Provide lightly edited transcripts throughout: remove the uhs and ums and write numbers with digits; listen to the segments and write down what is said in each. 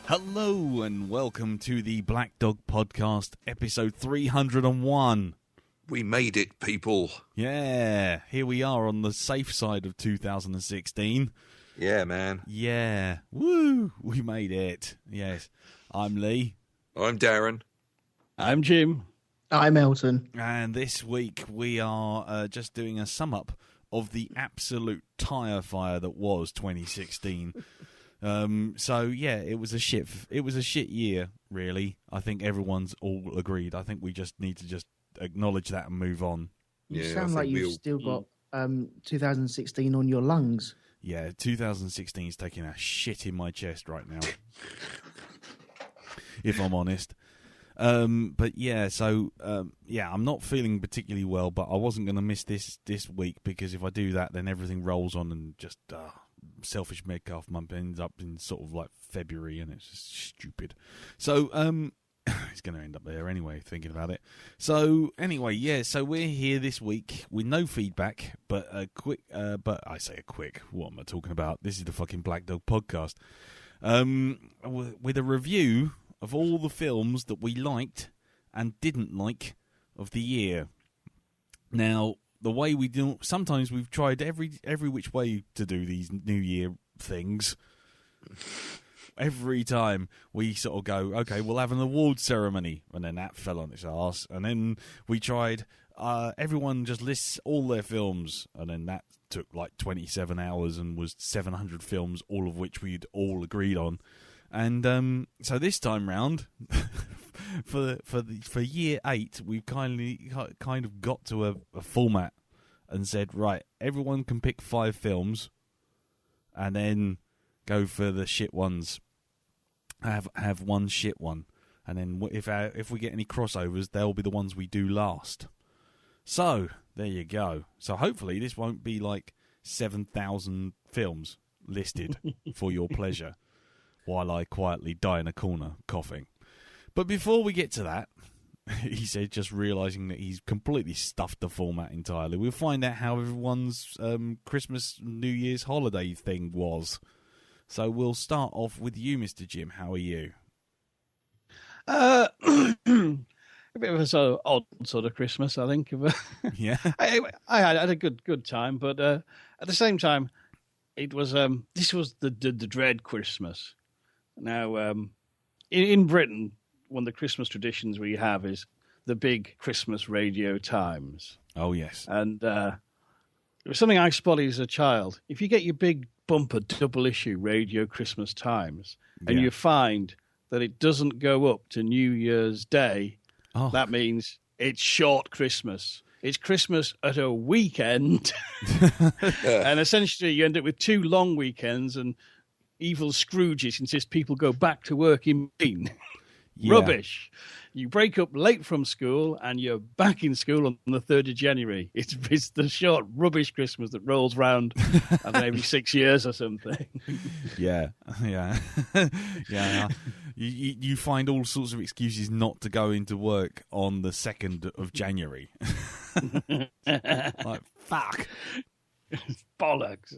Hello and welcome to the Blackdog podcast, episode 301. We made it, people. Yeah, here we are on the safe side of 2016. Yeah, man. Yeah, woo, we made it. Yes, I'm Lee. I'm Darren. I'm Jim. I'm Elton. And this week we are just doing a sum up of the absolute tyre fire that was 2016. So yeah, it was a shit year, really. I think everyone's all agreed. I think we just need to just acknowledge that and move on. You sound like you've still got 2016 on your lungs. Yeah, 2016 is taking a shit in my chest right now, if I'm honest. But yeah, so yeah, I'm not feeling particularly well, but I wasn't going to miss this week because if I do that, then everything rolls on and just selfish Medcalf month ends up in sort of like February, and it's just stupid. So it's going to end up there anyway, thinking about it. So anyway, yeah, so we're here this week with no feedback, but a quick, but I say a quick, what am I talking about? This is the fucking Blackdog podcast. With a review of all the films that we liked and didn't like of the year. Now, the way we do, sometimes we've tried every which way to do these New Year things. Every time we sort of go, okay, we'll have an awards ceremony, and then that fell on its arse. And then we tried, everyone just lists all their films, and then that took like 27 hours and was 700 films, all of which we'd all agreed on. And so this time round, for year 8, we've kind of got to a format and said, right, everyone can pick 5 films, and then go for the shit ones. Have one shit one, and then if we get any crossovers, they'll be the ones we do last. So there you go. So hopefully this won't be like 7,000 films listed for your pleasure, while I quietly die in a corner coughing. But before we get to that, he said, just realising that he's completely stuffed the format entirely, we'll find out how everyone's Christmas, New Year's holiday thing was. So we'll start off with you, Mr. Jim. How are you? A bit of a sort of odd sort of Christmas, I think. Yeah. I had a good time, but at the same time, it was this was the dread Christmas. Now, in Britain, one of the Christmas traditions we have is the big Christmas radio times. Oh, yes. And it was something I spotted as a child. If you get your big bumper double issue radio Christmas times, and you find that it doesn't go up to New Year's Day, that means it's short Christmas. It's Christmas at a weekend. And essentially you end up with 2 long weekends, and evil Scrooges insist people go back to work in between. Yeah. Rubbish. You break up late from school and you're back in school on the 3rd of January. It's the short rubbish Christmas that rolls round every 6 years or something. Yeah. You find all sorts of excuses not to go into work on the 2nd of January. Like, fuck. Bollocks.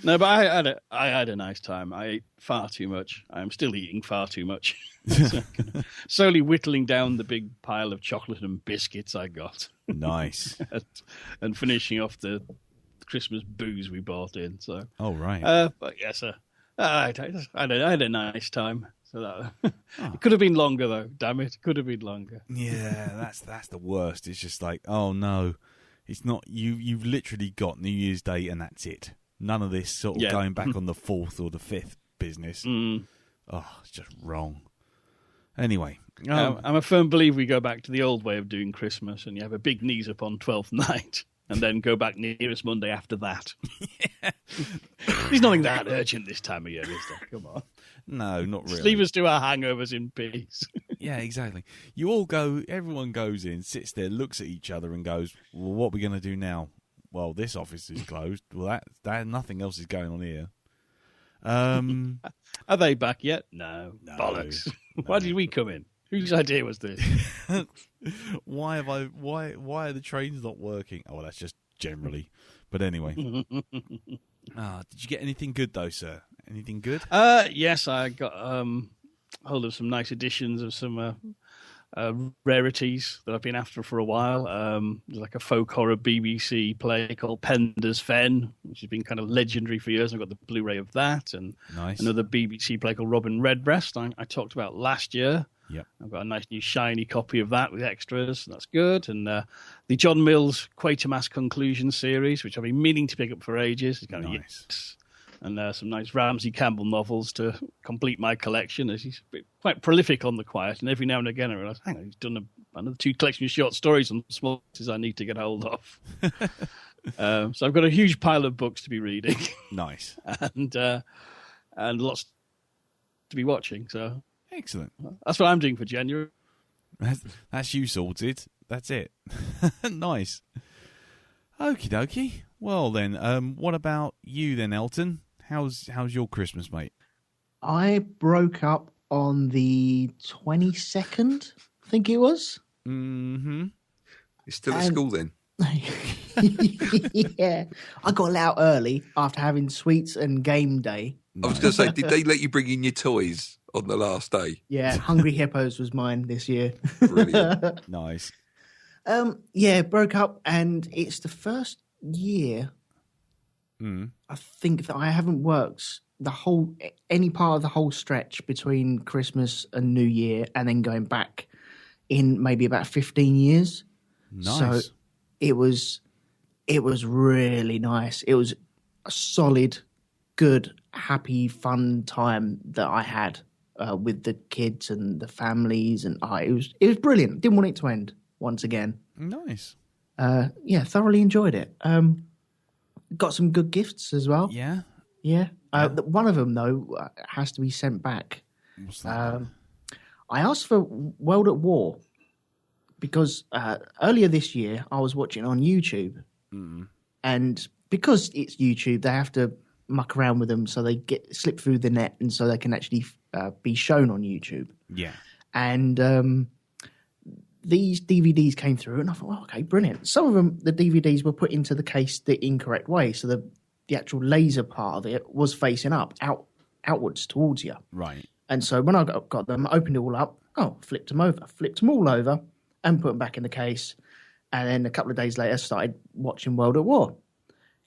No, but I had a nice time. I ate far too much. I'm still eating far too much. Slowly whittling down the big pile of chocolate and biscuits I got. Nice. And finishing off the Christmas booze we bought in. So. Oh, right. But yes, I had a nice time. So that it could have been longer, though. Damn it, could have been longer. Yeah, that's the worst. It's just like, oh no. It's not you. You've literally got New Year's Day and that's it. None of this sort of going back on the 4th or the 5th business. Oh, it's just wrong. Anyway, I'm a firm believer we go back to the old way of doing Christmas, and you have a big knees up on 12th night, and then go back nearest Monday after that. Yeah. There's nothing that urgent this time of year, is there? Come on. No, not really. Just leave us to our hangovers in peace. Yeah, exactly. You all go, everyone goes in, sits there, looks at each other and goes, well, what are we going to do now? Well, this office is closed. Well, that nothing else is going on here. Are they back yet? No. Bollocks. No. Why did we come in? Whose idea was this? Why are the trains not working? Oh, well, that's just generally. But anyway. Did you get anything good, though, sir? Anything good? Yes, I got hold of some nice editions of some rarities that I've been after for a while. There's like a folk horror BBC play called Pender's Fen, which has been kind of legendary for years. I've got the Blu-ray of that, and another BBC play called Robin Redbreast I talked about last year. Yep. I've got a nice new shiny copy of that with extras. That's good. And the John Mills Quatermass Conclusion series, which I've been meaning to pick up for ages. It's kind of nice. And some nice Ramsey Campbell novels to complete my collection, as he's quite prolific on the quiet. And every now and again I realise, hang on, he's done another 2 collections of short stories on small pieces I need to get hold of. So I've got a huge pile of books to be reading. Nice. and lots to be watching. So excellent. That's what I'm doing for January. That's you sorted. That's it. Nice. Okie dokie. Well then, what about you then, Elton? How's your Christmas, mate? I broke up on the 22nd, I think it was. Mm-hmm. You're still at school then? Yeah. I got let out early after having sweets and game day. I was going to say, did they let you bring in your toys on the last day? Yeah, Hungry Hippos was mine this year. Brilliant. Nice. Yeah, broke up, and it's the first year I think that I haven't worked any part of the whole stretch between Christmas and New Year, and then going back in maybe about 15 years. Nice. So it was really nice. It was a solid, good, happy, fun time that I had with the kids and the families, and it was brilliant. Didn't want it to end once again. Nice. Yeah, thoroughly enjoyed it. Got some good gifts as well. Yeah. Yeah. One of them, though, has to be sent back. What's that? I asked for World at War because earlier this year I was watching on YouTube. And because it's YouTube, they have to muck around with them so they slip through the net and so they can actually be shown on YouTube. Yeah. And these DVDs came through, and I thought, well, okay, brilliant. Some of them, the DVDs were put into the case the incorrect way, so the actual laser part of it was facing outwards towards you. Right. And so when I got them, opened it all up, flipped them all over, and put them back in the case. And then a couple of days later, started watching World at War.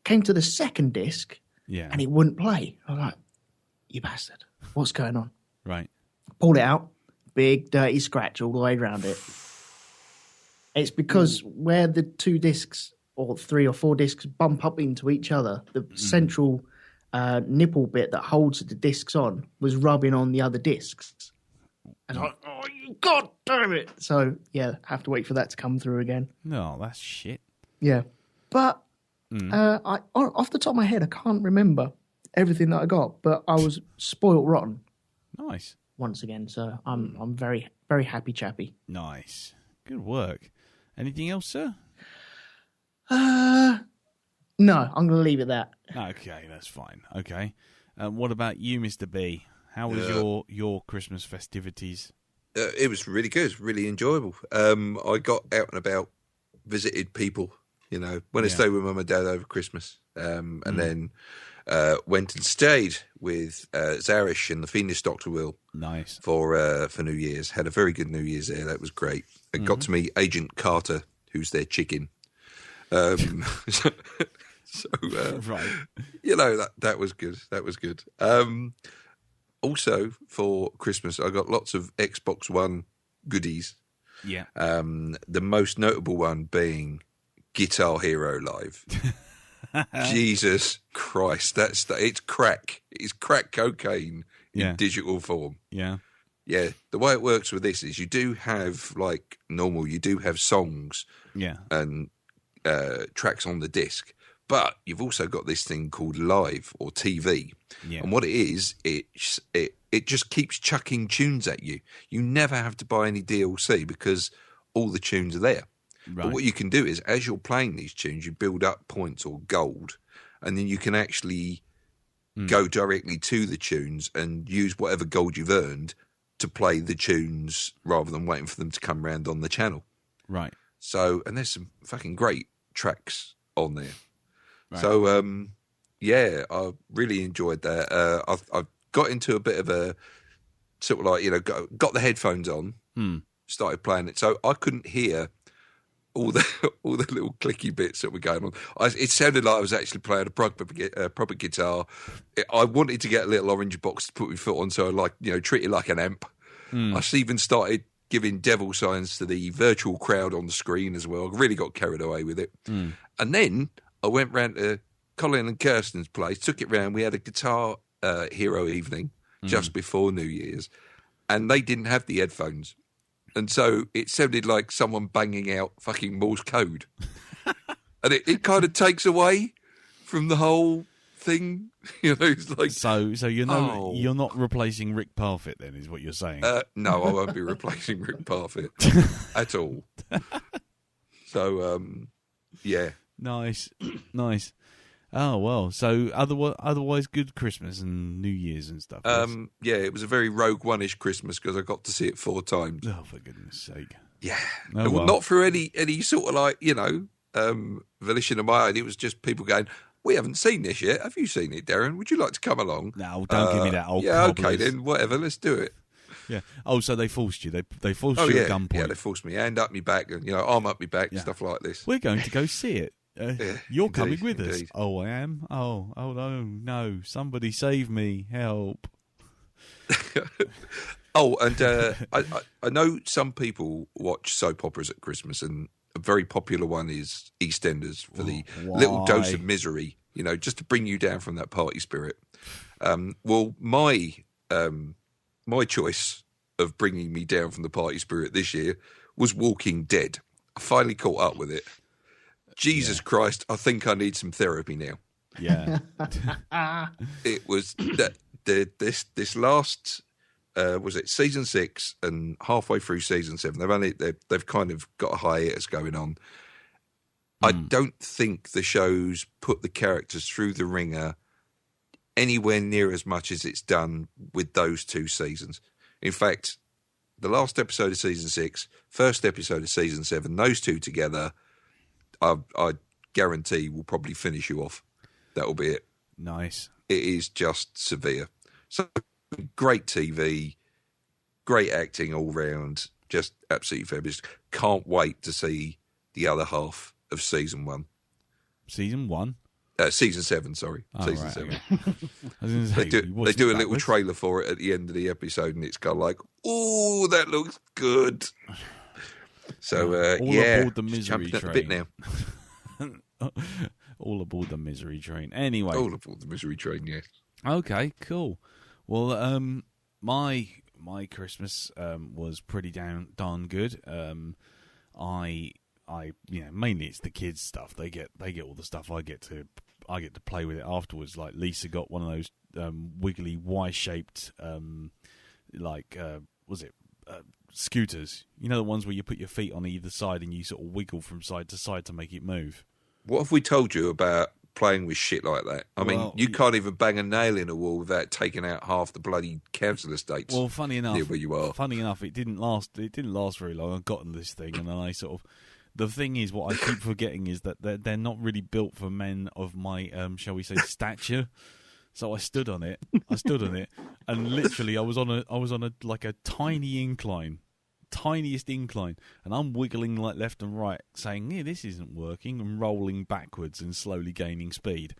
Came to the second disc, and it wouldn't play. I was like, you bastard, what's going on? Right. Pulled it out, big dirty scratch all the way around it. It's because where the 2 discs or 3 or 4 discs bump up into each other, the central nipple bit that holds the discs on was rubbing on the other discs. And I'm like, oh, God damn it. So, yeah, have to wait for that to come through again. No, that's shit. Yeah. But off the top of my head, I can't remember everything that I got, but I was spoiled rotten. Nice. Once again, so I'm very, very happy chappy. Nice. Good work. Anything else, sir? No, I'm going to leave it at that. Okay, that's fine. Okay. What about you, Mr. B? How was your Christmas festivities? It was really good, really enjoyable. I got out and about, visited people, went to stay with Mum and Dad over Christmas, and then went and stayed with Zarish and the Fiendish Dr. Will. Nice. For New Year's. Had a very good New Year's there. That was great. I got to meet Agent Carter, who's their chicken. Right. That was good. That was good. Also, for Christmas, I got lots of Xbox One goodies. Yeah. The most notable one being Guitar Hero Live. Jesus Christ, it's crack. It's crack cocaine in digital form. Yeah. Yeah. The way it works with this is you do have, like normal, you do have songs and tracks on the disc, but you've also got this thing called Live or TV. Yeah. And what it is, it just keeps chucking tunes at you. You never have to buy any DLC because all the tunes are there. Right. But what you can do is, as you're playing these tunes, you build up points or gold, and then you can actually go directly to the tunes and use whatever gold you've earned to play the tunes rather than waiting for them to come round on the channel. Right. So, and there's some fucking great tracks on there. Right. So, Yeah, I really enjoyed that. I've got into a bit of a sort of like, got the headphones on, started playing it, so I couldn't hear all the little clicky bits that were going on. It sounded like I was actually playing a proper guitar. I wanted to get a little orange box to put my foot on, so I treat it like an amp. I even started giving devil signs to the virtual crowd on the screen as well. I really got carried away with it. And then I went round to Colin and Kirsten's place, took it round. We had a Guitar Hero evening just before New Year's, and they didn't have the headphones. And so it sounded like someone banging out fucking Morse code. And it kind of takes away from the whole thing. It's like... So you're not replacing Rick Parfitt then, is what you're saying? No, I won't be replacing Rick Parfitt at all. So, yeah. Nice. Oh, well. So otherwise good Christmas and New Year's and stuff. Yeah, it was a very Rogue One-ish Christmas because I got to see it 4 times. Oh, for goodness sake. Yeah. Oh, well. Not through any sort of volition of my own. It was just people going, we haven't seen this yet. Have you seen it, Darren? Would you like to come along? No, don't give me that old Yeah, cobblers. okay then, whatever, let's do it. Yeah. Oh, so they forced you. They forced you at gunpoint. Yeah, they forced me hand up my back and, arm up my back, stuff like this. We're going to go see it. You're coming with us. Indeed. Oh, I am? Oh, no. Somebody save me. Help. Oh, and I know some people watch soap operas at Christmas, and a very popular one is EastEnders for the little dose of misery, just to bring you down from that party spirit. Well, my choice of bringing me down from the party spirit this year was Walking Dead. I finally caught up with it. Jesus Christ, I think I need some therapy now. Yeah. It was this last was it season 6 and halfway through season 7. They've kind of got a hiatus going on. I don't think the show's put the characters through the ringer anywhere near as much as it's done with those 2 seasons. In fact, the last episode of season 6, first episode of season 7, those 2 together, I guarantee will probably finish you off. That'll be it. Nice. It is just severe. So great TV, great acting all round, just absolutely fabulous. Can't wait to see the other half of season 1. Season 1? Season 7, sorry. Oh, season right, 7. Okay. I was gonna say, they do a little trailer for it at the end of the episode, and it's kind of like, oh, that looks good. So, all aboard the misery train. train. A bit now. All aboard the misery train. Anyway. All aboard the misery train, yes. Okay, cool. Well, my Christmas was pretty darn good. I mainly it's the kids stuff. They get all the stuff. I get to play with it afterwards. Like Lisa got one of those wiggly Y-shaped scooters. You know, the ones where you put your feet on either side and you sort of wiggle from side to side to make it move. What have we told you about playing with shit like that? I mean, you can't even bang a nail in a wall without taking out half the bloody council estates. Well, funny enough, near where you are. Funny enough, it didn't last very long. I got in this thing, and then I sort of. The thing is, what I keep forgetting is that they're not really built for men of my, shall we say, stature. So I stood on it, and literally I was on a like a tiny incline, tiniest incline, and I'm wiggling like left and right, saying, "Yeah, this isn't working," and rolling backwards and slowly gaining speed.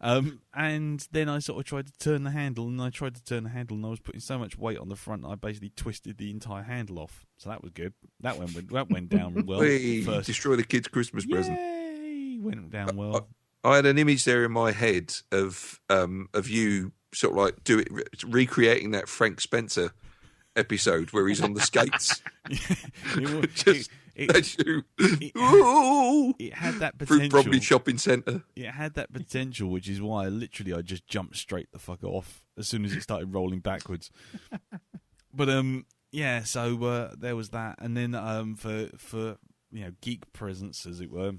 And then I sort of tried to turn the handle, and I was putting so much weight on the front, I basically twisted the entire handle off. So that was good. That went down well. First. Destroy the kid's Christmas present. Yay! Went down well. I had an image there in my head of you sort of like recreating that Frank Spencer episode where he's on the skates. It had that potential. Through Bromley Shopping Centre. It had that potential, which is why I just jumped straight the fuck off as soon as it started rolling backwards. But yeah, so there was that, and then for geek presents, as it were,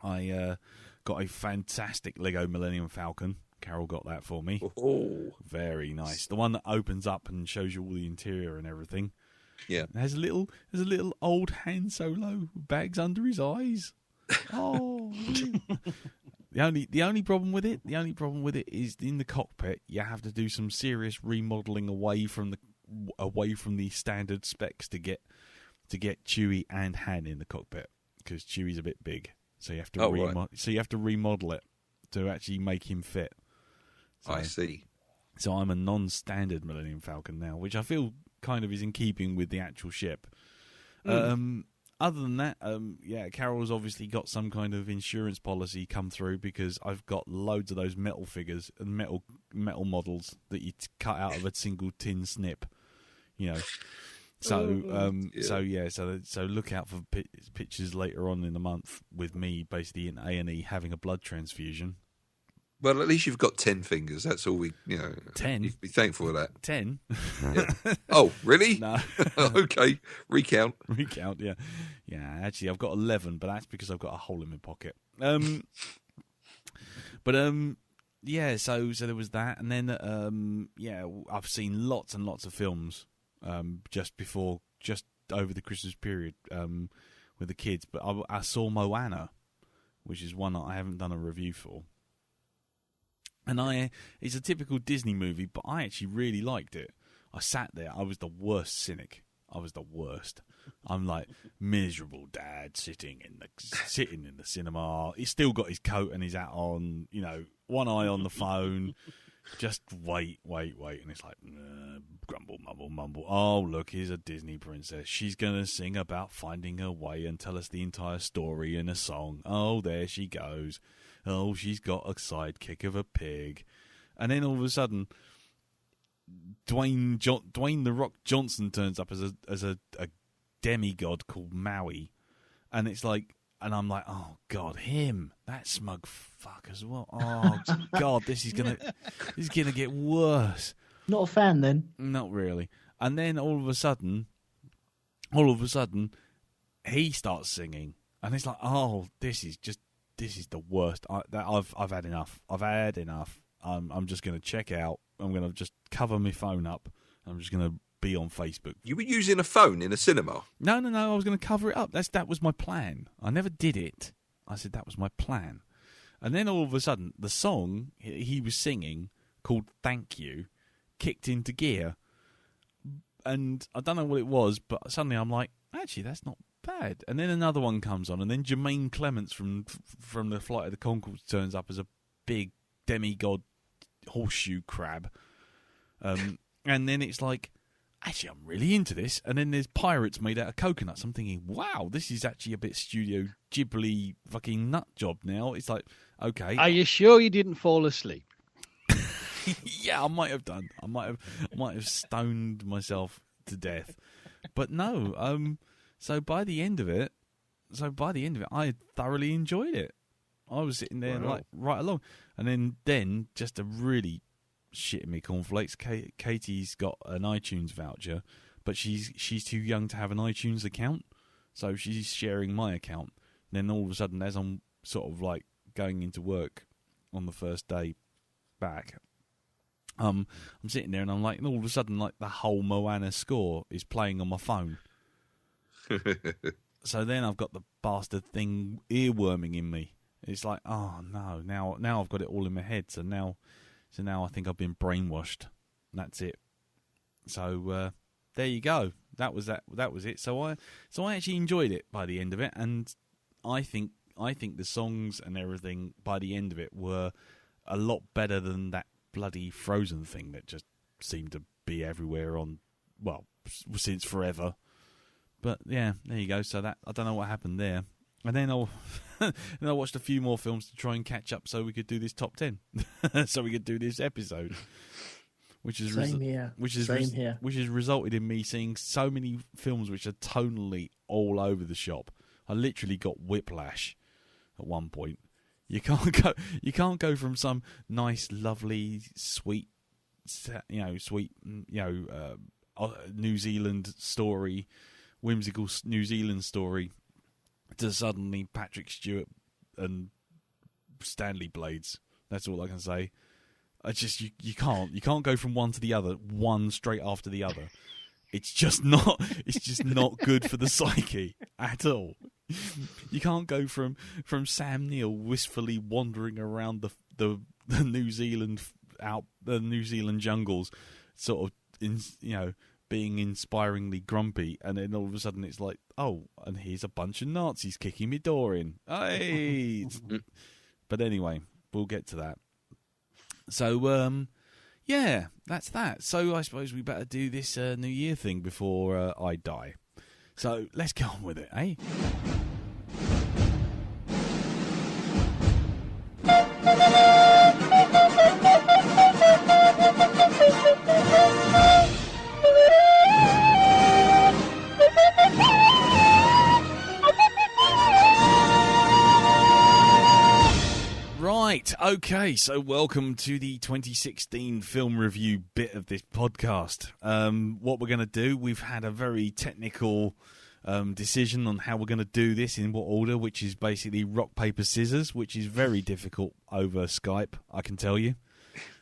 I got a fantastic Lego Millennium Falcon. Carol got that for me. Oh, very nice. The one that opens up and shows you all the interior and everything. Yeah, there's a little old Han Solo, bags under his eyes. Oh, The only problem with it is in the cockpit you have to do some serious remodeling away from the standard specs to get Chewie and Han in the cockpit, because Chewie's a bit big, so you have to remodel it to actually make him fit. So, I see. So I'm a non-standard Millennium Falcon now, which I feel kind of is in keeping with the actual ship. Other than that, Carol's obviously got some kind of insurance policy come through, because I've got loads of those metal figures and metal models that you cut out of a single tin snip, you know. So so look out for pictures later on in the month with me basically in A&E having a blood transfusion. Well, at least you've got 10 fingers. That's all we, 10? You can be thankful for that. 10? Yeah. Oh, really? No. Okay. Recount, yeah. Yeah, actually, I've got 11, but that's because I've got a hole in my pocket. So there was that. And then, I've seen lots and lots of films just over the Christmas period with the kids. But I saw Moana, which is one that I haven't done a review for. And it's a typical Disney movie, but I actually really liked it. I sat there. I was the worst cynic. I was the worst. I'm like miserable dad sitting in the cinema. He's still got his coat and his hat on. One eye on the phone. Just wait, and it's like grumble, mumble, mumble. Oh, look, here's a Disney princess. She's gonna sing about finding her way and tell us the entire story in a song. Oh, there she goes. Oh, she's got a sidekick of a pig. And then all of a sudden, Dwayne The Rock Johnson turns up as a demigod called Maui. And it's like, and I'm like, oh, God, him. That smug fuck as well. Oh, God, this is gonna get worse. Not a fan, then? Not really. And then all of a sudden, he starts singing. And it's like, oh, this is the worst. I've had enough. I'm just going to check out. I'm going to just cover my phone up. I'm just going to be on Facebook. You were using a phone in a cinema? No. I was going to cover it up. That was my plan. I never did it. I said that was my plan. And then all of a sudden, the song he was singing called "Thank You" kicked into gear. And I don't know what it was, but suddenly I'm like, actually, that's not bad. And then another one comes on, and then Jermaine Clements from the Flight of the Conchords turns up as a big demigod horseshoe crab. And then it's like, actually, I'm really into this. And then there's pirates made out of coconuts. I'm thinking, wow, this is actually a bit Studio Ghibli fucking nut job now. It's like, okay. Are you sure you didn't fall asleep? Yeah, I might have done. I might have stoned myself to death. But no, So by the end of it, I thoroughly enjoyed it. I was sitting there like right along, and then just to really shit me cornflakes, Katie's got an iTunes voucher, but she's too young to have an iTunes account, so she's sharing my account. And then all of a sudden, as I'm sort of like going into work on the first day back, I'm sitting there and I'm like, and all of a sudden, like the whole Moana score is playing on my phone. So then I've got the bastard thing earworming in me. It's like, oh no, now I've got it all in my head. So now I think I've been brainwashed. That's it. So there you go. That was it. So I actually enjoyed it by the end of it, and I think the songs and everything by the end of it were a lot better than that bloody Frozen thing that just seemed to be everywhere since forever. But yeah, there you go. So that I don't know what happened there. And then I watched a few more films to try and catch up, so we could do this top 10, so we could do this episode, which has resulted in me seeing so many films which are tonally all over the shop. I literally got whiplash at one point. You can't go from some nice, lovely, sweet, New Zealand story, whimsical New Zealand story, to suddenly Patrick Stewart and Stanley Blades. That's all I can say. You can't go from one to the other, one straight after the other. It's just not good for the psyche at all. You can't go from Sam Neill wistfully wandering around the New Zealand jungles, sort of being inspiringly grumpy, and then all of a sudden it's like, oh, and here's a bunch of Nazis kicking me door in. Hey, but anyway, we'll get to that. So, yeah, that's that. So I suppose we better do this New Year thing before I die. So let's get on with it, eh? Right, okay, so welcome to the 2016 film review bit of this podcast. What we're going to do, we've had a very technical decision on how we're going to do this, in what order, which is basically rock, paper, scissors, which is very difficult over Skype, I can tell you.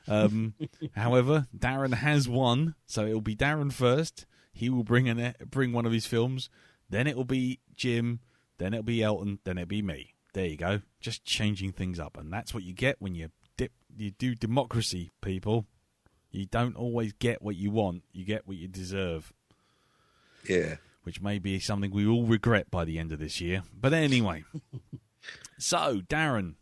However, Darren has won, so it'll be Darren first. He will bring one of his films, then it will be Jim, then it'll be Elton, then it'll be me. There you go. Just changing things up. And that's what you get when you do democracy, people. You don't always get what you want. You get what you deserve. Yeah. Which may be something we all regret by the end of this year. But anyway. So, Darren,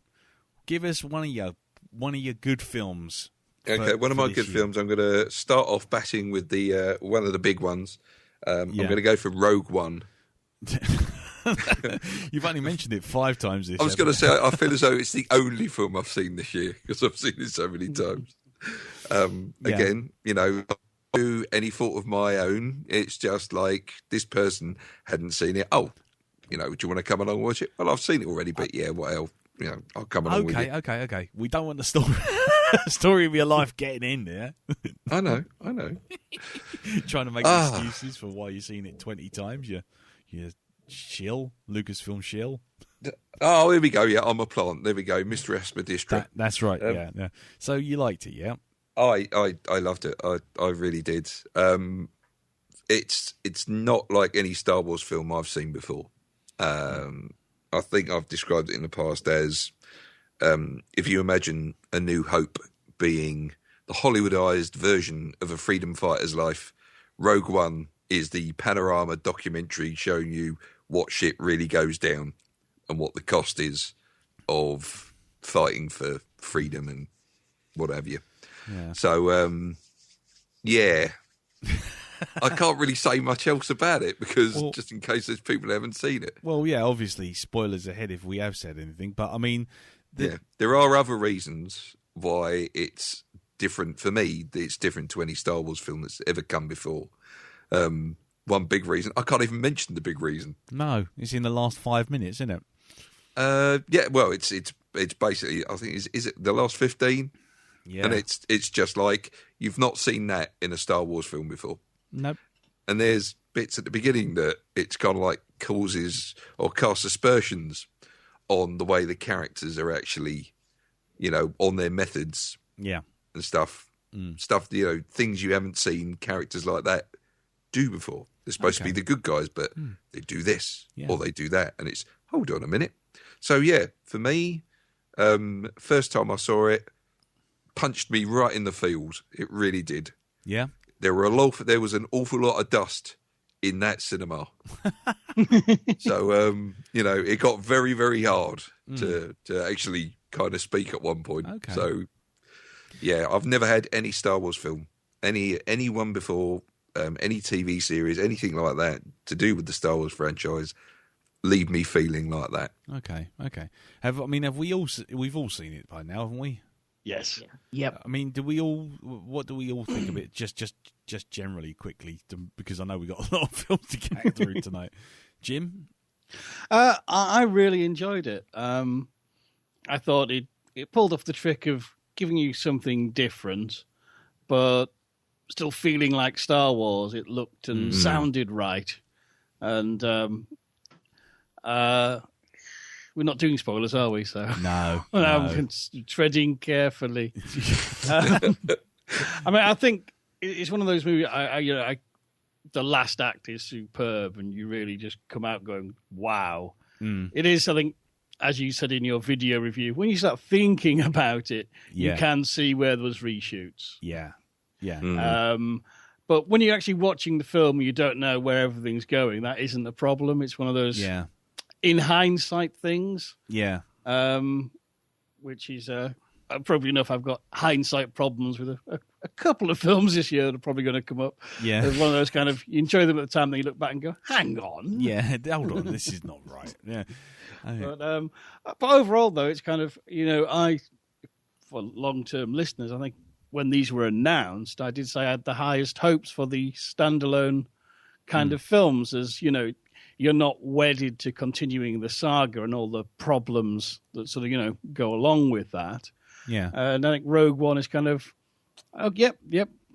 give us one of your good films. Okay, one of my good films. I'm going to start off batting with the one of the big ones. I'm going to go for Rogue One. You've only mentioned it 5 times this year. I was going to say, I feel as though it's the only film I've seen this year because I've seen it so many times. Again, I do any fault of my own. It's just like this person hadn't seen it. Oh, do you want to come along and watch it? Well, I've seen it already, but yeah, what else? I'll come along with you. Okay. We don't want the story of your life getting in there. I know. Trying to make excuses for why you've seen it 20 times. You shill, Lucasfilm shill. Oh, here we go. Yeah, I'm a plant. There we go, Mr. Espadistra. That's right. Yeah. So you liked it, yeah? I loved it. I really did. It's not like any Star Wars film I've seen before. I think I've described it in the past as if you imagine A New Hope being the Hollywoodized version of a freedom fighter's life, Rogue One is the panorama documentary showing you what shit really goes down and what the cost is of fighting for freedom and what have you. Yeah. So, yeah. I can't really say much else about it because just in case there's people who haven't seen it. Well, yeah, obviously, spoilers ahead if we have said anything. But, I mean... there are other reasons why it's different. For me, it's different to any Star Wars film that's ever come before. One big reason. I can't even mention the big reason. No, it's in the last 5 minutes, isn't it? Yeah, well, it's basically, I think, is it the last 15? Yeah. And it's just like, you've not seen that in a Star Wars film before. Nope. And there's bits at the beginning that it's kind of like causes or casts aspersions on the way the characters are actually, on their methods. Yeah. And stuff. Stuff, things you haven't seen characters like that do before. They're supposed to be the good guys, but they do this or they do that. And it's, hold on a minute. So, yeah, for me, first time I saw it, punched me right in the feels. It really did. Yeah. There was an awful lot of dust in that cinema. So, it got very, very hard to actually kind of speak at one point. Okay. So, yeah, I've never had any Star Wars film, any one before, any TV series, anything like that to do with the Star Wars franchise, leave me feeling like that. Okay. We've all seen it by now, haven't we? Yes. Yeah. Yep. I mean, what do we all think of it? Just generally, quickly, because I know we got a lot of films to get through tonight. Jim? I really enjoyed it. I thought it pulled off the trick of giving you something different, but still feeling like Star Wars. It looked and sounded right. And we're not doing spoilers, are we? So No. I'm treading carefully. I think it's one of those movies. The last act is superb, and you really just come out going, "Wow!" it is something, as you said in your video review, when you start thinking about it, you can see where there was reshoots. Yeah. Yeah. But when you're actually watching the film, you don't know where everything's going. That isn't a problem. It's one of those, in hindsight things. Yeah. Which is probably enough. I've got hindsight problems with a couple of films this year that are probably going to come up. Yeah. It's one of those kind of, you enjoy them at the time, then you look back and go, hang on. Yeah, hold on, this is not right. Yeah. But overall, though, it's kind of, for long-term listeners, I think when these were announced, I did say I had the highest hopes for the standalone kind of films, as, you're not wedded to continuing the saga and all the problems that sort of, go along with that. Yeah. And I think Rogue One is kind of, yep,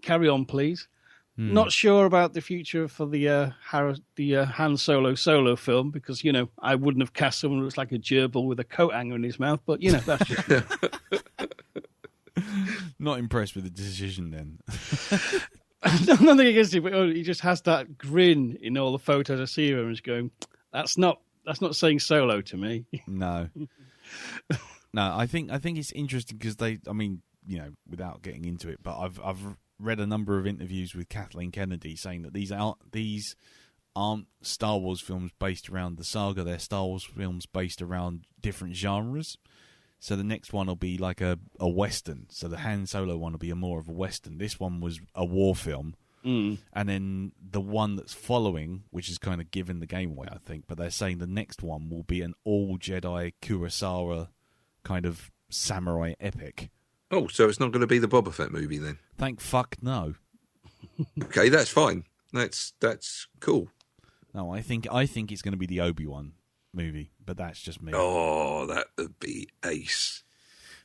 carry on, please. Not sure about the future for the Han Solo film, because, I wouldn't have cast someone who looks like a gerbil with a coat hanger in his mouth, but, that's just... Not impressed with the decision then. Nothing against it, but he just has that grin in all the photos I see of him, and is going, that's not saying Solo to me. No. No, I think it's interesting because without getting into it, but I've read a number of interviews with Kathleen Kennedy saying that these aren't Star Wars films based around the saga. They're Star Wars films based around different genres. So the next one will be like a Western. So the Han Solo one will be more of a Western. This one was a war film. And then the one that's following, which is kind of giving the game away, I think, but they're saying the next one will be an all-Jedi Kurosawa kind of samurai epic. Oh, so it's not going to be the Boba Fett movie then? Thank fuck no. Okay, that's fine. That's cool. No, I think it's going to be the Obi-Wan movie, but that's just me. Oh, that would be ace.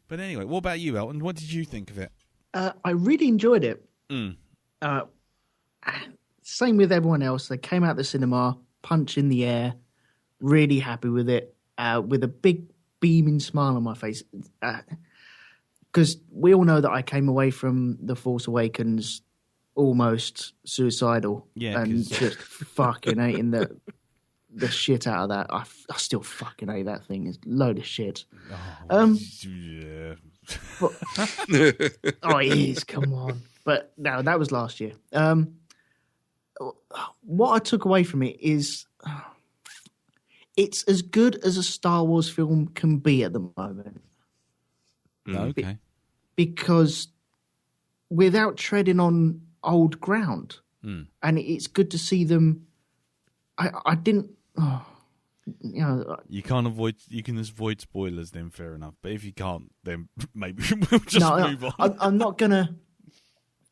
But anyway, what about you, Elton? What did you think of it? I really enjoyed it. Same with everyone else. They came out the cinema, punch in the air, really happy with it, with a big beaming smile on my face. Because we all know that I came away from The Force Awakens almost suicidal and just fucking hating the shit out of that. I still fucking hate that thing. It's a load of shit. Yeah. But, it is. Come on. But no, that was last year. What I took away from it is it's as good as a Star Wars film can be at the moment. Okay. Because without treading on old ground. And it's good to see them. I didn't... you can avoid spoilers, then fair enough. But if you can't, then maybe we'll just move on. I'm not gonna.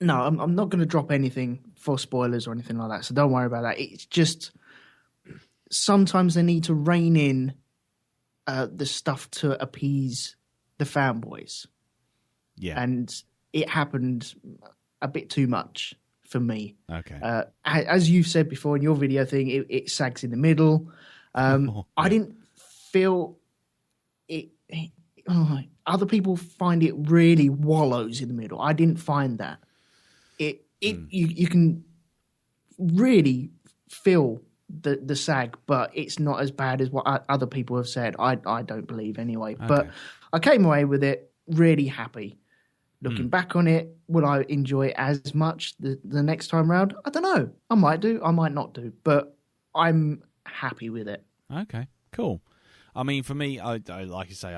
No, I'm not gonna drop anything for spoilers or anything like that. So don't worry about that. It's just sometimes they need to rein in the stuff to appease the fanboys. Yeah, and it happened a bit too much for me. Okay, as you've said before in your video thing, it sags in the middle. I didn't feel it. Other people find it really wallows in the middle. I didn't find that. You can really feel the sag, but it's not as bad as what other people have said. I don't believe anyway. Okay. But I came away with it really happy. Looking back on it, will I enjoy it as much the next time round? I don't know. I might do. I might not do. But I'm happy with it. Okay, cool. I mean, for me, I like I say,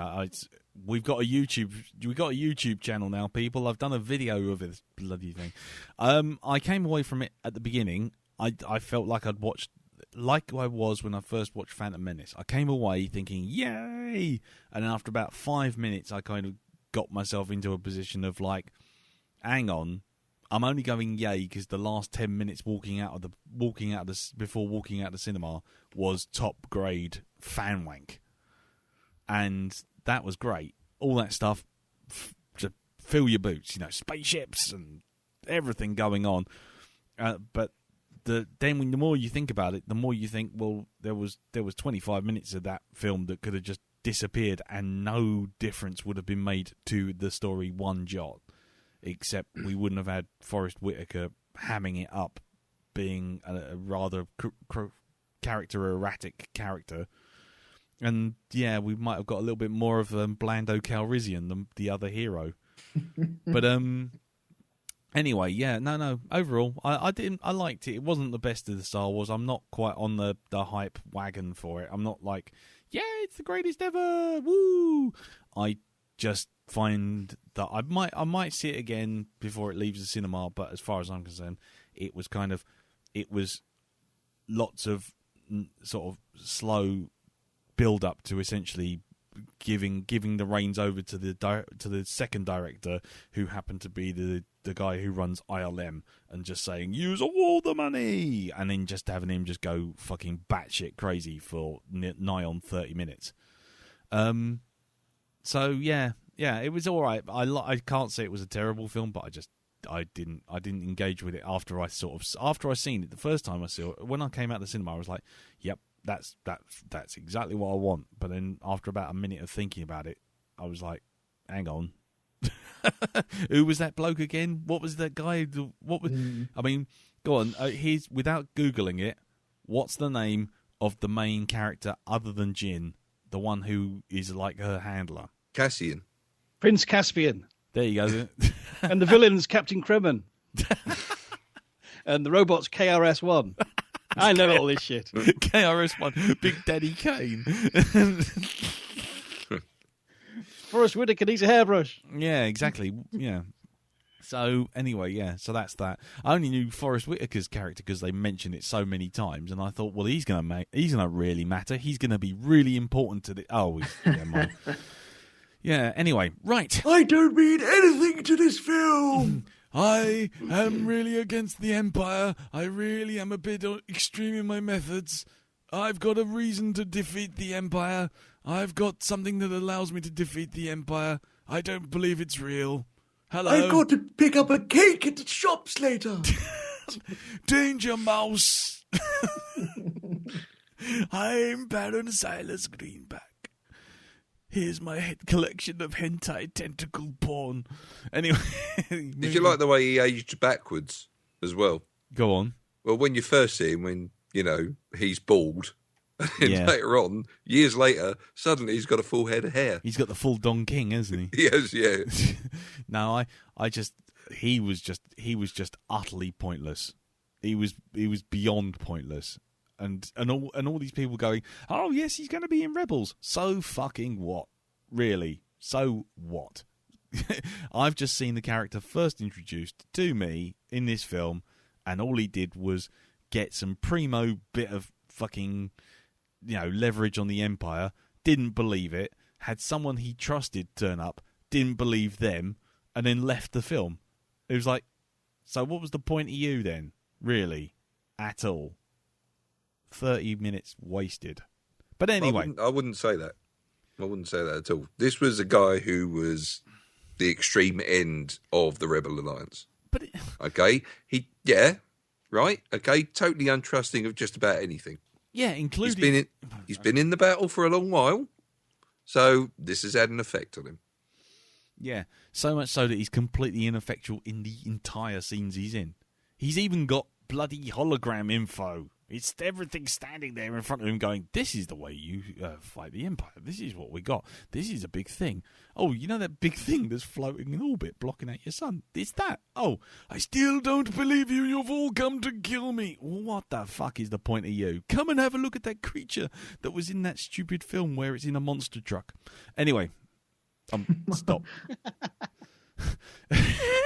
we've got a YouTube channel now, people. I've done a video of this bloody thing. I came away from it at the beginning. I felt like I'd watched, like I was when I first watched Phantom Menace. I came away thinking, yay! And then after about 5 minutes, I kind of got myself into a position of like, hang on, I'm only going yay because the last 10 minutes before walking out of the cinema was top grade fan wank, and that was great. All that stuff to fill your boots, spaceships and everything going on. But the more you think about it, the more you think, well, there was 25 minutes of that film that could have just disappeared, and no difference would have been made to the story one jot. Except we wouldn't have had Forrest Whitaker hamming it up, being a rather character erratic character, And yeah, we might have got a little bit more of Blando Calrissian than the other hero. But anyway, yeah, no. Overall, I liked it. It wasn't the best of the Star Wars. I'm not quite on the hype wagon for it. I'm not like, yeah, it's the greatest ever. Woo! I just find that I might see it again before it leaves the cinema. But as far as I'm concerned, it was lots of sort of slow build up to essentially giving the reins over to the second director, who happened to be the guy who runs ILM, and just saying, use all the money, and then just having him just go fucking batshit crazy for nigh on 30 minutes. So yeah, it was all right. I can't say it was a terrible film, but I didn't engage with it after I seen it the first time I saw it. When I came out of the cinema, I was like, yep, that's exactly what I want. But then after about a minute of thinking about it, I was like, hang on. Who was that bloke again? What was that guy? What was? I mean, go on. Here's, without Googling it, what's the name of the main character other than Jin, the one who is like her handler? Cassian. Prince Caspian. There you go. And the villain's Captain Kremen. And the robot's KRS-One. I know all this shit. KRS-One, Big Daddy Kane. Forrest Whitaker needs a hairbrush. Yeah, exactly. Yeah. So anyway, yeah. So that's that. I only knew Forrest Whitaker's character because they mentioned it so many times, and I thought, well, he's gonna really matter. He's gonna be really important to the. Oh, yeah. Yeah. Anyway, right. I don't mean anything to this film. I am really against the Empire. I really am a bit extreme in my methods. I've got a reason to defeat the Empire. I've got something that allows me to defeat the Empire. I don't believe it's real. Hello? I've got to pick up a cake at the shops later. Danger Mouse. I'm Baron Silas Greenback. Here's my collection of hentai tentacle porn. Anyway. Did you like the way he aged backwards as well? Go on. Well, when you first see him, when, he's bald, and later on, years later, suddenly he's got a full head of hair. He's got the full Don King, hasn't he? Yes, yeah. No, he was just utterly pointless. He was beyond pointless. And all these people going, oh yes, he's going to be in Rebels. So fucking what? Really? So what? I've just seen the character first introduced to me in this film, and all he did was get some primo bit of fucking, leverage on the Empire. Didn't believe it. Had someone he trusted turn up. Didn't believe them, and then left the film. It was like, so what was the point of you then? Really? At all? 30 minutes wasted. But anyway. I wouldn't say that. I wouldn't say that at all. This was a guy who was the extreme end of the Rebel Alliance. But okay? Right? Okay? Totally untrusting of just about anything. Yeah, including... He's been in the battle for a long while, so this has had an effect on him. Yeah, so much so that he's completely ineffectual in the entire scenes he's in. He's even got bloody hologram info. It's everything standing there in front of him going, this is the way you fight the Empire. This is what we got. This is a big thing. Oh, you know that big thing that's floating in orbit, blocking out your sun? It's that. Oh, I still don't believe you. You've all come to kill me. What the fuck is the point of you? Come and have a look at that creature that was in that stupid film where it's in a monster truck. Anyway, stop.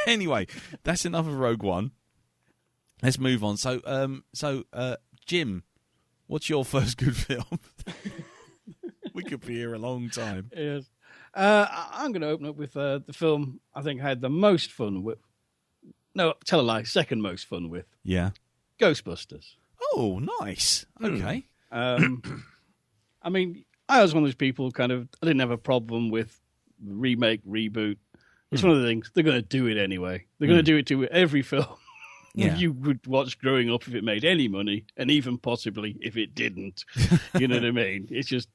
Anyway, that's enough of Rogue One. Let's move on. So, Jim, what's your first good film? We could be here a long time. Yes. I'm going to open up with the film I think I had the most fun with. No, tell a lie, second most fun with. Yeah. Ghostbusters. Oh, nice. Okay. I mean, I was one of those people I didn't have a problem with remake, reboot. It's one of the things, they're going to do it anyway. They're going to do it to every film. Yeah. You would watch growing up if it made any money, and even possibly if it didn't. You know what I mean? It's just,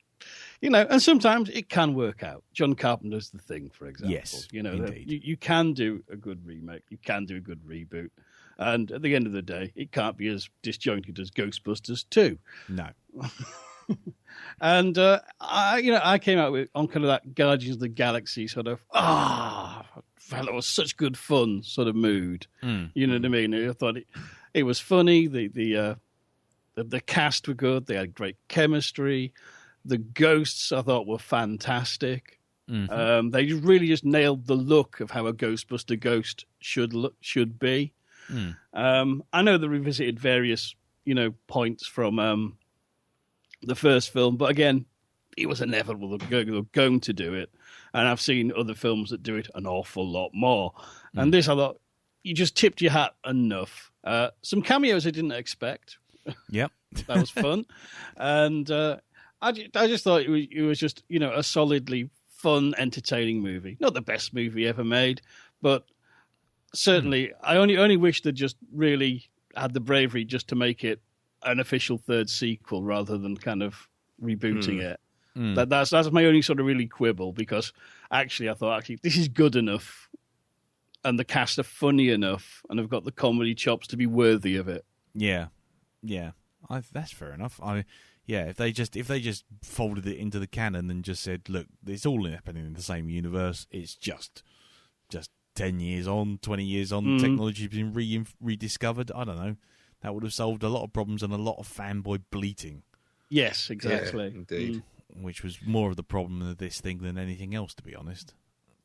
and sometimes it can work out. John Carpenter's The Thing, for example. Yes, indeed. You can do a good remake. You can do a good reboot. And at the end of the day, it can't be as disjointed as Ghostbusters 2. No. And I came out on kind of that Guardians of the Galaxy sort of felt it was such good fun sort of mood. You know what I mean? I thought it was funny. The cast were good. They had great chemistry. The ghosts I thought were fantastic. Mm-hmm. They really just nailed the look of how a Ghostbuster ghost should be. I know they revisited various points from the first film, but again, it was inevitable they were going to do it. And I've seen other films that do it an awful lot more. And this, I thought, you just tipped your hat enough. Some cameos I didn't expect. Yep. That was fun. And I just thought it was just, a solidly fun, entertaining movie. Not the best movie ever made, but certainly I only wish they'd just really had the bravery just to make it an official third sequel rather than kind of rebooting it. That's my only sort of really quibble, because actually I thought this is good enough and the cast are funny enough and have got the comedy chops to be worthy of it. Yeah. That's fair enough. If they just folded it into the canon and just said, look, it's all happening in the same universe. It's just 10 years on, 20 years on, technology's been rediscovered. I don't know. That would have solved a lot of problems and a lot of fanboy bleating. Yes, exactly. Yeah, indeed. Which was more of the problem of this thing than anything else, to be honest.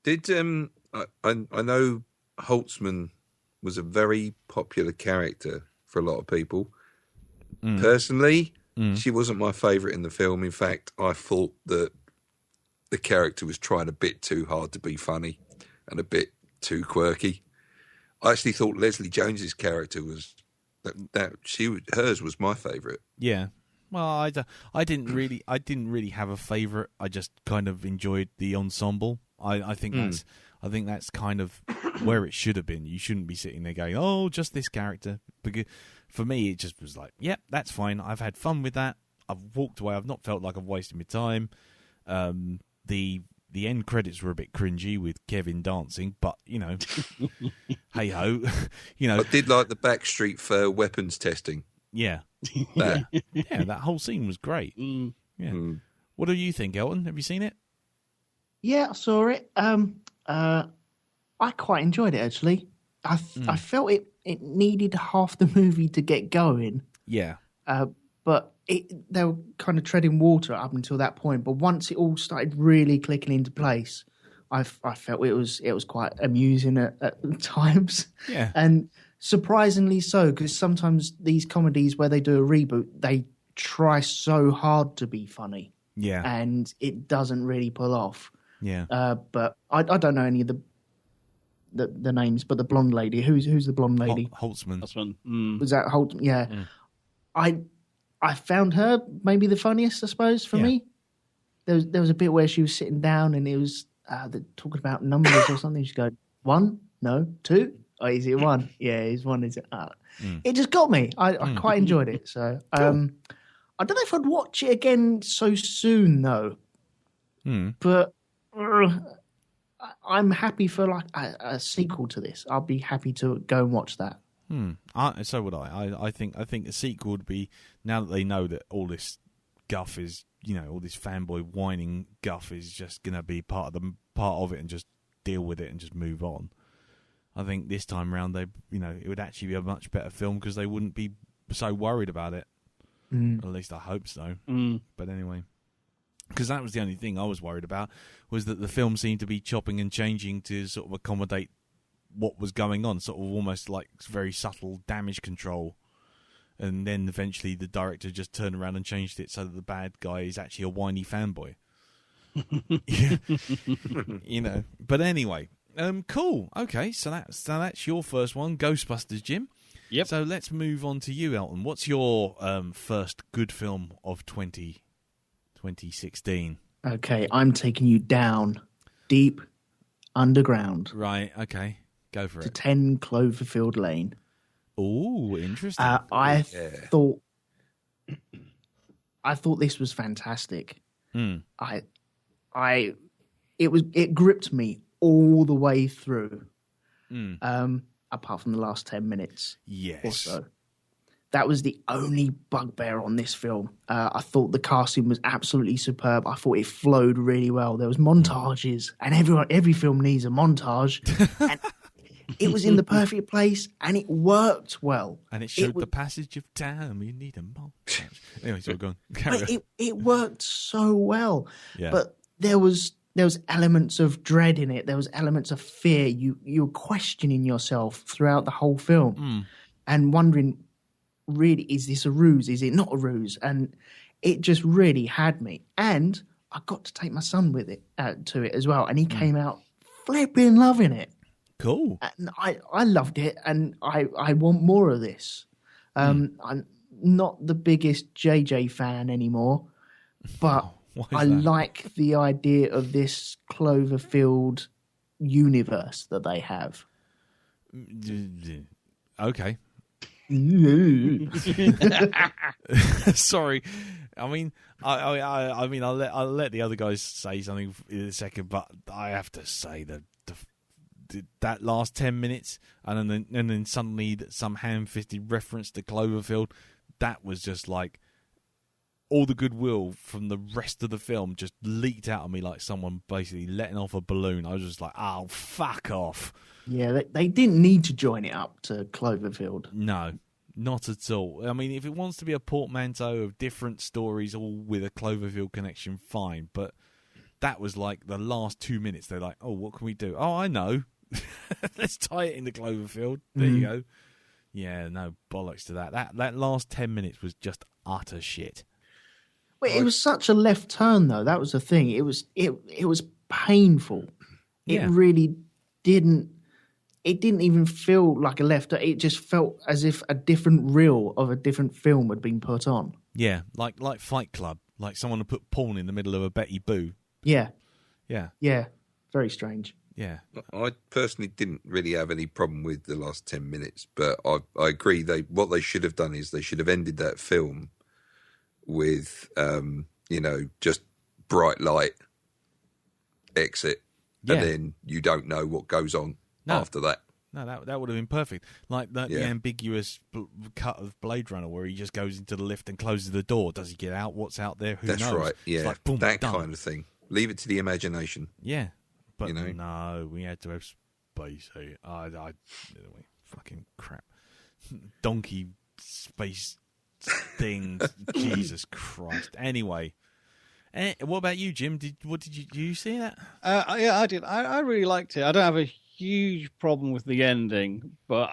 Did I know Holtzman was a very popular character for a lot of people. Personally, she wasn't my favourite in the film. In fact, I thought that the character was trying a bit too hard to be funny and a bit too quirky. I actually thought Leslie Jones's character was hers was my favourite. Yeah. Well, I didn't really have a favourite. I just kind of enjoyed the ensemble. I think that's kind of where it should have been. You shouldn't be sitting there going, "Oh, just this character." Because for me, it just was like, "Yep, that's fine. I've had fun with that. I've walked away. I've not felt like I've wasted my time." The end credits were a bit cringy with Kevin dancing, but hey ho, I did like the backstreet for weapons testing. Yeah, that whole scene was great. Yeah. What do you think, Elton? Have you seen it? Yeah, I saw it. I quite enjoyed it, actually. I felt it needed half the movie to get going. Yeah. But they were kind of treading water up until that point. But once it all started really clicking into place, I felt it was quite amusing at times. Yeah. And surprisingly so, because sometimes these comedies where they do a reboot, they try so hard to be funny. Yeah. And it doesn't really pull off. Yeah. But I don't know any of the names, but the blonde lady, who's the blonde lady? Holtzman. Was that Holtzman? Yeah. I found her maybe the funniest, I suppose, for me. There was a bit where she was sitting down and it was talking about numbers or something. She'd go, 1? No. 2? Oh, is it 1? Yeah, it's 1. Is it? It just got me. I quite enjoyed it. So cool. I don't know if I'd watch it again so soon, though. But I'm happy for like a sequel to this. I'll be happy to go and watch that. So would I. I think a sequel would be, now that they know that all this guff is, all this fanboy whining guff is just going to be part of it, and just deal with it and just move on. I think this time round it would actually be a much better film because they wouldn't be so worried about it. At least I hope so. But anyway, because that was the only thing I was worried about, was that the film seemed to be chopping and changing to sort of accommodate what was going on, sort of almost like very subtle damage control. And then eventually the director just turned around and changed it so that the bad guy is actually a whiny fanboy. But anyway, cool. Okay, so that's your first one, Ghostbusters, Jim. Yep. So let's move on to you, Elton. What's your first good film of 2016? Okay, I'm taking you down, deep underground. Right, okay. Go for to it. 10 Cloverfield Lane. Oh, interesting. I thought this was fantastic. It gripped me all the way through. Apart from the last 10 minutes. Yes. Or so. That was the only bugbear on this film. I thought the casting was absolutely superb. I thought it flowed really well. There was montages, and every film needs a montage. And it was in the perfect place, and it worked well. And it showed the passage of time. You need a montage. Anyway, so go on. It worked so well. Yeah. But there was elements of dread in it. There was elements of fear. You were questioning yourself throughout the whole film and wondering, really, is this a ruse? Is it not a ruse? And it just really had me. And I got to take my son with it to it as well, and he came out flipping loving it. Cool. And I loved it, and I want more of this. I'm not the biggest JJ fan anymore, but I like the idea of this Cloverfield universe that they have. Okay. Sorry, I mean, I'll let the other guys say something in a second, but I have to say that last 10 minutes, and then suddenly some ham-fisted reference to Cloverfield, that was just like all the goodwill from the rest of the film just leaked out of me like someone basically letting off a balloon. I was just like, oh, fuck off. Yeah, they didn't need to join it up to Cloverfield. No, not at all. I mean, if it wants to be a portmanteau of different stories all with a Cloverfield connection, fine. But that was like the last 2 minutes. They're like, oh, what can we do? Oh, I know. Let's tie it into Cloverfield. There you go. Yeah, no, bollocks to that. That last 10 minutes was just utter shit. Well, it was such a left turn, though. That was the thing. It was painful. It really didn't. It didn't even feel like a left turn. It just felt as if a different reel of a different film had been put on. Yeah, like Fight Club. Like someone had put porn in the middle of a Betty Boo. Yeah. Yeah. Yeah. Very strange. Yeah. I personally didn't really have any problem with the last 10 minutes, but I agree. What they should have done is they should have ended that film with, just bright light, exit, and then you don't know what goes on after that. No, that would have been perfect. Like the ambiguous cut of Blade Runner where he just goes into the lift and closes the door. Does he get out? What's out there? Who knows? That's right, yeah. It's like, boom, that done. kind of thing. Leave it to the imagination. Yeah. But no, we had to have space. Anyway, fucking crap. Donkey space things. Jesus Christ. Anyway. What about you, Jim? Did you see that? Yeah, I did. I really liked it. I don't have a huge problem with the ending, but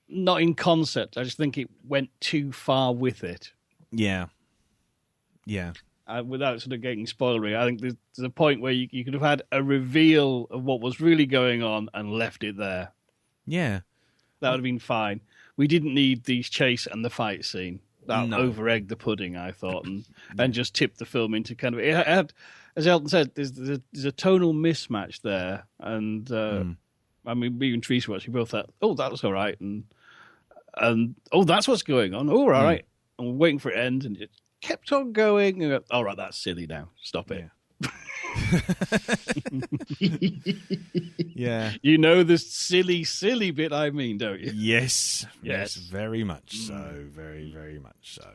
not in concept. I just think it went too far with it. Yeah. Yeah. Without sort of getting spoilery, I think there's a point where you could have had a reveal of what was really going on and left it there. Yeah. That would have been fine. We didn't need the chase and the fight scene. That over-egged the pudding, I thought, and just tipped the film into kind of... It had, as Elton said, there's a tonal mismatch there. And, I mean, me and Teresa watching both thought, oh, that was all right. And oh, that's what's going on. Oh, all right. And we're waiting for it to end, and it kept on going. And all right, that's silly now. Stop it. Yeah. You know the silly bit I mean, don't you? Yes, very much so. Very, very much so.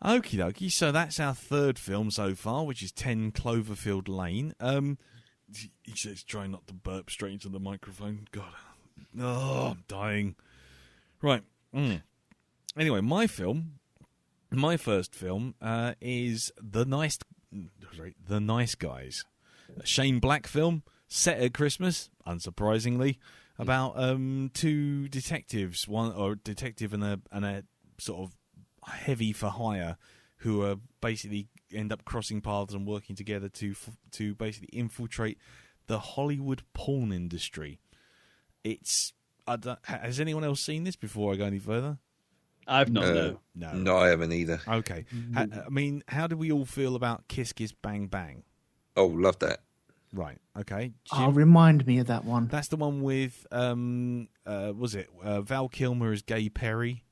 Okie dokie, so that's our third film so far, which is 10 Cloverfield Lane. He says, try not to burp straight into the microphone. God, I'm dying. Right. Anyway, my first film is The Nice Guys, a Shane Black film set at Christmas, unsurprisingly, about two detectives, a detective and a sort of heavy for hire, who are basically end up crossing paths and working together to basically infiltrate the Hollywood porn industry. Has anyone else seen this before I go any further? I've not. No, I haven't either. Okay. I mean, how do we all feel about Kiss Kiss Bang Bang? Oh, love that. Right. Okay. Jim? Remind me of that one. That's the one with was it Val Kilmer as Gay Perry?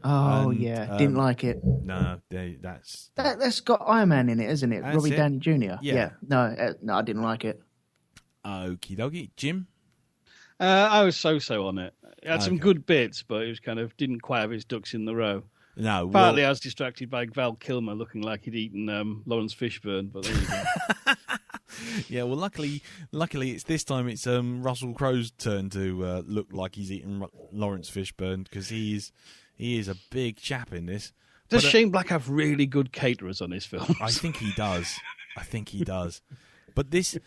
Oh, yeah. Didn't like it. No, that's got Iron Man in it, isn't it? Robbie Downey Jr. Yeah. No, I didn't like it. Okie dokie. Jim? I was so on it. It had some Okay. good bits, but it was kind of didn't quite have its ducks in the row. No, Partly I was distracted by Val Kilmer looking like he'd eaten Lawrence Fishburne, but there you go. yeah. Well, luckily, it's this time. It's Russell Crowe's turn to look like he's eating Lawrence Fishburne because he is a big chap in this. Does But, Shane Black have really good caterers on his films? I think he does. But this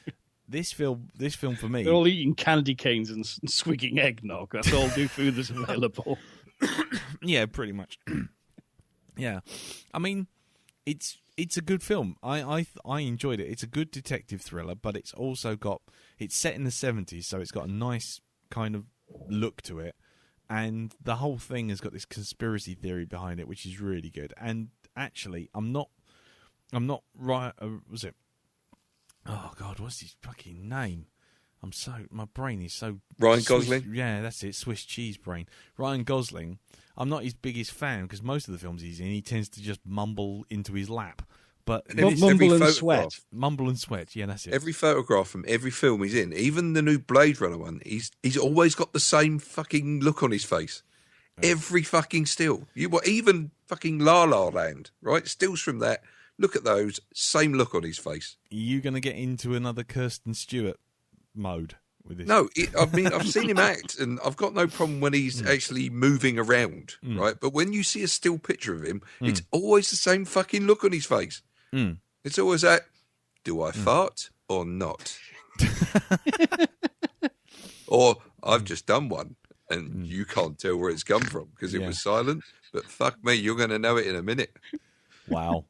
film for me, They're all eating candy canes and swigging eggnog. That's all new food that's available. yeah, pretty much. Yeah, I mean, it's a good film. I enjoyed it. It's a good detective thriller, but it's also it's set in the 70s, so it's got a nice kind of look to it, and the whole thing has got this conspiracy theory behind it, which is really good. And actually, I'm not right. Was it? Oh God, what's his fucking name? My brain is so... Ryan Gosling? Yeah, that's it, Swiss cheese brain. Ryan Gosling, I'm not his biggest fan, because most of the films he's in, he tends to just mumble into his lap. But Mumble and sweat. Mumble and sweat, yeah, that's it. Every photograph from every film he's in, even the new Blade Runner one, he's always got the same fucking look on his face. Every fucking still. Even fucking La La Land, right? Stills from that. Look at those, same look on his face. Are you going to get into another Kirsten Stewart mode with this? No, I've seen him act, and I've got no problem when he's actually moving around, right? But when you see a still picture of him, it's always the same fucking look on his face. It's always that, do I fart or not? Or I've just done one, and you can't tell where it's come from because it was silent, but fuck me, you're going to know it in a minute. Wow.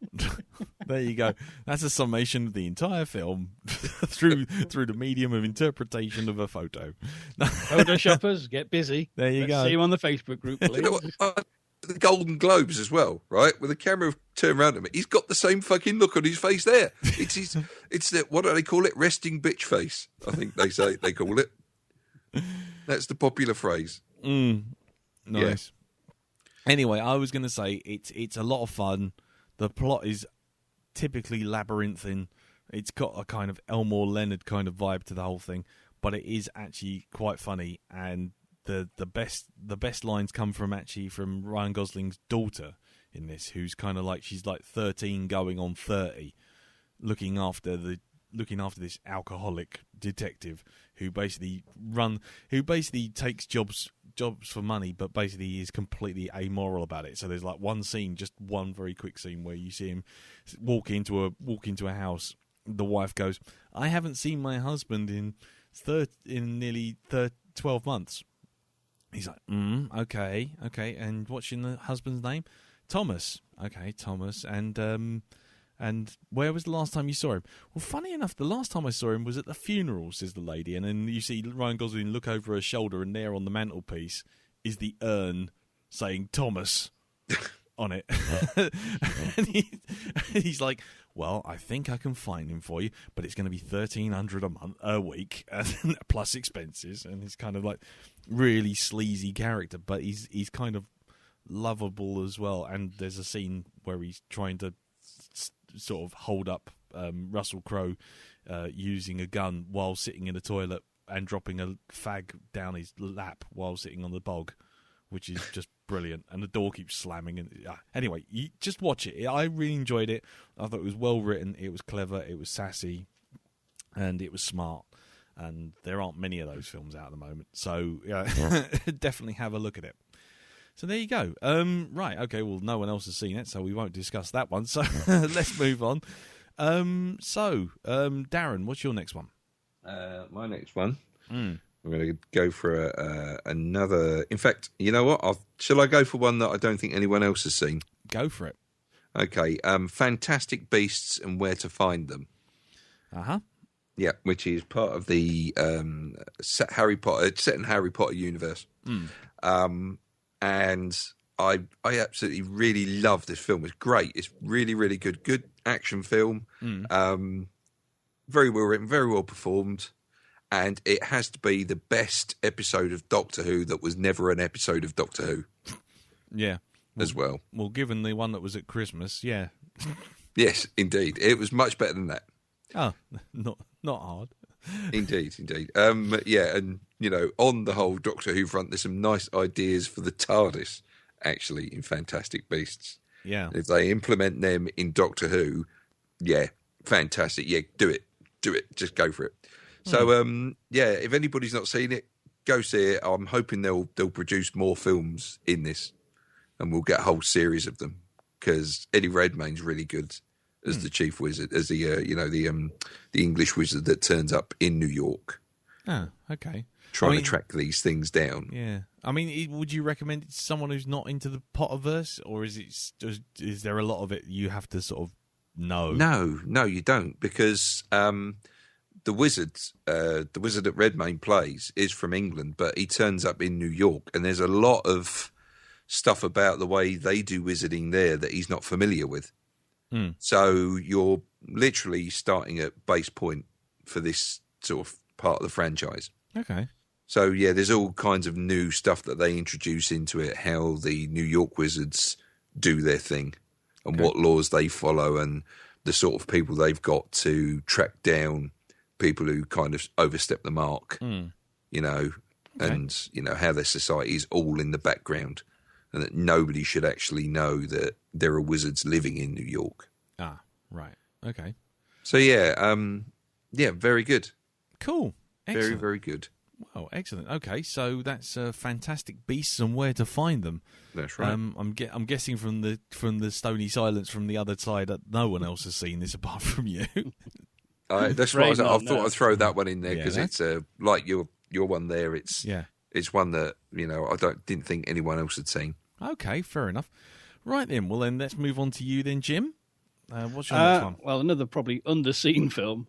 There you go. That's a summation of the entire film through the medium of interpretation of a photo. Photoshoppers, get busy. There you go. See you on the Facebook group, please. You know what? The Golden Globes as well, right? With the camera turned around at me, he's got the same fucking look on his face there. It's that, what do they call it? Resting bitch face, I think they call it. That's the popular phrase. Nice. Yeah. Anyway, I was going to say it's a lot of fun. The plot is typically labyrinthine. It's got a kind of Elmore Leonard kind of vibe to the whole thing, but it is actually quite funny. And the best lines come from Ryan Gosling's daughter in this, who's kind of like, she's like 13 going on 30, looking after this alcoholic detective who basically takes jobs for money, but basically is completely amoral about it. So there's like one very quick scene where you see him walk into a house. The wife goes, "I haven't seen my husband in nearly 12 months." He's like, okay, and what's your husband's name? Thomas. Okay, Thomas. And where was the last time you saw him? Well, funny enough, the last time I saw him was at the funeral, says the lady. And then you see Ryan Gosling look over her shoulder, and there on the mantelpiece is the urn saying Thomas on it. And he's like, "Well, I think I can find him for you, but it's going to be $1,300 a week plus expenses." And he's kind of like really sleazy character, but he's kind of lovable as well. And there's a scene where he's trying to sort of hold up Russell Crowe using a gun while sitting in a toilet and dropping a fag down his lap while sitting on the bog, which is just brilliant. And the door keeps slamming. And anyway, you just watch it. I really enjoyed it. I thought it was well written. It was clever. It was sassy, and it was smart. And there aren't many of those films out at the moment, so definitely have a look at it. So there you go. Right, okay, well, no one else has seen it, so we won't discuss that one. So let's move on. Darren, what's your next one? My next one, I'm going to go for another... In fact, you know what? Shall I go for one that I don't think anyone else has seen? Go for it. Okay, Fantastic Beasts and Where to Find Them. Uh-huh. Yeah, which is part of the Harry Potter, set in Harry Potter universe. And I absolutely really love this film. It's great. It's really, really good. Good action film. Very well written, very well performed. And it has to be the best episode of Doctor Who that was never an episode of Doctor Who. Yeah. As well. Well, given the one that was at Christmas, yeah. Yes, indeed. It was much better than that. Oh, not hard. Indeed. Yeah, and, on the whole Doctor Who front, there's some nice ideas for the TARDIS, actually, in Fantastic Beasts. Yeah. If they implement them in Doctor Who, yeah, fantastic. Yeah, do it. Just go for it. So, if anybody's not seen it, go see it. I'm hoping they'll produce more films in this, and we'll get a whole series of them, because Eddie Redmayne's really good as the chief wizard, as the the English wizard that turns up in New York. Oh, okay. Trying to track these things down. Yeah, I mean, would you recommend it to someone who's not into the Potterverse, or is there a lot of it you have to sort of know? No, you don't, because the wizard that Redmayne plays is from England, but he turns up in New York, and there's a lot of stuff about the way they do wizarding there that he's not familiar with. So you're literally starting at base point for this sort of part of the franchise. Okay. So, yeah, there's all kinds of new stuff that they introduce into it, how the New York wizards do their thing and what laws they follow, and the sort of people they've got to track down people who kind of overstep the mark, and, how their society is all in the background, and that nobody should actually know that there are wizards living in New York. Ah, right. Okay. So, very good. Cool. Excellent. Very, very good. Wow, excellent. Okay, so that's Fantastic Beasts and where to find them. That's right. I'm guessing from the stony silence from the other side that no one else has seen this apart from you. That's right. I thought I'd throw that one in there because it's like your one there. It's one that I didn't think anyone else had seen. Okay, fair enough. Right then. Well, then let's move on to you then, Jim. What's your next one? Well, another probably underseen film.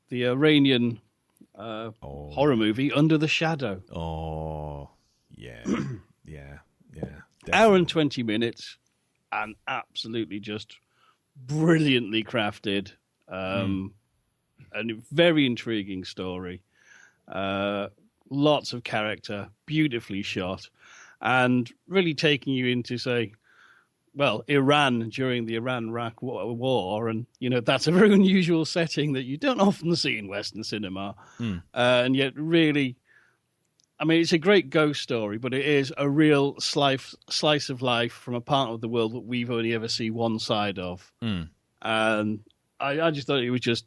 The Iranian horror movie, Under the Shadow. Oh, yeah. Hour and 20 minutes, and absolutely just brilliantly crafted. And a very intriguing story. Lots of character, beautifully shot, and really taking you into, say, Iran during the Iran-Iraq war, and that's a very unusual setting that you don't often see in Western cinema, and yet really, I mean, it's a great ghost story, but it is a real slice of life from a part of the world that we've only ever seen one side of, and I just thought it was just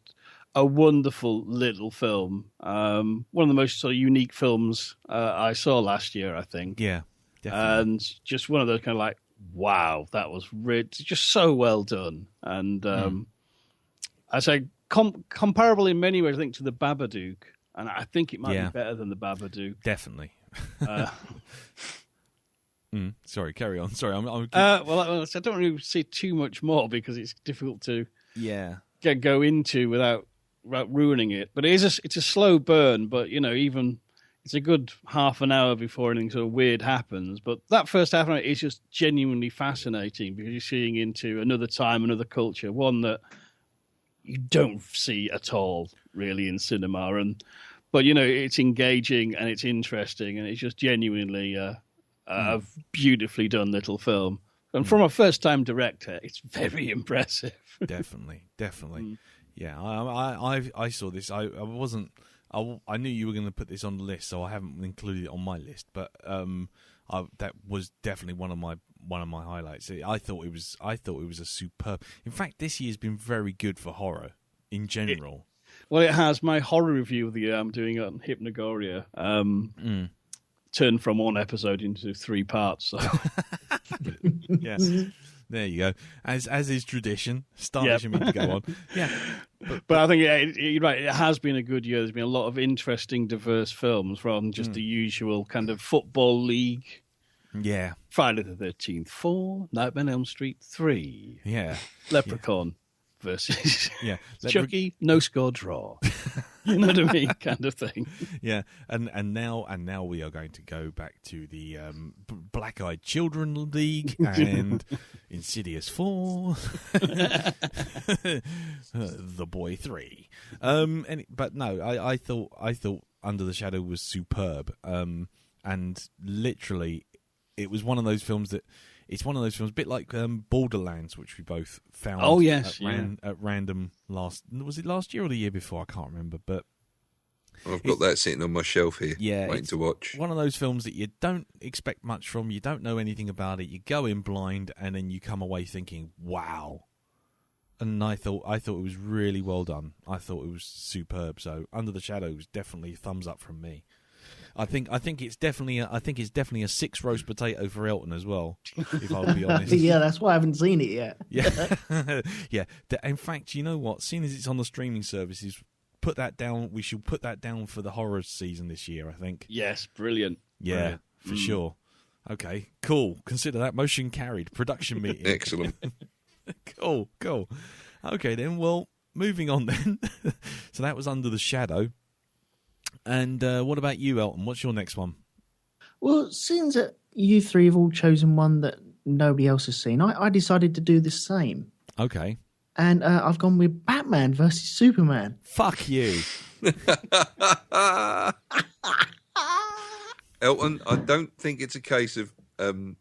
a wonderful little film, one of the most sort of unique films I saw last year, I think. Yeah, definitely. And just one of those kind of like, wow, that was just so well done. And I say comparable in many ways, I think, to the Babadook. And I think it might be better than the Babadook. Definitely. Sorry, carry on. Sorry, I don't really say too much more because it's difficult to go into without ruining it. But it's a slow burn. But even it's a good half an hour before anything sort of weird happens. But that first half an hour is just genuinely fascinating because you're seeing into another time, another culture, one that you don't see at all really in cinema. But it's engaging and it's interesting and it's just genuinely a beautifully done little film. And from a first-time director, it's very impressive. Definitely. Yeah, I saw this. I knew you were going to put this on the list, so I haven't included it on my list. But that was definitely one of my highlights. I thought it was a superb. In fact, this year's been very good for horror in general. It has. My horror review of the year I'm doing on Hypnagogia turned from one episode into 3 parts. So. Yes. There you go. As is tradition, starting me to go on. Yeah. But I think you're right. It has been a good year. There's been a lot of interesting, diverse films from just the usual kind of football league. Yeah. Friday the 13th 4, Nightmare on Elm Street 3. Yeah. Leprechaun versus Chucky, no score draw. You know what I mean, kind of thing. Yeah, and now we are going to go back to the Black-Eyed Children League and Insidious 4, The Boy 3. But no, I thought Under the Shadow was superb, and literally, it was one of those films that it's one of those films, a bit like Borderlands, which we both found. Oh yes, at random was it last year or the year before? I can't remember, but I've got that sitting on my shelf here, waiting to watch. One of those films that you don't expect much from, you don't know anything about it, you go in blind, and then you come away thinking, "Wow!" And I thought it was really well done. I thought it was superb. So, Under the Shadow was definitely a thumbs up from me. I think it's definitely a 6 roast potato for Elton as well. If I'll be honest. Yeah, that's why I haven't seen it yet. Yeah, yeah. In fact, you know what? Seeing as it's on the streaming services, put that down. We should put that down for the horror season this year, I think. Yes, brilliant. Yeah, brilliant. For sure. Okay, cool. Consider that motion carried. Production meeting. Excellent. Cool. Okay, then. Well, moving on then. So that was Under the Shadow. And what about you, Elton? What's your next one? Well, since you three have all chosen one that nobody else has seen, I decided to do the same. Okay. And I've gone with Batman versus Superman. Fuck you. Elton, I don't think it's a case of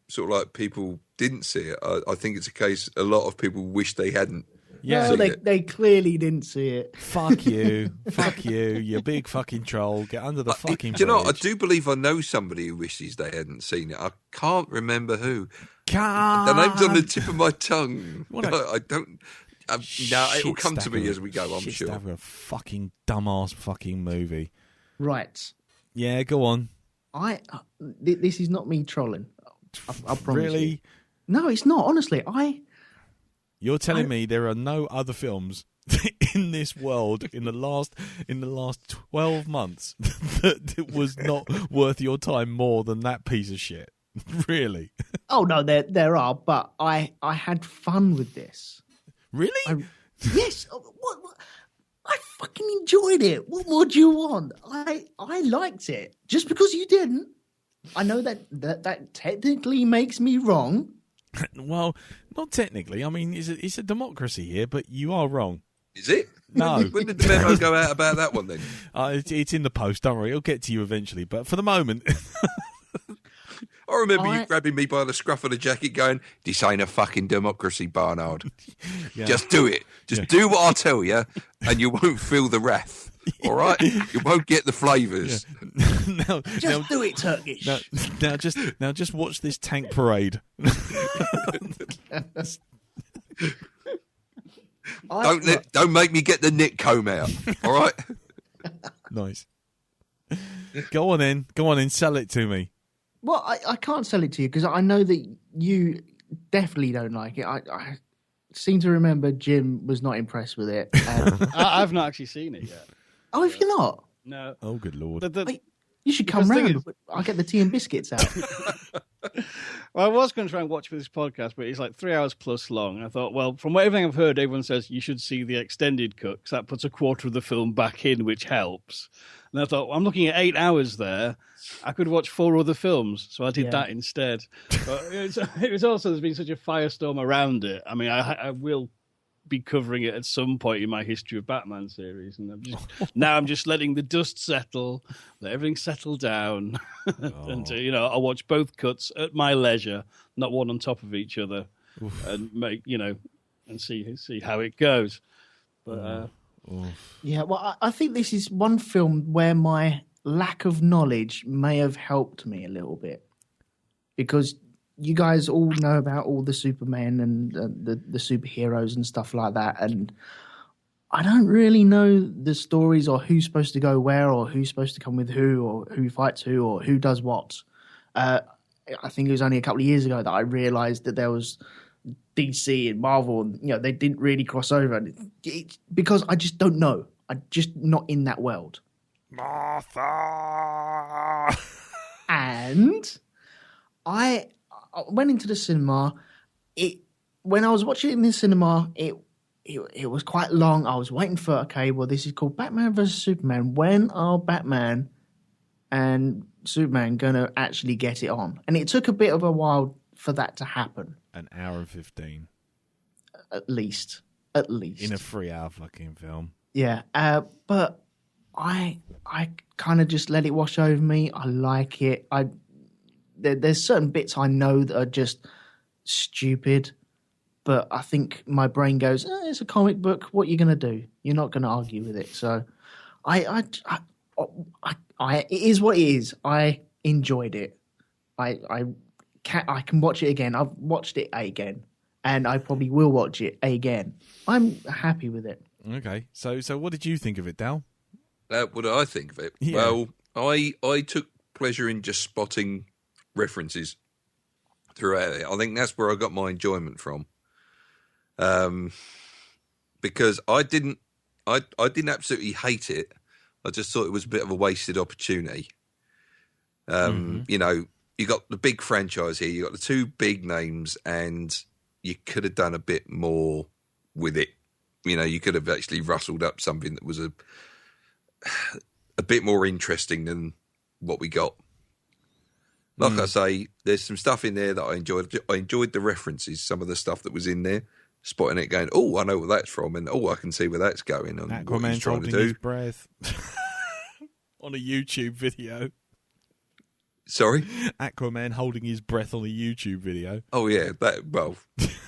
sort of like people didn't see it. I think it's a case a lot of people wish they hadn't. Yeah, no, they clearly didn't see it. Fuck you. Fuck you, you big fucking troll. Get under the fucking bridge. Do you know, I do believe I know somebody who wishes they hadn't seen it. I can't remember who. The name's on the tip of my tongue. I don't... no, it will come to me as we go, I'm sure. A fucking dumbass fucking movie. Right. Yeah, go on. This is not me trolling. I promise Really? you. No, it's not. Honestly, You're telling me there are no other films in this world in the last 12 months that it was not worth your time more than that piece of shit? Really? Oh no, there are, but I had fun with this. Really? Yes. What? I fucking enjoyed it. What more do you want? I liked it. Just because you didn't, I know that technically makes me wrong. Well, not technically. I mean, it's a democracy here, but you are wrong. Is it? No. When did the memo go out about that one then? It's in the post. Don't worry, it'll get to you eventually. But for the moment, I remember you grabbing me by the scruff of the jacket, going, "This ain't a fucking democracy, Barnard. Yeah. Just do it. Just do what I tell you, and you won't feel the wrath. All right? You won't get the flavours. Yeah. Now, do it, Turkish. Now, just watch this tank parade. Don't make me get the Nick comb out. All right? Nice. Go on in. Sell it to me. Well, I can't sell it to you because I know that you definitely don't like it. I seem to remember Jim was not impressed with it. I've not actually seen it yet. Oh, if you're not? No. Oh, good Lord. You should come round. I'll get the tea and biscuits out. Well, I was going to try and watch for this podcast, but it's like 3 hours plus long. And I thought, well, from everything I've heard, everyone says you should see the extended cut because that puts a quarter of the film back in, which helps. And I thought, well, I'm looking at 8 hours there. I could watch 4 other films, so I did that instead. But it was also, there's been such a firestorm around it. I mean, I will be covering it at some point in my History of Batman series, and I'm just letting the dust settle, let everything settle down, and I'll watch both cuts at my leisure, not one on top of each other, and make and see how it goes. But yeah, well, I think this is one film where my lack of knowledge may have helped me a little bit because you guys all know about all the Superman and the superheroes and stuff like that. And I don't really know the stories or who's supposed to go where or who's supposed to come with who or who fights who or who does what. I think it was only a couple of years ago that I realized that there was DC and Marvel and, they didn't really cross over. Because I just don't know. I'm just not in that world. Martha! And I went into the cinema. When I was watching it in the cinema, it was quite long. I was waiting for, this is called Batman vs. Superman. When are Batman and Superman going to actually get it on? And it took a bit of a while for that to happen. An hour and 15. At least. In a 3-hour fucking film. Yeah. But I kind of just let it wash over me. I like it. There's certain bits I know that are just stupid, but I think my brain goes, it's a comic book. What are you going to do? You're not going to argue with it. So it is what it is. I enjoyed it. I can watch it again. I've watched it again, and I probably will watch it again. I'm happy with it. Okay, so what did you think of it, Dal? What did I think of it? Yeah. Well, I took pleasure in just spotting references throughout it. I think that's where I got my enjoyment from. Because I didn't absolutely hate it. I just thought it was a bit of a wasted opportunity. You know, you got the big franchise here, you got the two big names, and you could have done a bit more with it. You know, you could have actually rustled up something that was a bit more interesting than what we got. Like I say, there's some stuff in there that I enjoyed. I enjoyed the references, some of the stuff that was in there, spotting it, going, "Oh, I know where that's from," and "Oh, I can see where that's going." And what he's Aquaman trying to holding do. his breath on a YouTube video. Sorry, Aquaman holding his breath on a YouTube video. Oh yeah,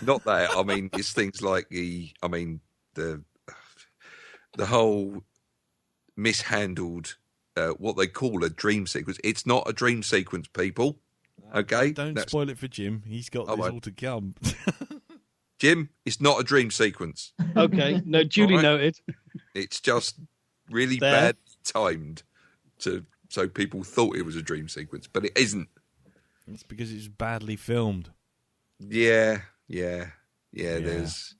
not that. I mean, it's things like the whole mishandled what they call a dream sequence. It's not a dream sequence, people. Okay, Don't spoil it for Jim. He's got this all to come. Jim, it's not a dream sequence. Okay, no, duly noted. It's just really bad timed so people thought it was a dream sequence, but it isn't. It's because it's badly filmed. Yeah. There's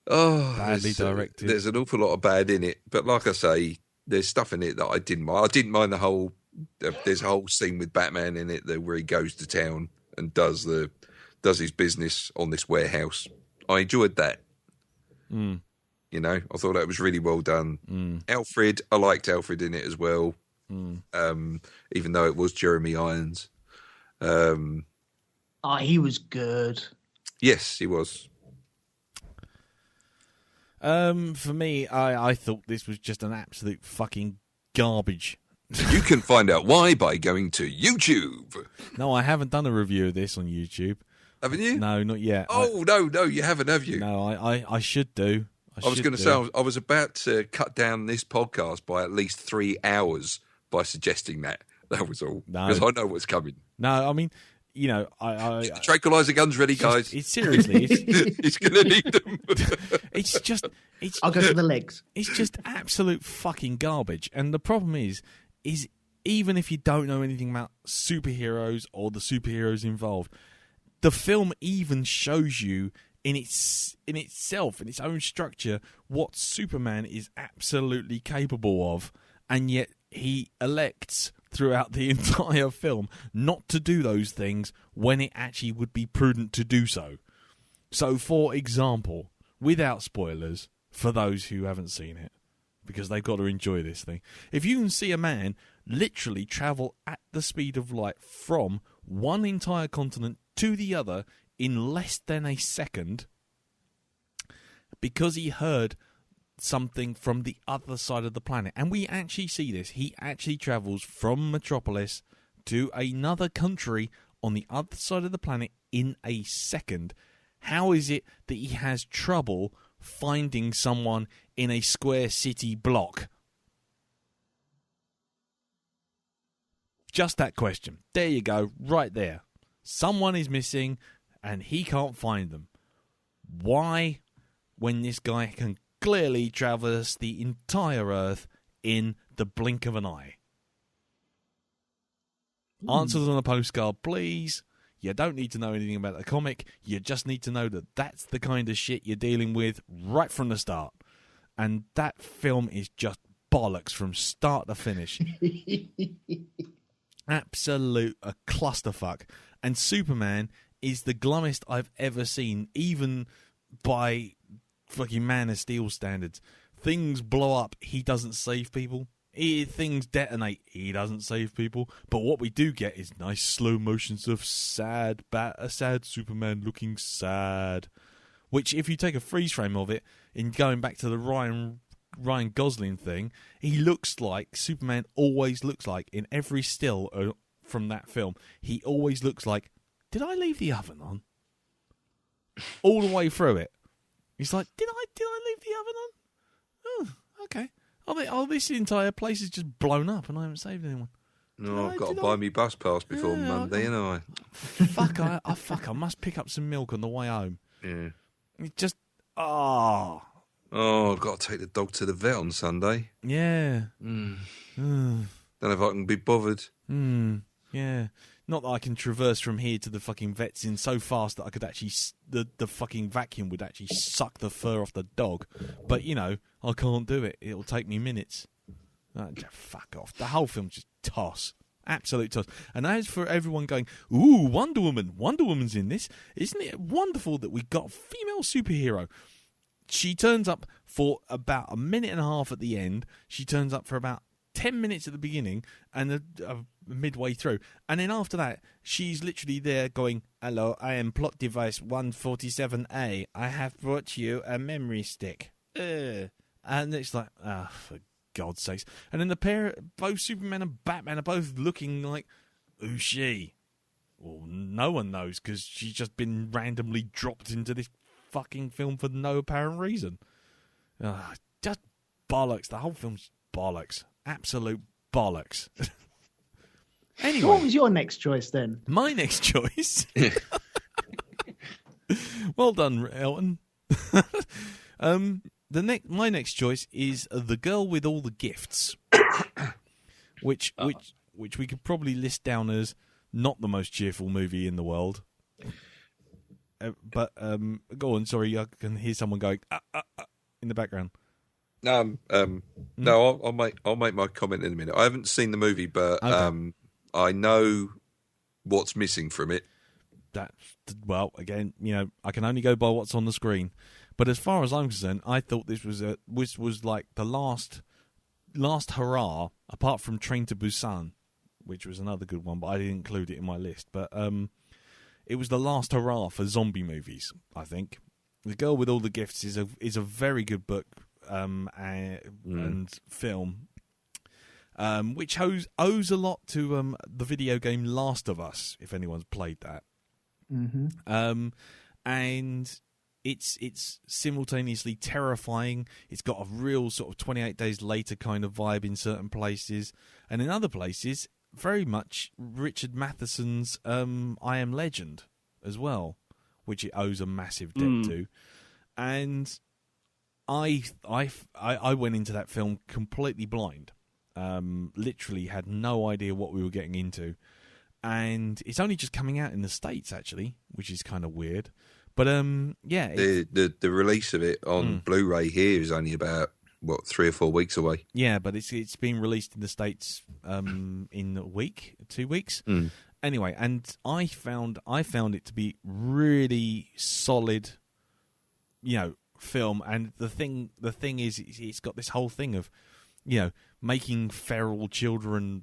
badly directed. There's an awful lot of bad in it, but like I say, there's stuff in it that I didn't mind. I didn't mind the whole. There's a whole scene with Batman in it where he goes to town and does his business on this warehouse. I enjoyed that. You know, I thought that was really well done. Alfred, I liked Alfred in it as well. Even though it was Jeremy Irons. He was good. Yes, he was. For me, I thought this was just an absolute fucking garbage. You can find out why by going to YouTube. No, I haven't done a review of this on YouTube. Haven't you? No, not yet. No, you haven't, have you? No, I should do. I was going to say, I was about to cut down this podcast by at least 3 hours by suggesting that. That was all. No. Because I know what's coming. No, I mean, you know, the tranquilizer guns ready, guys. It's seriously. He's going to need them. I'll go for the legs. It's just absolute fucking garbage. And the problem is even if you don't know anything about superheroes or the superheroes involved, the film even shows you in itself, in its own structure, what Superman is absolutely capable of, and yet he elects throughout the entire film not to do those things when it actually would be prudent to do so. So, for example, without spoilers, for those who haven't seen it, because they've got to enjoy this thing, if you can see a man literally travel at the speed of light from one entire continent to the other in less than a second, because he heard something from the other side of the planet. And we actually see this. He actually travels from Metropolis to another country on the other side of the planet in a second. How is it that he has trouble finding someone in a square city block? Just that question. There you go, right there. Someone is missing and he can't find them. Why, when this guy can clearly traverse the entire Earth in the blink of an eye? Answers on a postcard, please. You don't need to know anything about the comic. You just need to know that that's the kind of shit you're dealing with right from the start. And that film is just bollocks from start to finish. Absolute a clusterfuck. And Superman is the glummest I've ever seen, even by fucking Man of Steel standards. Things blow up, he doesn't save people. Things detonate, he doesn't save people. But what we do get is nice slow motions of a sad Superman looking sad. Which, if you take a freeze frame of it, in going back to the Ryan Gosling thing, he looks like Superman always looks like in every still from that film. He always looks like, did I leave the oven on? all the way through it. He's like, did I leave the oven on? Oh, okay. This entire place is just blown up and I haven't saved anyone. No, I've got to buy me bus pass before Monday, ain't I? Fuck, I must pick up some milk on the way home. Yeah. It just, Oh, I've got to take the dog to the vet on Sunday. Yeah. Don't know if I can be bothered. Yeah. Not that I can traverse from here to the fucking vet's in so fast that I could actually, the fucking vacuum would actually suck the fur off the dog. But, I can't do it. It'll take me minutes. Fuck off. The whole film's just toss. Absolute toss. And as for everyone going, ooh, Wonder Woman. Wonder Woman's in this. Isn't it wonderful that we got a female superhero? She turns up for about a minute and a half at the end. She turns up for about 10 minutes at the beginning and midway through. And then after that, she's literally there going, hello, I am plot device 147A. I have brought you a memory stick. And it's like, for God's sakes. And then both Superman and Batman are both looking like, who's she? Well, no one knows because she's just been randomly dropped into this fucking film for no apparent reason. Just bollocks. The whole film's bollocks. Absolute bollocks. Anyway. What was your next choice then? My next choice? Well done, Elton. My next choice is The Girl with All the Gifts, which we could probably list down as not the most cheerful movie in the world. But go on. Sorry, I can hear someone going in the background. No, I'll make my comment in a minute. I haven't seen the movie, but okay. I know what's missing from it. Again, I can only go by what's on the screen. But as far as I'm concerned, I thought this was like the last hurrah, apart from Train to Busan, which was another good one, but I didn't include it in my list. But it was the last hurrah for zombie movies, I think. The Girl with All the Gifts is a very good book and film, which owes a lot to the video game Last of Us, if anyone's played that. Mm-hmm. And it's simultaneously terrifying. It's got a real sort of 28 Days Later kind of vibe in certain places, and in other places, very much Richard Matheson's I Am Legend as well, which it owes a massive debt to. And I went into that film completely blind. Literally had no idea what we were getting into. And it's only just coming out in the States, actually, which is kind of weird. But, yeah. The release of it on Blu-ray here is only about, 3 or 4 weeks away? Yeah, but it's been released in the States in a week, 2 weeks. Anyway, and I found it to be really solid, film. And the thing is, it's got this whole thing of, making feral children,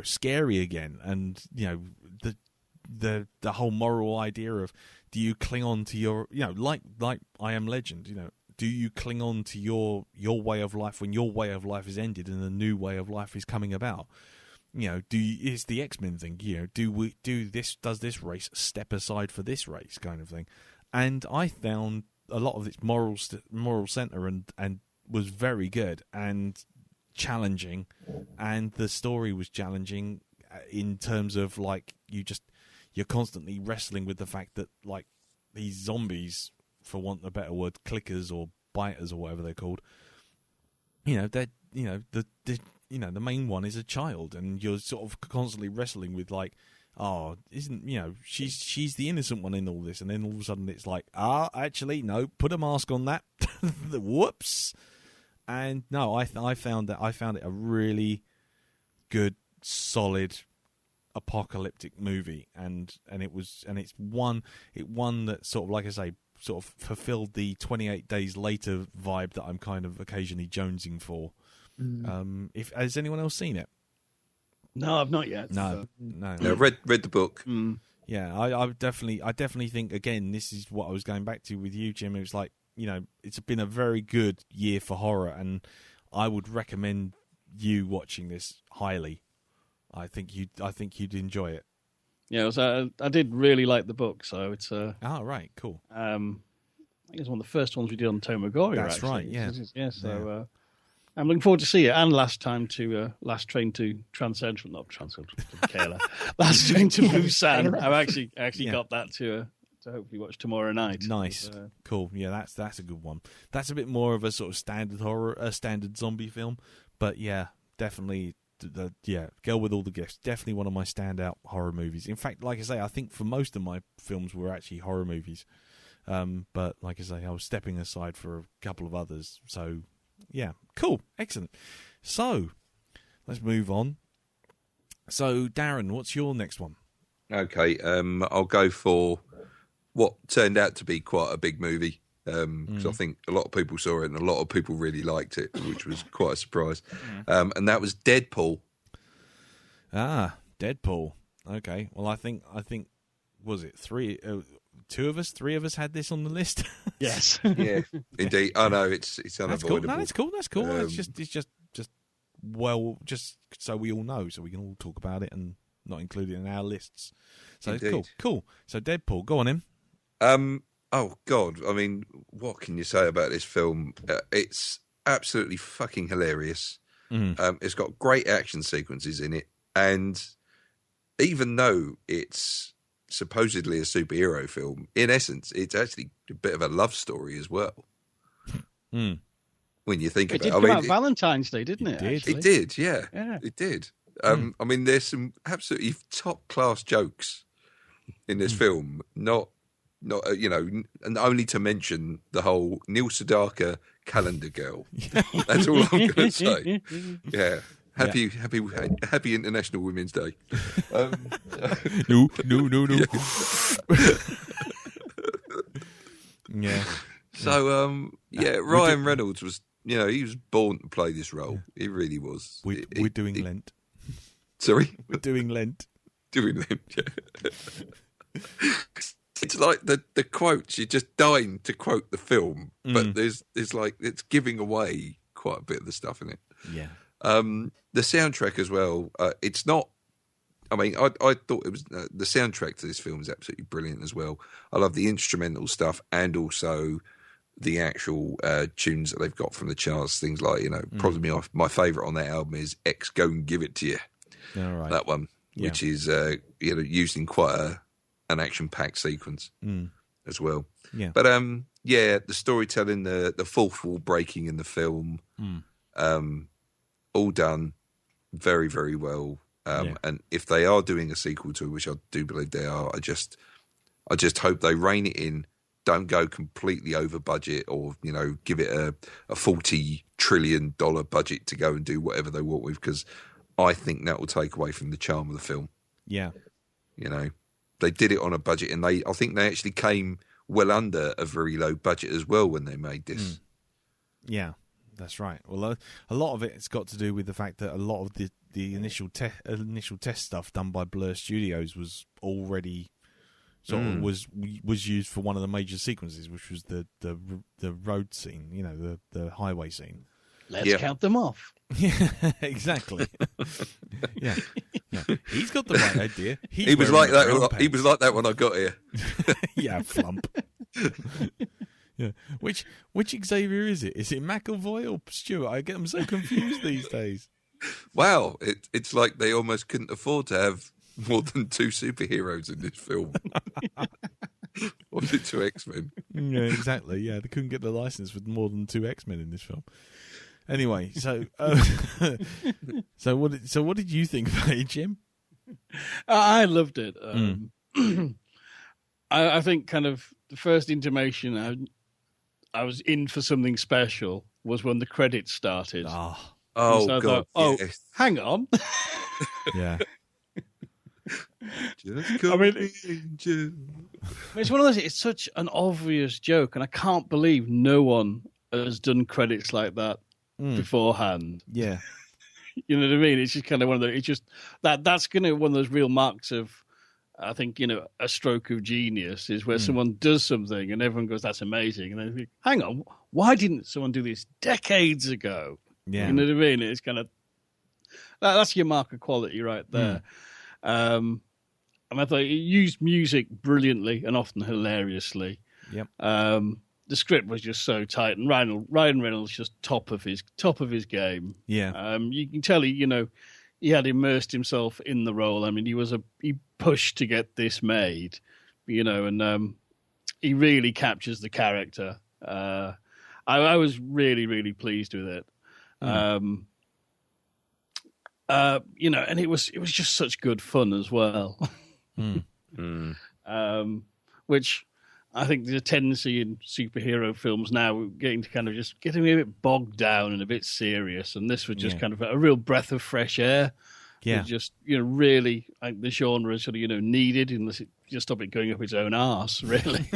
scary again, and the whole moral idea of, do you cling on to your, like I Am Legend, do you cling on to your way of life when your way of life is ended and a new way of life is coming about? It's the X-Men thing, does this race step aside for this race kind of thing? And I found a lot of its moral center and was very good and challenging, and the story was challenging in terms of like you're constantly wrestling with the fact that like these zombies, for want of a better word, clickers or biters or whatever they're called, the main one is a child, and you're sort of constantly wrestling with like, she's the innocent one in all this, and then all of a sudden it's like, actually no, put a mask on that. Whoops. And no, I found it a really good, solid apocalyptic movie, and it's one that sort of, like I say, sort of fulfilled the 28 Days Later vibe that I'm kind of occasionally jonesing for. Has anyone else seen it? No, I've not yet. No. Read the book. Yeah, I definitely think, again, this is what I was going back to with you, Jim. It was like, it's been a very good year for horror, and I would recommend you watching this highly. I think you'd enjoy it. Yeah, I did really like the book, so it's right, cool. I think it's one of the first ones we did on Tom Maguire. That's actually. right, yeah. So I'm looking forward to see it. And Last Train to Last Train to Kayla. Last Train to Busan. I've actually got that to hopefully watch tomorrow night. Nice, cool. Yeah, that's a good one. That's a bit more of a sort of standard zombie film, but yeah, definitely. Girl with All the Gifts, definitely one of my standout horror movies. In fact, like I say, I think for most of my films were actually horror movies. But like I say, I was stepping aside for a couple of others. So, yeah, cool, excellent. So, let's move on. So, Darren, what's your next one? Okay, I'll go for what turned out to be quite a big movie. Because I think a lot of people saw it and a lot of people really liked it, which was quite a surprise. And that was Deadpool. Deadpool. Okay. Well, I think was it three of us had this on the list? Yes. Yeah, indeed. I know it's unavoidable. That's cool. That's cool. It's just so we all know, so we can all talk about it and not include it in our lists. So indeed. It's cool. So Deadpool, go on in. Oh God! I mean, what can you say about this film? It's absolutely fucking hilarious. It's got great action sequences in it, and even though it's supposedly a superhero film, in essence, it's actually a bit of a love story as well. When you think about it, it did come out Valentine's Day, didn't it? It did, yeah, it did. I mean, there's some absolutely top class jokes in this film. Not and only to mention the whole Neil Sedaka calendar girl. That's all I'm going to say. Yeah. Happy International Women's Day. No. Yeah. So, Ryan Reynolds was, he was born to play this role. He really was. We're doing Lent. Sorry? We're doing Lent. Doing Lent, yeah. It's like the quotes, you're just dying to quote the film, but there's like, it's giving away quite a bit of the stuff in it. Yeah. The soundtrack as well, it's not, I mean, I thought it was, the soundtrack to this film is absolutely brilliant as well. I love the instrumental stuff and also the actual tunes that they've got from the charts, things like, probably my favourite on that album is X Go and Give It To You. All right. That one, which is, used in quite an action-packed sequence as well. Yeah. But, the storytelling, the fourth wall breaking in the film, all done very, very well. And if they are doing a sequel to it, which I do believe they are, I just hope they rein it in, don't go completely over budget or, give it a $40 trillion budget to go and do whatever they want with, because I think that will take away from the charm of the film. Yeah. They did it on a budget, and I think they actually came well under a very low budget as well when they made this. Yeah, that's right. Well, a lot of it's got to do with the fact that a lot of the initial test stuff done by Blur Studios was already sort of was used for one of the major sequences, which was the road scene, the highway scene. Let's count them off. Yeah, exactly. yeah. He's got the right idea. He was like that. He was like that when I got here. Yeah, flump. Yeah. Which Xavier is it? Is it McAvoy or Stewart? I get them so confused these days. Wow, it's like they almost couldn't afford to have more than two superheroes in this film. Or the two X-Men. Yeah, exactly. Yeah, they couldn't get the license for more than two X-Men in this film. Anyway, so what did you think about it, Jim? I loved it. I think kind of the first intimation I was in for something special was when the credits started. Oh, so God. Yes. Hang on. Yeah. Just come It's one of those, it's such an obvious joke, and I can't believe no one has done credits like that beforehand. Yeah. You know what I mean? It's just kind of one of the, it's just that's going to one of those real marks of, I think, a stroke of genius is where someone does something and everyone goes, that's amazing. And then think, hang on, why didn't someone do this decades ago? Yeah. You know what I mean? It's kind of, that's your mark of quality right there. I thought it used music brilliantly and often hilariously. Yep. The script was just so tight, and Ryan Reynolds just top of his game. Yeah. You can tell he had immersed himself in the role. I mean, he pushed to get this made, and he really captures the character. I was really, really pleased with it. And it was just such good fun as well. Which I think there's a tendency in superhero films now getting to kind of just getting a bit bogged down and a bit serious, and this was just kind of a real breath of fresh air. Yeah, just really, I think the genre sort of needed, unless it just stopped it going up its own arse, really.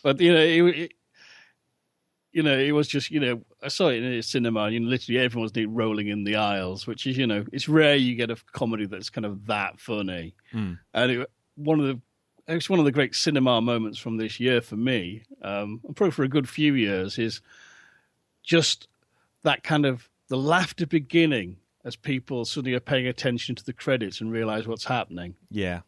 But it was just I saw it in a cinema, and literally everyone's rolling in the aisles, which is it's rare you get a comedy that's kind of that funny, and it's one of the great cinema moments from this year for me, and probably for a good few years, is just that kind of the laughter beginning as people suddenly are paying attention to the credits and realize what's happening. Yeah.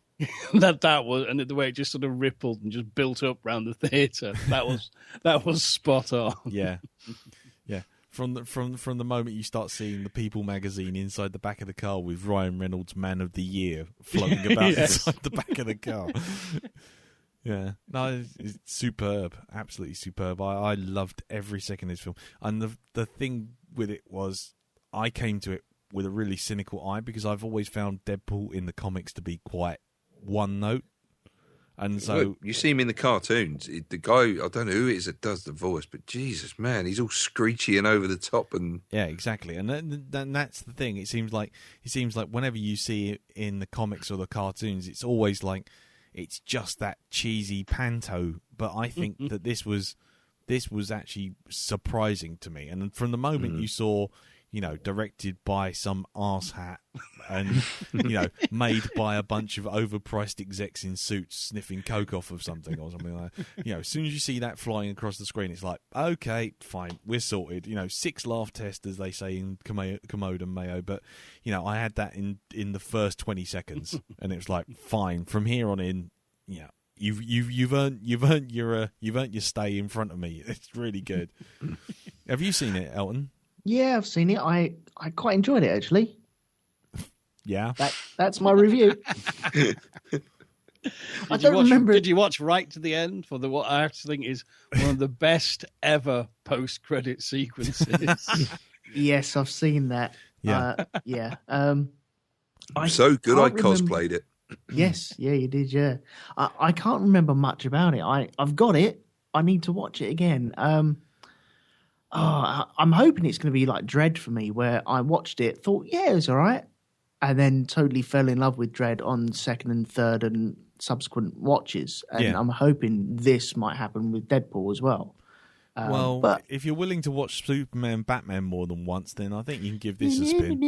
that was, and the way it just sort of rippled and just built up around the theatre. That was spot on. Yeah. Yeah. From the moment you start seeing the People magazine inside the back of the car with Ryan Reynolds Man of the Year floating about inside the back of the car. Yeah. No, it's superb. Absolutely superb. I loved every second of this film. And the thing with it was I came to it with a really cynical eye because I've always found Deadpool in the comics to be quite one note. And so well, you see him in the cartoons. The guy, I don't know who it is that does the voice, but Jesus, man, he's all screechy and over the top. And yeah, exactly. And then that's the thing. It seems like whenever you see it in the comics or the cartoons, it's always like it's just that cheesy panto. But I think that this was actually surprising to me. And from the moment you saw, directed by some arsehat and, made by a bunch of overpriced execs in suits sniffing coke off of something or something like that. As soon as you see that flying across the screen, it's like, okay, fine, we're sorted. 6 laugh test, as they say in Commode and Mayo. But, I had that in the first 20 seconds and it was like, fine, from here on in, You've earned your stay in front of me. It's really good. Have you seen it, Elton? Yeah, I've seen it. I quite enjoyed it actually. Yeah, that's my review. I don't remember. Did you watch right to the end for what I have to think is one of the best ever post-credit sequences? Yes, I've seen that. Yeah, yeah. So good, I cosplayed it. Yes, yeah, you did. Yeah, I can't remember much about it. I've got it. I need to watch it again. I'm hoping it's going to be like Dredd for me, where I watched it, thought, yeah, it was all right, and then totally fell in love with Dredd on second and third and subsequent watches. And I'm hoping this might happen with Deadpool as well. But if you're willing to watch Superman, Batman more than once, then I think you can give this a spin.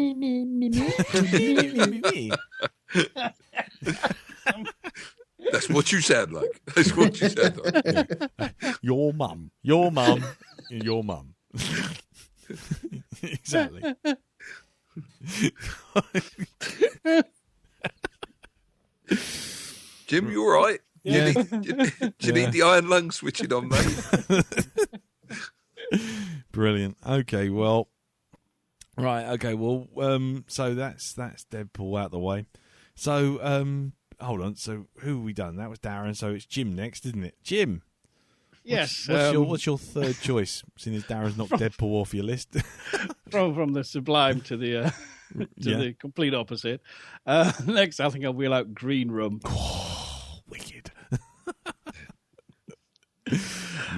That's what you sound like. That's what you sound like. Your mum. Exactly. Jim, you all right? Yeah. Do you need the iron lung switching on, mate? Brilliant. Okay, well, right. Okay, well, so that's Deadpool out the way. So, hold on. So, who have we done? That was Darren. So it's Jim next, isn't it? Jim. Yes. What's your third choice? Seeing as Darren's knocked Deadpool off your list. from the sublime to the the complete opposite. Next, I think I'll wheel out Green Room. Oh, wicked.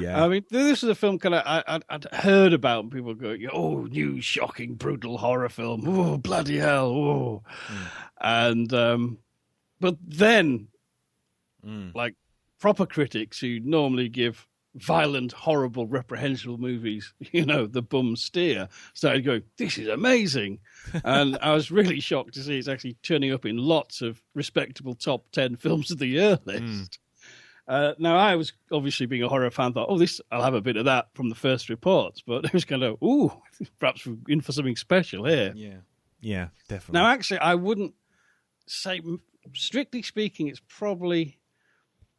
Yeah. I mean, this is a film I'd heard about, and people going, "Oh, new shocking, brutal horror film! Oh, bloody hell! Oh," and but then, like proper critics who normally give violent, horrible, reprehensible movies, the bum steer, started going, "This is amazing," and I was really shocked to see it's actually turning up in lots of respectable top 10 films of the year list. Now, I was obviously, being a horror fan, thought, I'll have a bit of that from the first reports, but it was kind of, perhaps we're in for something special here. Yeah, definitely. Now, actually, I wouldn't say, strictly speaking, it's probably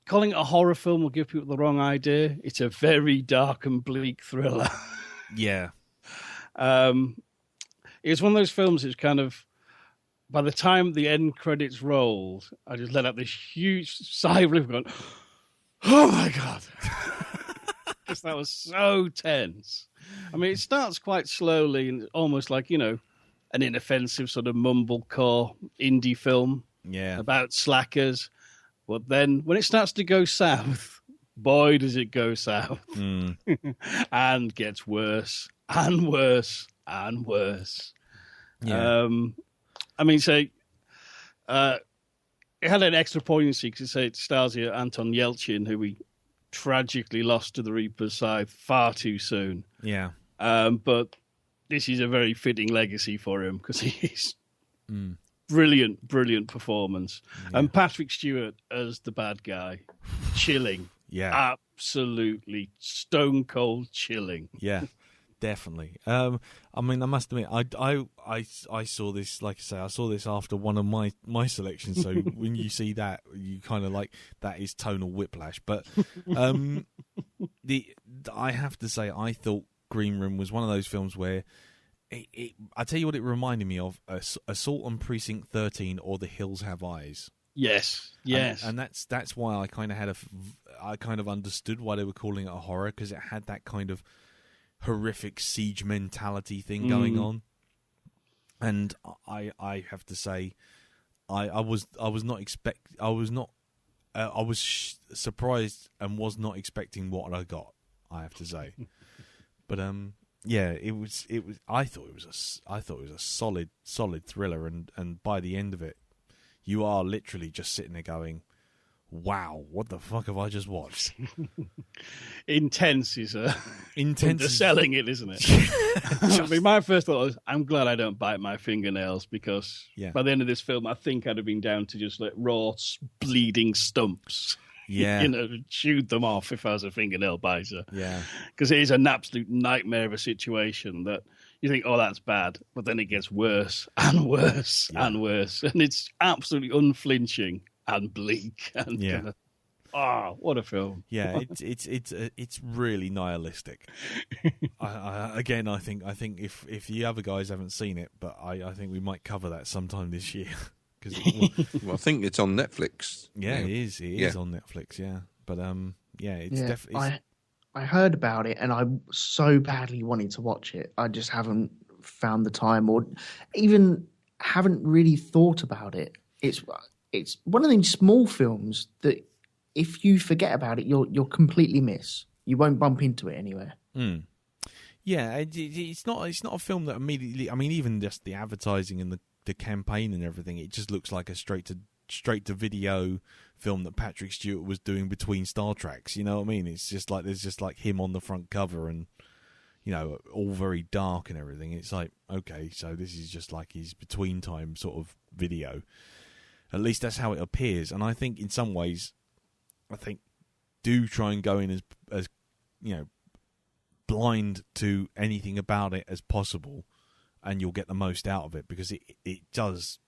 calling it a horror film will give people the wrong idea. It's a very dark and bleak thriller. Yeah. It's one of those films that's kind of, by the time the end credits rolled, I just let out this huge sigh of relief going, oh my God. Because that was so tense. I mean, it starts quite slowly and almost like, an inoffensive sort of mumblecore indie film about slackers. But then when it starts to go south, boy, does it go south. And gets worse and worse and worse. Yeah. I mean, it had an extra poignancy because it stars here Anton Yelchin, who we tragically lost to the Reaper's side far too soon. Yeah. But this is a very fitting legacy for him because he's brilliant performance. Yeah. And Patrick Stewart as the bad guy, chilling. Yeah. Absolutely stone cold chilling. Yeah. Definitely. I mean, I must admit, I saw this. Like I say, I saw this after one of my selections. So when you see that, you kind of like that is tonal whiplash. But I have to say, I thought Green Room was one of those films where I tell you what, it reminded me of Assault on Precinct 13 or The Hills Have Eyes. Yes. And that's why I kind of I kind of understood why they were calling it a horror, because it had that kind of horrific siege mentality thing going on. And I have to say, I was surprised and was not expecting what I got, I have to say. But it was I thought it was a solid thriller, and by the end of it you are literally just sitting there going, wow, what the fuck have I just watched? Intense is selling it, isn't it? I mean, my first thought was, I'm glad I don't bite my fingernails, because by the end of this film, I think I'd have been down to just like raw, bleeding stumps. Yeah. Chewed them off if I was a fingernail biter. Yeah. Because it is an absolute nightmare of a situation that you think, oh, that's bad. But then it gets worse and worse and worse. And it's absolutely unflinching and bleak and what a film. Yeah, it's really nihilistic. I think if the other guys haven't seen it, but I think we might cover that sometime this year. Well, I think it's on Netflix. Yeah, it is. It is on Netflix. Yeah, but it's definitely. I heard about it and I so badly wanted to watch it. I just haven't found the time, or even haven't really thought about it. It's one of these small films that if you forget about it, you'll completely miss. You won't bump into it anywhere. Yeah, it's not a film that immediately. I mean, even just the advertising and the campaign and everything, it just looks like a straight to video film that Patrick Stewart was doing between Star Treks. You know what I mean? It's just like there's just like him on the front cover, and all very dark and everything. It's like, okay, so this is just like his between time sort of video. At least that's how it appears. And I think in some ways, do try and go in as blind to anything about it as possible, and you'll get the most out of it, because it just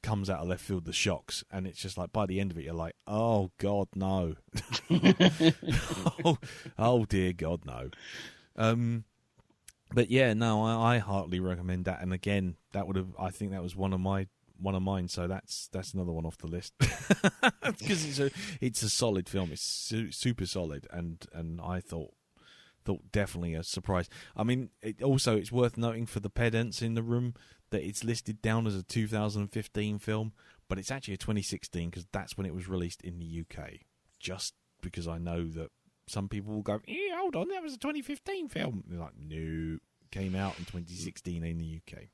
comes out of left field, the shocks, and it's just like by the end of it you're like, oh God, no. oh dear God, no. But yeah, no, I heartily recommend that. And again, I think that was one of mine, so that's another one off the list. Because it's a solid film. It's super solid, and I thought definitely a surprise. I mean, it's worth noting for the pedants in the room that it's listed down as a 2015 film, but it's actually a 2016, because that's when it was released in the UK. Just because I know that some people will go, hold on, that was a 2015 film. They're like, no, came out in 2016 in the UK.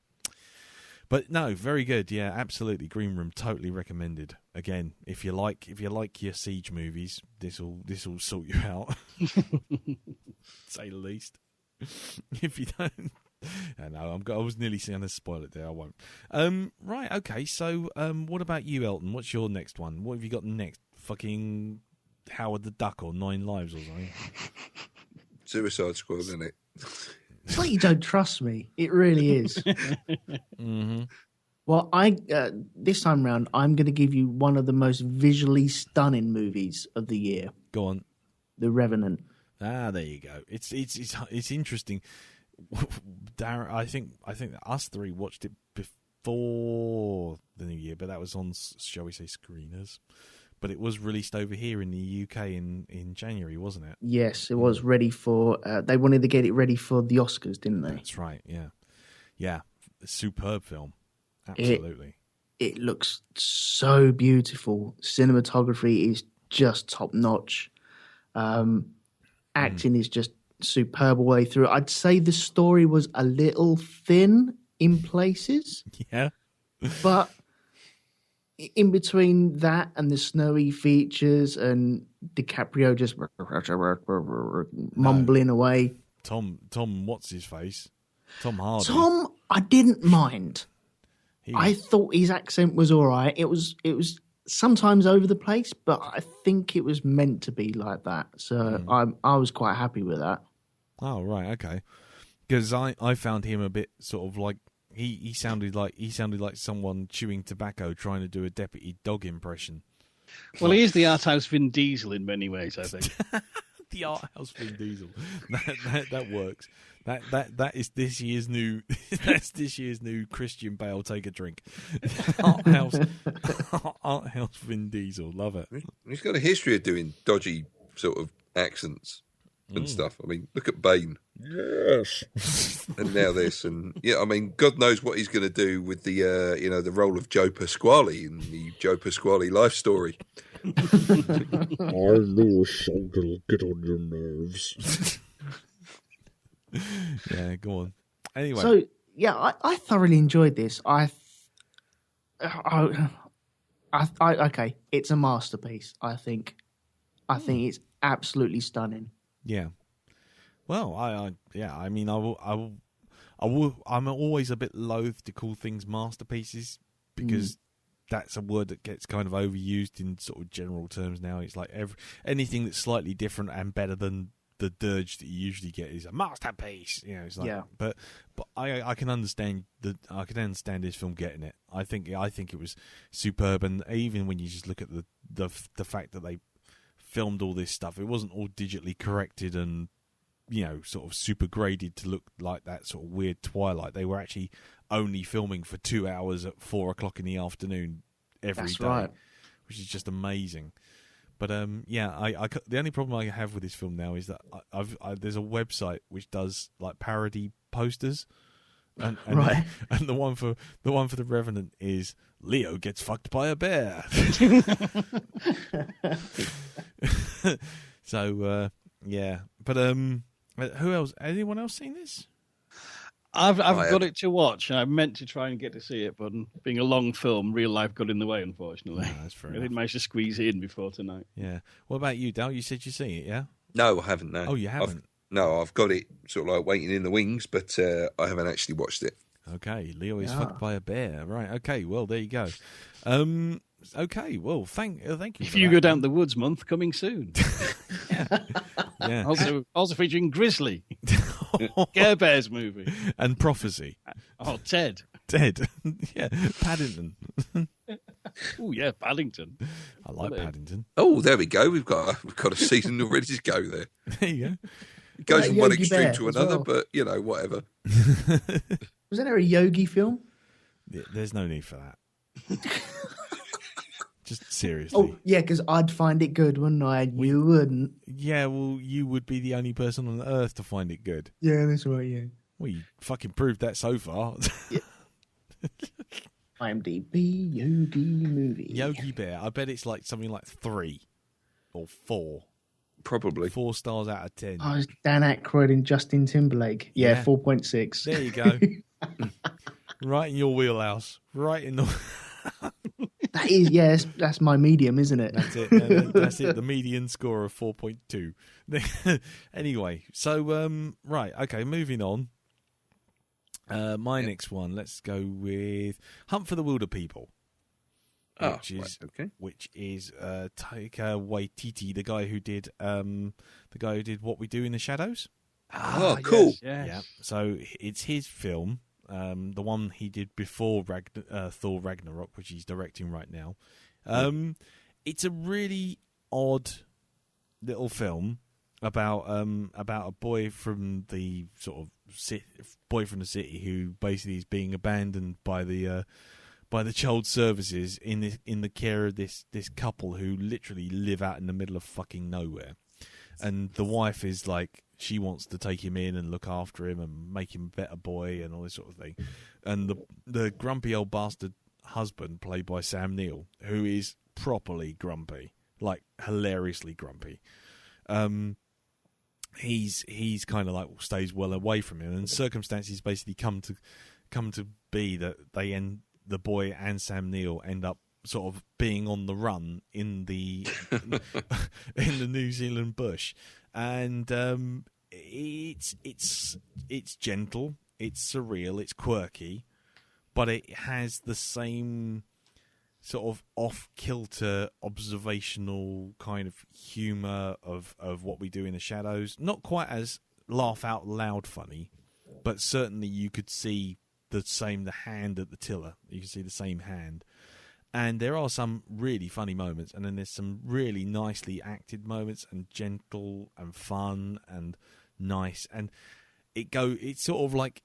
But no, very good. Yeah, absolutely. Green Room, totally recommended. Again, if you like your siege movies, this'll sort you out. Say the least. If you don't, I was nearly going to spoil it there. I won't. Right. Okay. So, what about you, Elton? What's your next one? What have you got next? Fucking Howard the Duck or 9 Lives or something? Suicide Squad, isn't it? It's like you don't trust me. It really is. Mm-hmm. Well, this time round, I'm going to give you one of the most visually stunning movies of the year. Go on. The Revenant. Ah, there you go. It's interesting. Darren, I think us three watched it before the new year, but that was on, shall we say, screeners. But it was released over here in the UK in January, wasn't it? Yes, it was ready for. They wanted to get it ready for the Oscars, didn't they? That's right. Yeah. Superb film. Absolutely. It looks so beautiful. Cinematography is just top notch. Acting is just superb all the way through. I'd say the story was a little thin in places. Yeah. But in between that and the snowy features and DiCaprio just mumbling away. Tom, what's his face? Tom Hardy. Tom, I didn't mind. I thought his accent was all right. It was sometimes over the place, but I think it was meant to be like that. So I was quite happy with that. Oh, right, okay. Because I found him a bit sort of like he sounded like someone chewing tobacco trying to do a Deputy Dog impression. Well, he is the art house Vin Diesel in many ways, I think. The art house Vin Diesel. That works. That is this year's new. That's this year's new Christian Bale. Take a drink. Art house Vin Diesel. Love it. He's got a history of doing dodgy sort of accents and stuff. I mean, look at Bane. Yes. And now this, and I mean, God knows what he's going to do with the the role of Joe Pasquale in the Joe Pasquale life story. I know a song that'll get on your nerves. Yeah, go on. Anyway, so I thoroughly enjoyed this. Okay, it's a masterpiece. I think it's absolutely stunning. Yeah. Well, I mean, I'm always a bit loath to call things masterpieces because that's a word that gets kind of overused in sort of general terms now. It's like anything that's slightly different and better than the dirge that you usually get is a masterpiece. It's like, but I can understand this film getting it. I think it was superb, and even when you just look at the fact that they filmed all this stuff, it wasn't all digitally corrected and sort of super graded to look like that sort of weird Twilight. They were actually only filming for 2 hours at 4:00 in the afternoon every day, right. Which is just amazing. But the only problem I have with this film now is that there's a website which does like parody posters, and right. And the one for the Revenant is Leo gets fucked by a bear. So but who else? Anyone else seen this? I've got it to watch. I meant to try and get to see it, but being a long film, real life got in the way, unfortunately. No, that's fair I didn't manage to squeeze it in before tonight. Yeah. What about you, Dal? You said you've seen it, yeah? No, I haven't. No. Oh, you haven't? I've got it sort of like waiting in the wings, but I haven't actually watched it. Okay, Leo is fucked by a bear. Right, okay, well, there you go. Okay, well, thank you. If you go down the woods month, coming soon. Yeah. Also featuring Grizzly, Care Bears movie, and Prophecy. Oh, Ted. Yeah, Paddington. Oh yeah, Paddington. I like Paddington. Oh, there we go. We've got a season already to go there. There you go. It goes from one extreme to another, but whatever. Wasn't there a Yogi film? Yeah, there's no need for that. Just seriously. Oh, yeah, because I'd find it good, wouldn't I? And you wouldn't. Yeah, well, you would be the only person on earth to find it good. Yeah, that's right, yeah. Well, you fucking proved that so far. Yeah. IMDb Yogi movie. Yogi Bear. I bet it's like something like 3 or 4. Probably. 4 stars out of 10. Oh, it's Dan Aykroyd and Justin Timberlake. Yeah. 4.6. There you go. Right in your wheelhouse. Right in the... That is, yes, that's my medium, isn't it? That's it. That's it. The median score of 4.2. Anyway, so right, okay, moving on. My next one. Let's go with Hunt for the Wilder People, which is Taika Waititi, the guy who did What We Do in the Shadows. Cool. Yes. Yeah. So it's his film. the one he did before Thor Ragnarok, which he's directing right now. It's a really odd little film about a boy from the sort of city who basically is being abandoned by the child services in the care of this couple who literally live out in the middle of fucking nowhere, and the wife is like, she wants to take him in and look after him and make him a better boy and all this sort of thing, and the grumpy old bastard husband, played by Sam Neill, who is properly grumpy, like hilariously grumpy. He's kind of like stays well away from him, and circumstances basically come to be that the boy and Sam Neill end up sort of being on the run in the in the New Zealand bush, and it's gentle, it's surreal, it's quirky, but it has the same sort of off-kilter observational kind of humour of what we do in the shadows. Not quite as laugh-out-loud funny, but certainly you could see the hand at the tiller. You can see the same hand. And there are some really funny moments, and then there's some really nicely acted moments, and gentle and fun and nice. And it's sort of like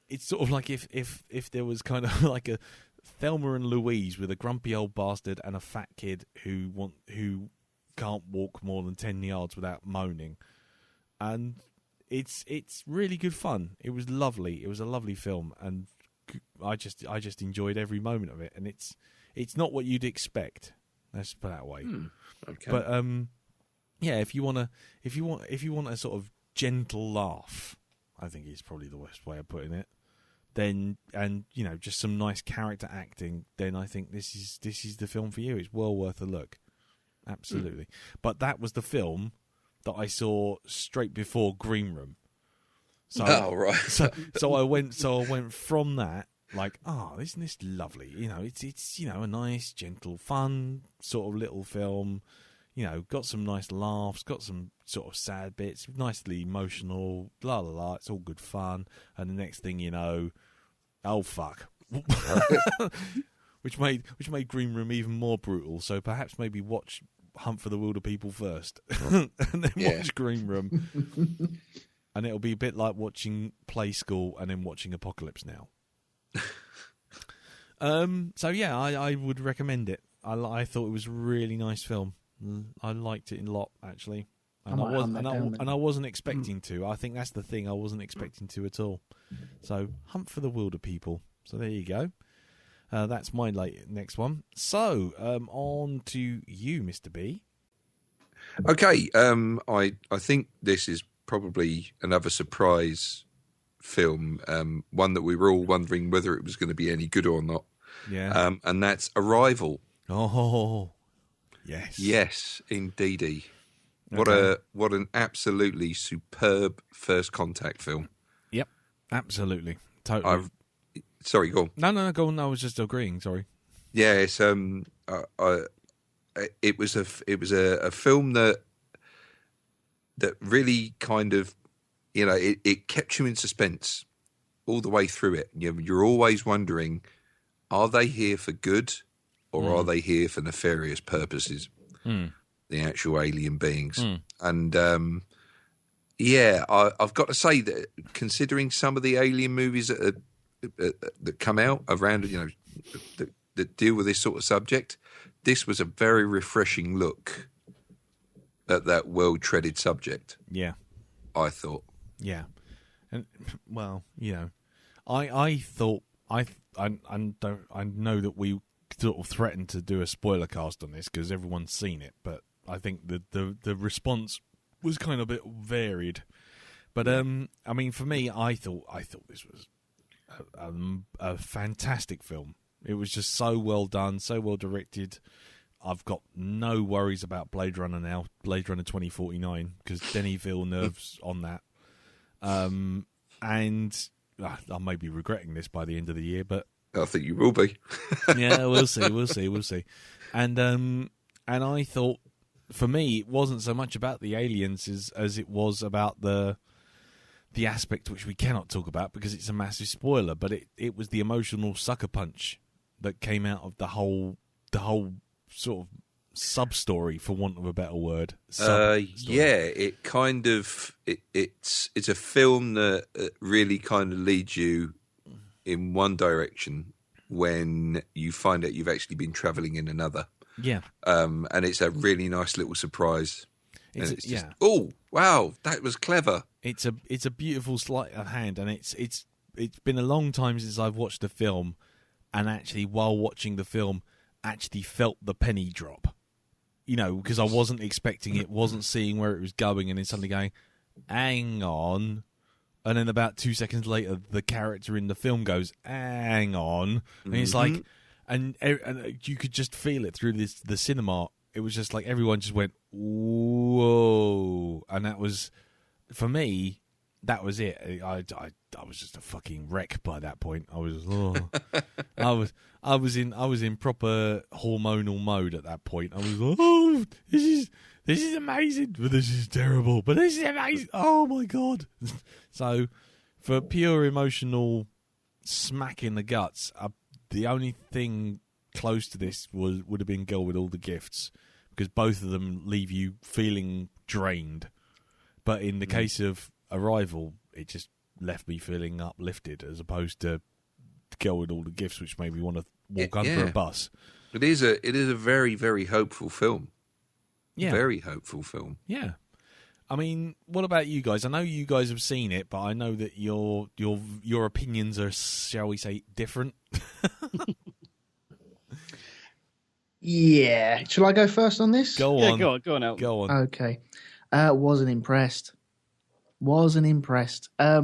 if there was kind of like a Thelma and Louise with a grumpy old bastard and a fat kid who can't walk more than 10 yards without moaning, and it's really good fun. It was lovely. It was a lovely film, and I just enjoyed every moment of it. And it's not what you'd expect. Let's put it that way. Okay. But yeah, if you want a sort of gentle laugh, I think is probably the best way of putting it. Then, and just some nice character acting, then I think this is the film for you. It's well worth a look, absolutely. But that was the film that I saw straight before Green Room. So, right. so I went from that, like, isn't this lovely? It's a nice, gentle, fun sort of little film. Got some nice laughs, got some sort of sad bits, nicely emotional, la la la. It's all good fun, and the next thing you know, oh fuck, which made Green Room even more brutal. So perhaps maybe watch Hunt for the Wilder People first, and then watch Green Room, and it'll be a bit like watching Play School and then watching Apocalypse Now. So yeah, I would recommend it. I thought it was a really nice film. I liked it a lot, actually. And I wasn't expecting to. I think that's the thing. I wasn't expecting to at all. So, Hunt for the Wilder People. So there you go. That's my next one. So, on to you, Mr. B. Okay. I think this is probably another surprise film. One that we were all wondering whether it was going to be any good or not. Yeah. And that's Arrival. Oh, yes. Yes, indeedy. Okay. What an absolutely superb First Contact film. Yep, absolutely, totally. Sorry, go on. No, go on. I was just agreeing. Sorry. Yeah, it's it was a film that really kind of, it kept you in suspense all the way through it. You're always wondering, are they here for good, or are they here for nefarious purposes? The actual alien beings. And I've got to say that considering some of the alien movies that come out around, that deal with this sort of subject, this was a very refreshing look at that well-treaded subject. Yeah, I thought. Yeah, and well, I thought I know that we sort of threatened to do a spoiler cast on this because everyone's seen it, but I think the response was kind of a bit varied. But I mean, for me, I thought this was a fantastic film. It was just so well done, so well directed. I've got no worries about Blade Runner now, Blade Runner 2049, because Denis Villeneuve's on that. And I may be regretting this by the end of the year, but I think you will be. Yeah, we'll see. And I thought, for me, it wasn't so much about the aliens as it was about the the aspect which we cannot talk about because it's a massive spoiler, but it was the emotional sucker punch that came out of the whole sort of sub-story, for want of a better word. It kind of it's a film that really kind of leads you in one direction when you find out you've actually been travelling in another. Yeah, and it's a really nice little surprise. It's just, oh wow, that was clever. It's a beautiful sleight of hand, and it's been a long time since I've watched a film, and actually while watching the film, actually felt the penny drop. You know, because I wasn't expecting it, wasn't seeing where it was going, and then suddenly going, hang on. And then about 2 seconds later, the character in the film goes, hang on. And it's like, and you could just feel it through the cinema. It was just like everyone just went, whoa. And that was, for me, that was it. I was just a fucking wreck by that point. I was in proper hormonal mode at that point. I was like, oh, this is amazing, but this is terrible, but this is amazing. Oh my god! So, for pure emotional smack in the guts, the only thing close to this would have been Girl with All the Gifts, because both of them leave you feeling drained. But in the case of Arrival, it just left me feeling uplifted, as opposed to Girl with All the Gifts, which made me want to walk under a bus. It is a very, very hopeful film. Yeah, very hopeful film. Yeah, I mean, what about you guys? I know you guys have seen it, but I know that your opinions are, shall we say, different. Yeah, shall I go first on this? Go on, go on, Elton. Go on. Okay, wasn't impressed. I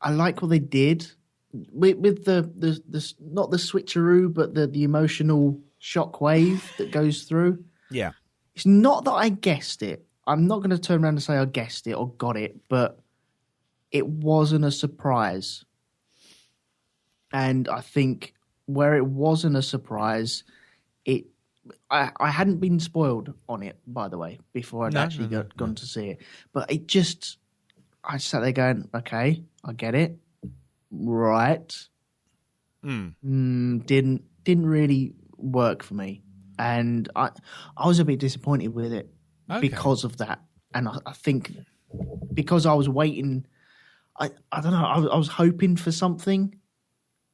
like what they did with the not the switcheroo, but the emotional shockwave that goes through. Yeah, it's not that I guessed it. I'm not going to turn around and say I guessed it or got it, but it wasn't a surprise. And I think where it wasn't a surprise, I hadn't been spoiled on it, by the way, before I'd gone to see it. But I sat there going, okay, I get it. Right. Didn't really work for me. And I was a bit disappointed with it because of that. And I think because I was waiting, I don't know, I was hoping for something,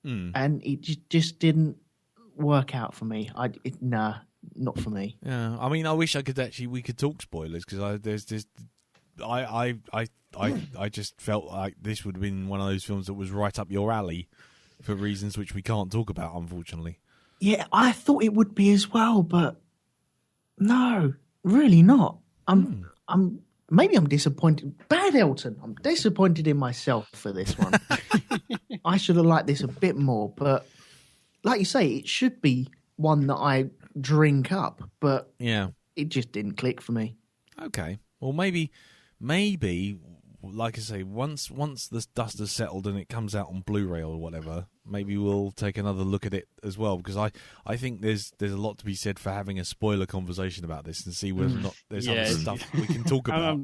and it just didn't work out for me. Not for me. Yeah, I mean, I wish we could talk spoilers, because I just felt like this would have been one of those films that was right up your alley for reasons which we can't talk about, unfortunately. Yeah, I thought it would be as well, but no, really not. Maybe I'm disappointed. Bad Elton. I'm disappointed in myself for this one. I should have liked this a bit more, but like you say, it should be one that I drink up, but it just didn't click for me. Okay. Well, maybe, like I say, once the dust has settled and it comes out on Blu-ray or whatever, maybe we'll take another look at it as well, because I think there's a lot to be said for having a spoiler conversation about this and see whether or not there's other stuff we can talk about.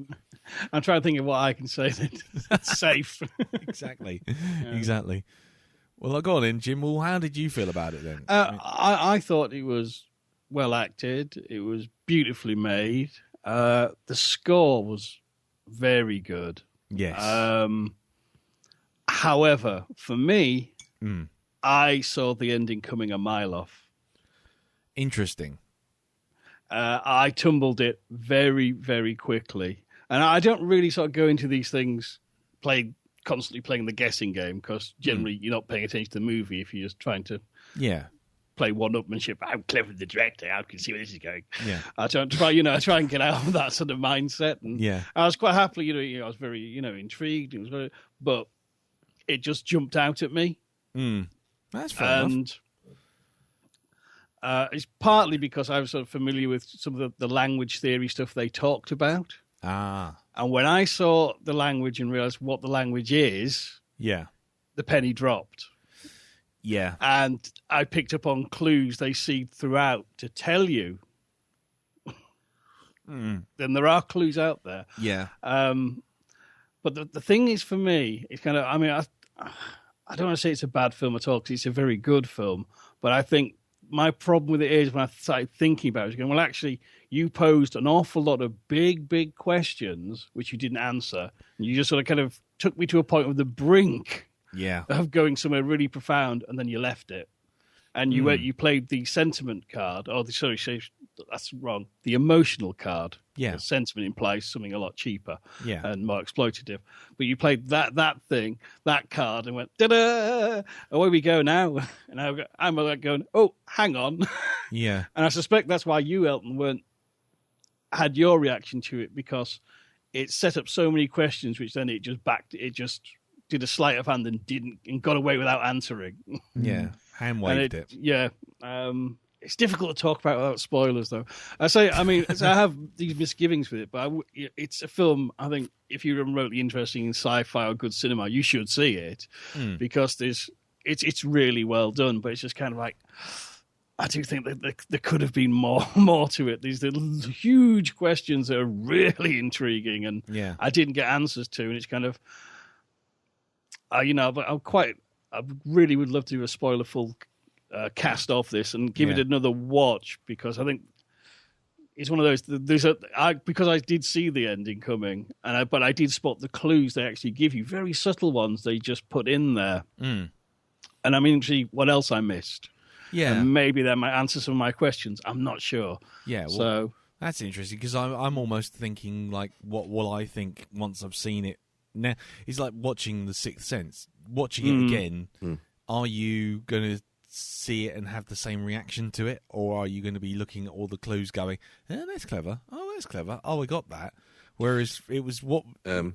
I'm trying to think of what I can say that's safe. Exactly. Well, go on in, Jim. Well, how did you feel about it then? I thought it was well acted. It was beautifully made. The score was very good. Yes. However, for me, I saw the ending coming a mile off. Interesting. I tumbled it very, very quickly. And I don't really sort of go into these things constantly playing the guessing game, because generally you're not paying attention to the movie if you're just trying to play one-upmanship. I'm clever, the director. I can see where this is going. Yeah, I try and get out of that sort of mindset. And I was quite happily, I was very, intrigued. It was but it just jumped out at me. That's fair enough. It's partly because I was sort of familiar with some of the language theory stuff they talked about. And when I saw the language and realised what the language is, the penny dropped. Yeah. And I picked up on clues they seed throughout to tell you. Then there are clues out there. Yeah. But But the thing is, for me, it's kind of, I mean, I don't want to say it's a bad film at all, because it's a very good film. But I think my problem with it is, when I started thinking about it, going, well, actually, you posed an awful lot of big questions, which you didn't answer. And you just sort of kind of took me to a point of the brink of going somewhere really profound, and then you left it. And you played the sentiment card, that's wrong, the emotional card. Yeah. Sentiment implies something a lot cheaper and more exploitative. But you played that thing, that card, and went, da-da, away we go now. And I'm like going, oh, hang on. Yeah. And I suspect that's why you, Elton, had your reaction to it, because it set up so many questions, which then it just did a sleight of hand and got away without answering. Yeah. Hand waved it. Yeah. It's difficult to talk about without spoilers, though. I have these misgivings with it, but it's a film, I think, if you're remotely interested in sci-fi or good cinema, you should see it, because it's really well done, but it's just kind of like, I do think that there could have been more to it. These little huge questions that are really intriguing, and I didn't get answers to, and it's kind of, I really would love to do a spoiler-full cast of this and give it another watch, because I think it's one of those. Because I did see the ending coming, but I did spot the clues they actually give you, very subtle ones they just put in there. And I mean, see what else I missed. Yeah, and maybe that might answer some of my questions. I'm not sure. Yeah, well, so that's interesting, because I'm almost thinking, like, what will I think once I've seen it? Now it's like watching The Sixth Sense. Watching it again, are you going to see it and have the same reaction to it, or are you going to be looking at all the clues going, that's clever, that's clever, we got that? Whereas it was what go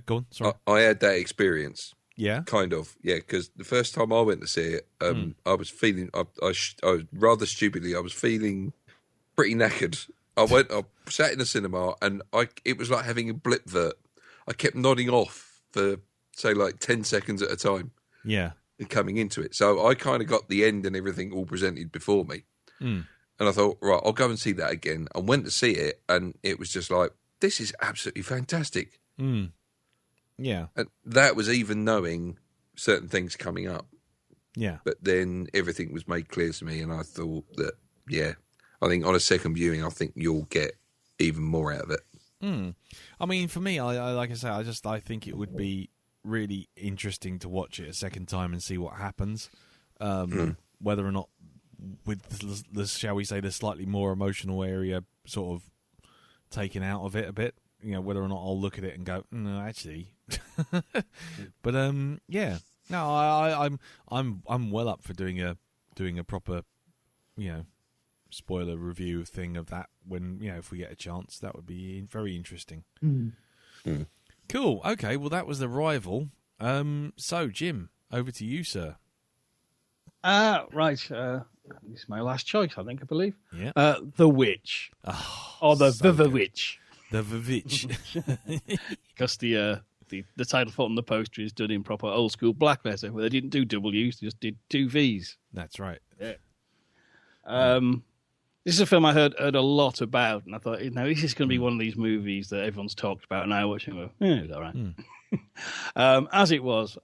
on, sorry. I had that experience. Yeah, kind of. Yeah, because the first time I went to see it, I was feeling, I was rather stupidly, I was feeling pretty knackered. I sat in the cinema, and it was like having a blip vert. I kept nodding off for, say, like 10 seconds at a time. Yeah. And coming into it. So I kind of got the end and everything all presented before me. And I thought, right, I'll go and see that again. I went to see it, and it was just like, this is absolutely fantastic. Yeah. And that was even knowing certain things coming up. Yeah. But then everything was made clear to me, and I thought that, I think on a second viewing, I think you'll get even more out of it. I mean, for me, like I say, I think it would be really interesting to watch it a second time and see what happens. Whether or not, with the shall we say, the slightly more emotional area sort of taken out of it a bit, whether or not I'll look at it and go, no, actually. But no, I'm well up for doing a proper, spoiler review thing of that when, if we get a chance. That would be very interesting. Cool. Okay, well, that was Arrival. So, Jim, over to you, sir. Right. This is my last choice, I believe. Yeah. The Witch. Or the Witch. The Witch. Because the title for on the poster is done in proper old school black letter, where they didn't do W's, they just did 2 V's. That's right. Yeah. This is a film I heard a lot about, and I thought, this is going to be one of these movies that everyone's talked about, and I watch it and go, it's all right. As it was.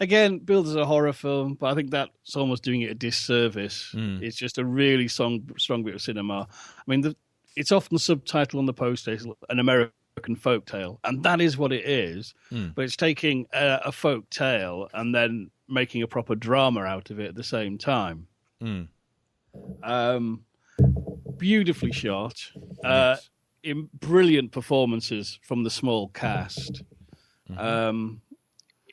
Again, billed as a horror film, but I think that's almost doing it a disservice. It's just a really strong bit of cinema. I mean, it's often subtitled on the poster as an American folktale, and that is what it is, but it's taking a folk tale and then making a proper drama out of it at the same time. Beautifully shot, in brilliant performances from the small cast.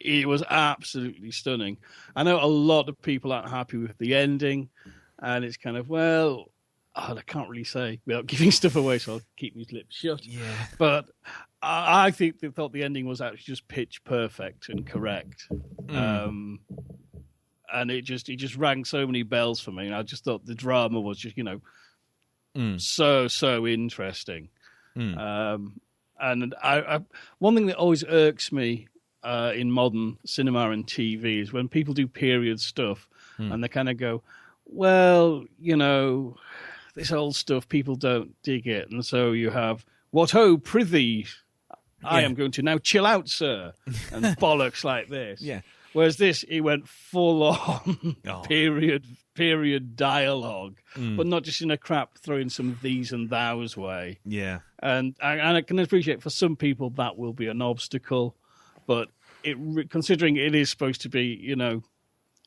It was absolutely stunning. I know a lot of people aren't happy with the ending, and it's kind of, I can't really say without giving stuff away, so I'll keep my lips shut. Yeah. But I think they thought the ending was actually just pitch perfect and correct. And it just rang so many bells for me. And I just thought the drama was just, so interesting. And I one thing that always irks me in modern cinema and TV is when people do period stuff and they kind of go, this old stuff, people don't dig it. And so you have, what ho, prithee, I am going to now chill out, sir, and bollocks like this. Yeah. Whereas this, he went full on period dialogue, but not just in a crap throwing some these and thous way. Yeah. And I can appreciate for some people that will be an obstacle, but considering it is supposed to be,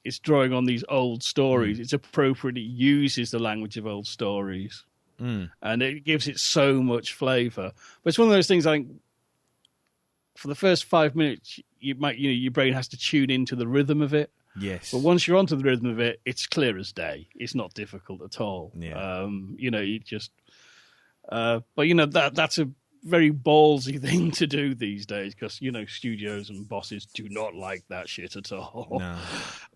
it's drawing on these old stories, it's appropriate. It uses the language of old stories, and it gives it so much flavour. But it's one of those things, I think, for the first 5 minutes, your brain has to tune into the rhythm of it. Yes. But once you're onto the rhythm of it, it's clear as day. It's not difficult at all. Yeah. You just. But that's a very ballsy thing to do these days because studios and bosses do not like that shit at all. No.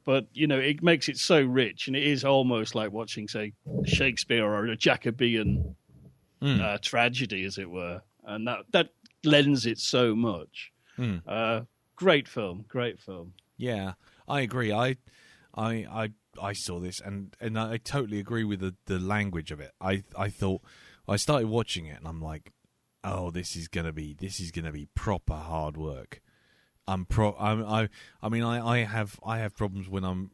But it makes it so rich, and it is almost like watching, say, Shakespeare or a Jacobean tragedy, as it were, and that lends it so much. Great film. Yeah, I agree. I saw this and I totally agree with the language of it. I thought, I started watching it and I'm like, oh, this is gonna be proper hard work. I have problems when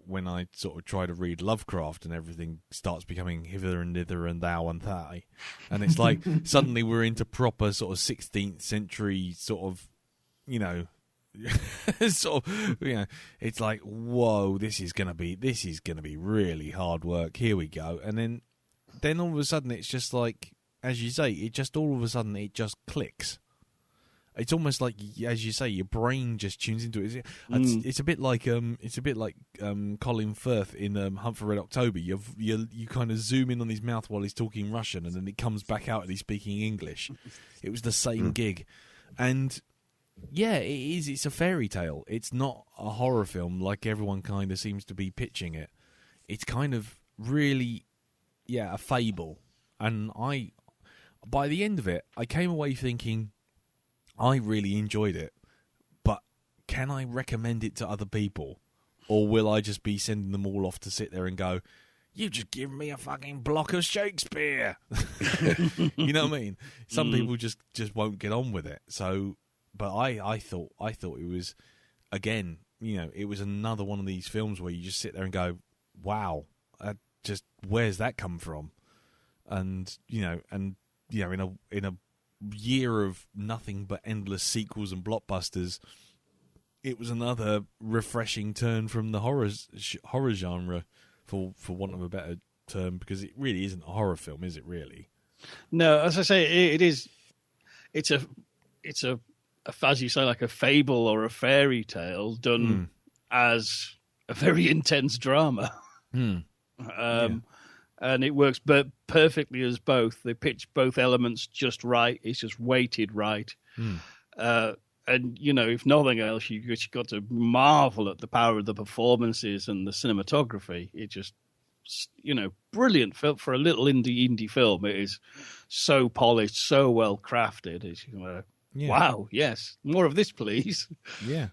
when I sort of try to read Lovecraft and everything starts becoming hither and thither and thou and thigh, and it's like suddenly we're into proper sort of 16th century sort of it's like, whoa, this is gonna be really hard work. Here we go, and then all of a sudden it's just like, as you say, it just clicks. It's almost like, as you say, your brain just tunes into it. It's a bit like Colin Firth in Hunt for Red October. You kind of zoom in on his mouth while he's talking Russian, and then it comes back out and he's speaking English. It was the same gig, and yeah, it is. It's a fairy tale. It's not a horror film like everyone kind of seems to be pitching it. It's kind of really, a fable. And by the end of it, I came away thinking, I really enjoyed it, but can I recommend it to other people? Or will I just be sending them all off to sit there and go, you just give me a fucking block of Shakespeare? You know what I mean? Some people just won't get on with it. So, but I thought it was, again, it was another one of these films where you just sit there and go, wow, where's that come from? And, in a year of nothing but endless sequels and blockbusters, it was another refreshing turn from the horror genre, for want of a better term, because it really isn't a horror film, is it? Really? No, as I say, it is. It's a as you say, like a fable or a fairy tale done as a very intense drama. And it works perfectly as both. They pitch both elements just right. It's just weighted right. And, if nothing else, you just got to marvel at the power of the performances and the cinematography. It just, brilliant film for a little indie film. It is so polished, so well crafted. It's, wow, yes, more of this, please. Yeah,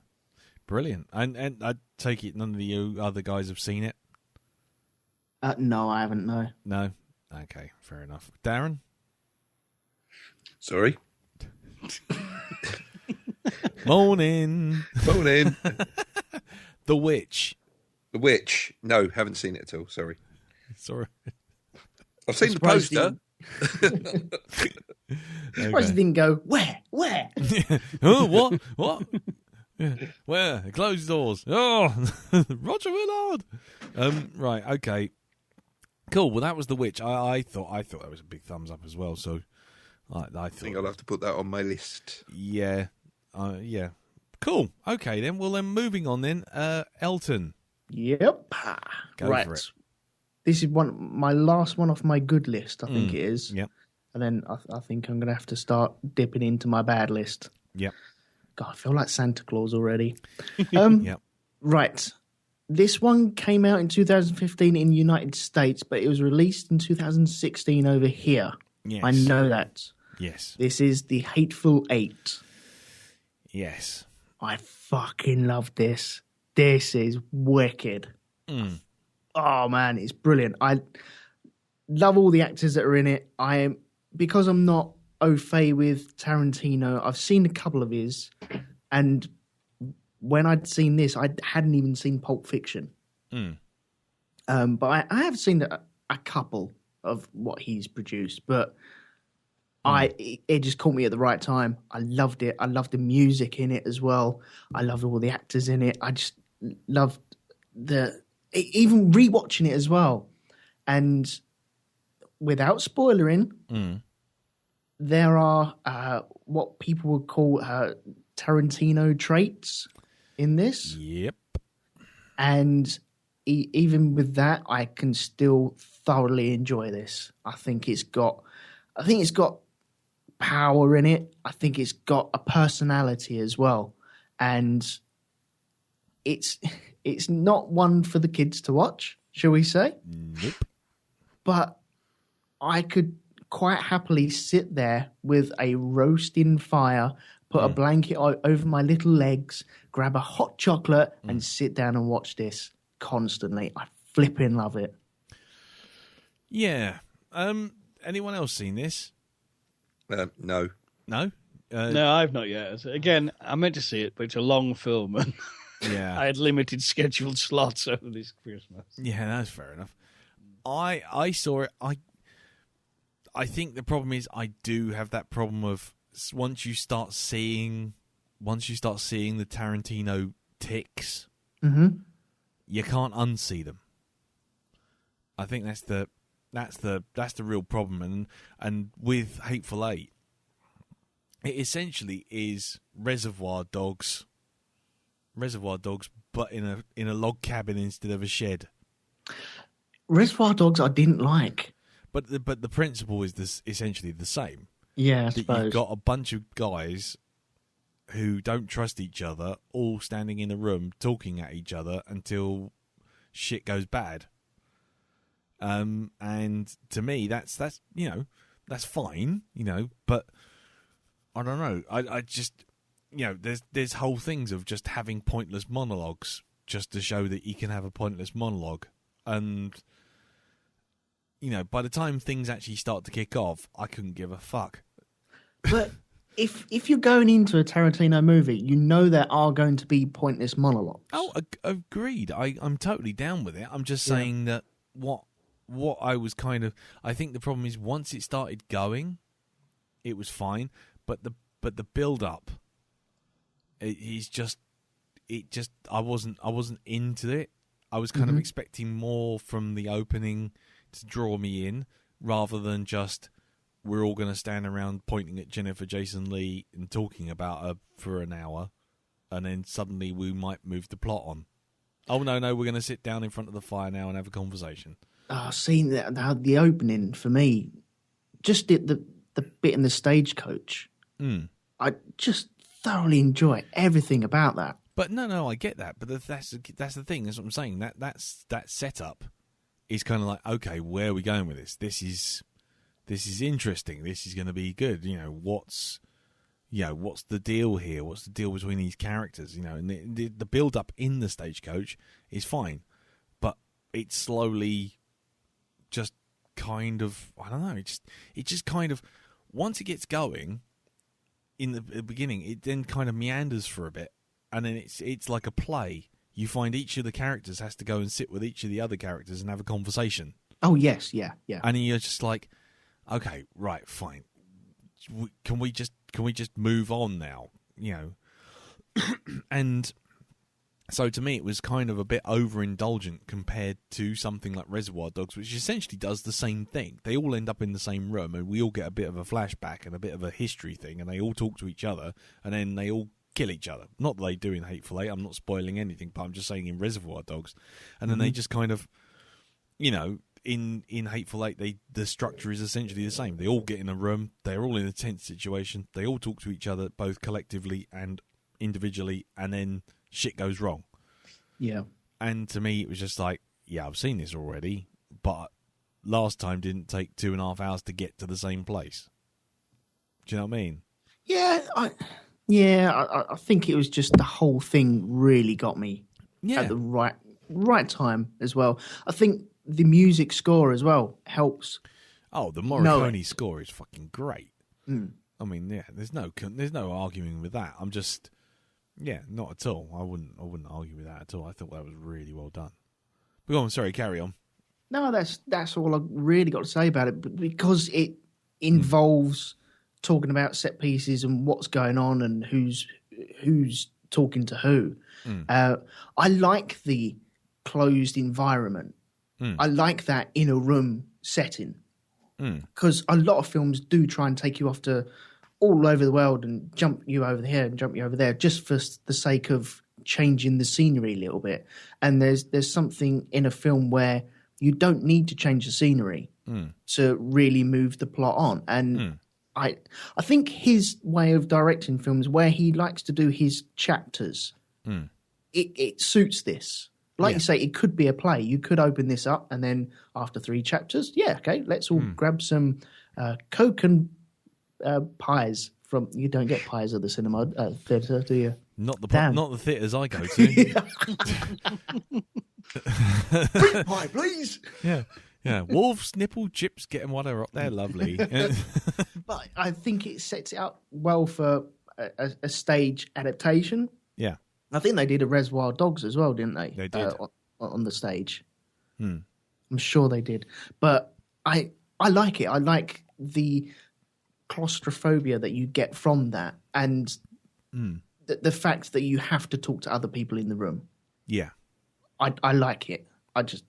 brilliant. And I take it none of the other guys have seen it? No, I haven't, no. No? Okay, fair enough. Darren? Sorry? Morning. The Witch. The Witch. No, haven't seen it at all, sorry. I've seen the poster. I'm surprised you didn't go, where? Oh, what? Where? Closed doors. Oh, Roger Willard. Right, okay. Cool. Well, that was The Witch. I thought that was a big thumbs up as well. So I think I'll have to put that on my list. Yeah. Yeah. Cool. Okay, then. Well, then moving on then. Elton. Yep. Go right. for it. This is my last one off my good list, I think it is. Yep. And then I think I'm going to have to start dipping into my bad list. Yep. God, I feel like Santa Claus already. Yep. Right. This one came out in 2015 in the United States, but it was released in 2016 over here. Yes. I know that. Yes. This is The Hateful Eight. Yes. I fucking love this. This is wicked. Oh, man, it's brilliant. I love all the actors that are in it. Because I'm not au fait with Tarantino. I've seen a couple of his, and when I'd seen this, I hadn't even seen Pulp Fiction. But I have seen a couple of what he's produced, but it just caught me at the right time. I loved it. I loved the music in it as well. I loved all the actors in it. I just loved even rewatching it as well. And without spoilering, there are what people would call Tarantino traits in this. Yep. And even with that, I can still thoroughly enjoy this. I think it's got power in it. I think it's got a personality as well, and it's not one for the kids to watch, shall we say? Nope. But I could quite happily sit there with a roasting fire, put a blanket over my little legs, grab a hot chocolate, and sit down and watch this constantly. I flipping love it. Yeah. Anyone else seen this? No. No? No, I've not yet. Again, I meant to see it, but it's a long film, and Yeah. I had limited scheduled slots over this Christmas. Yeah, that's fair enough. I saw it. I think the problem is I do have that problem of once you start seeing the Tarantino ticks, you can't unsee them. I think that's the real problem, and with Hateful Eight, it essentially is Reservoir Dogs, but in a log cabin instead of a shed. Reservoir Dogs I didn't like. But the principle is essentially the same. Yeah, I that suppose. You've got a bunch of guys who don't trust each other, all standing in a room talking at each other until shit goes bad. And to me, that's fine, but I don't know. I just, there's whole things of just having pointless monologues just to show that you can have a pointless monologue. And, by the time things actually start to kick off, I couldn't give a fuck. But if you're going into a Tarantino movie, there are going to be pointless monologues. Oh, agreed. I'm totally down with it. I'm just saying that what I was I think the problem is once it started going, it was fine, but the build up, I wasn't into it. I was kind of expecting more from the opening to draw me in, rather than just we're all going to stand around pointing at Jennifer Jason Leigh and talking about her for an hour, and then suddenly we might move the plot on. Oh no, we're going to sit down in front of the fire now and have a conversation. Seeing the opening for me, just the bit in the stagecoach. I just thoroughly enjoy everything about that. But no, I get that. But that's the thing. That's what I'm saying. That setup is kind of like, okay, where are we going with this? This is interesting. This is going to be good. What's the deal here? What's the deal between these characters? And the build up in the stagecoach is fine, but it's slowly just kind of, I don't know. It just kind of, once it gets going in the beginning, it then kind of meanders for a bit, and then it's like a play. You find each of the characters has to go and sit with each of the other characters and have a conversation. Oh yes, yeah. And you're just like, okay, right, fine. Can we just move on now? And so to me, it was kind of a bit overindulgent compared to something like Reservoir Dogs, which essentially does the same thing. They all end up in the same room, and we all get a bit of a flashback and a bit of a history thing, and they all talk to each other, and then they all kill each other. Not that they do in Hateful Eight. I'm not spoiling anything, but I'm just saying in Reservoir Dogs. And then they just kind of, in Hateful Eight, the structure is essentially the same. They all get in a room. They're all in a tense situation. They all talk to each other, both collectively and individually, and then shit goes wrong. Yeah. And to me, it was just like, yeah, I've seen this already, but last time didn't take 2.5 hours to get to the same place. Do you know what I mean? Yeah, I think it was just the whole thing really got me at the right time as well. I think the music score as well helps. Oh, the Morricone score is fucking great. I mean, yeah, there's no arguing with that. I'm just, not at all. I wouldn't argue with that at all. I thought that was really well done. But go on, sorry, carry on. No, that's all I've really got to say about it, because it involves talking about set pieces and what's going on and who's talking to who. I like the closed environment. I like that in a room setting, because a lot of films do try and take you off to all over the world and jump you over here and jump you over there just for the sake of changing the scenery a little bit. And there's something in a film where you don't need to change the scenery to really move the plot on. And I think his way of directing films, where he likes to do his chapters, it suits this. Like you say, it could be a play. You could open this up, and then after 3 chapters, let's all grab some Coke and pies from. You don't get pies at the cinema theatre, do you? Not the theatres I go to. Bring pie, please. Yeah. Wolves, nipple, chips, get them while they're up there. Lovely. But I think it sets it up well for a stage adaptation. Yeah. I think they did a Reservoir Dogs as well, didn't they? They did. On the stage. I'm sure they did. But I like it. I like the claustrophobia that you get from that, and the fact that you have to talk to other people in the room. Yeah. I like it.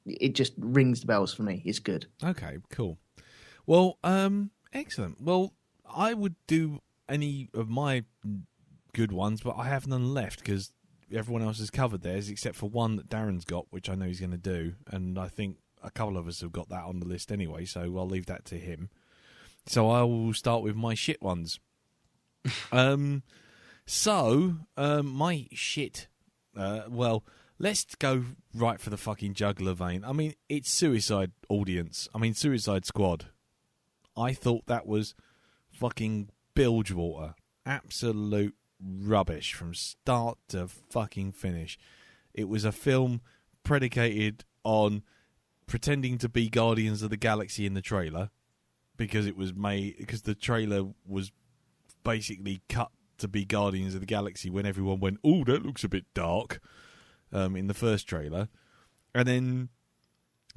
It just rings the bells for me. It's good. Okay, cool. Well, excellent. Well, I would do any of my good ones, but I have none left because everyone else has covered theirs except for one that Darren's got, which I know he's going to do, and I think a couple of us have got that on the list anyway, so I'll leave that to him. So I will start with my shit ones. My shit, let's go right for the fucking jugular vein. I mean, it's Suicide Squad. I thought that was fucking bilge water. Absolute rubbish from start to fucking finish. It was a film predicated on pretending to be Guardians of the Galaxy in the trailer, because the trailer was basically cut to be Guardians of the Galaxy when everyone went, "Oh, that looks a bit dark," in the first trailer. And then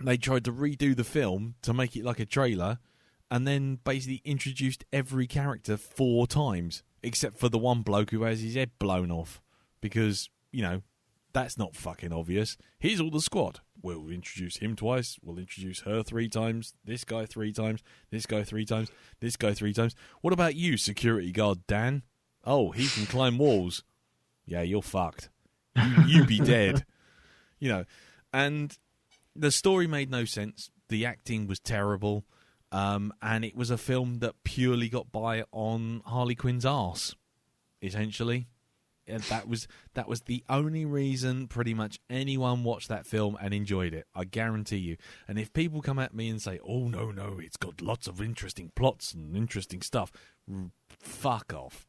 they tried to redo the film to make it like a trailer, and then basically introduced every character 4 times, except for the one bloke who has his head blown off, because, that's not fucking obvious. Here's all the squad. We'll introduce him twice. We'll introduce her 3 times. This guy 3 times. This guy 3 times. This guy 3 times. What about you, security guard Dan? Oh, he can climb walls. Yeah, you're fucked. You be dead. And the story made no sense. The acting was terrible. And it was a film that purely got by on Harley Quinn's arse, essentially. And that was the only reason pretty much anyone watched that film and enjoyed it. I guarantee you. And if people come at me and say, "Oh, no, it's got lots of interesting plots and interesting stuff," fuck off.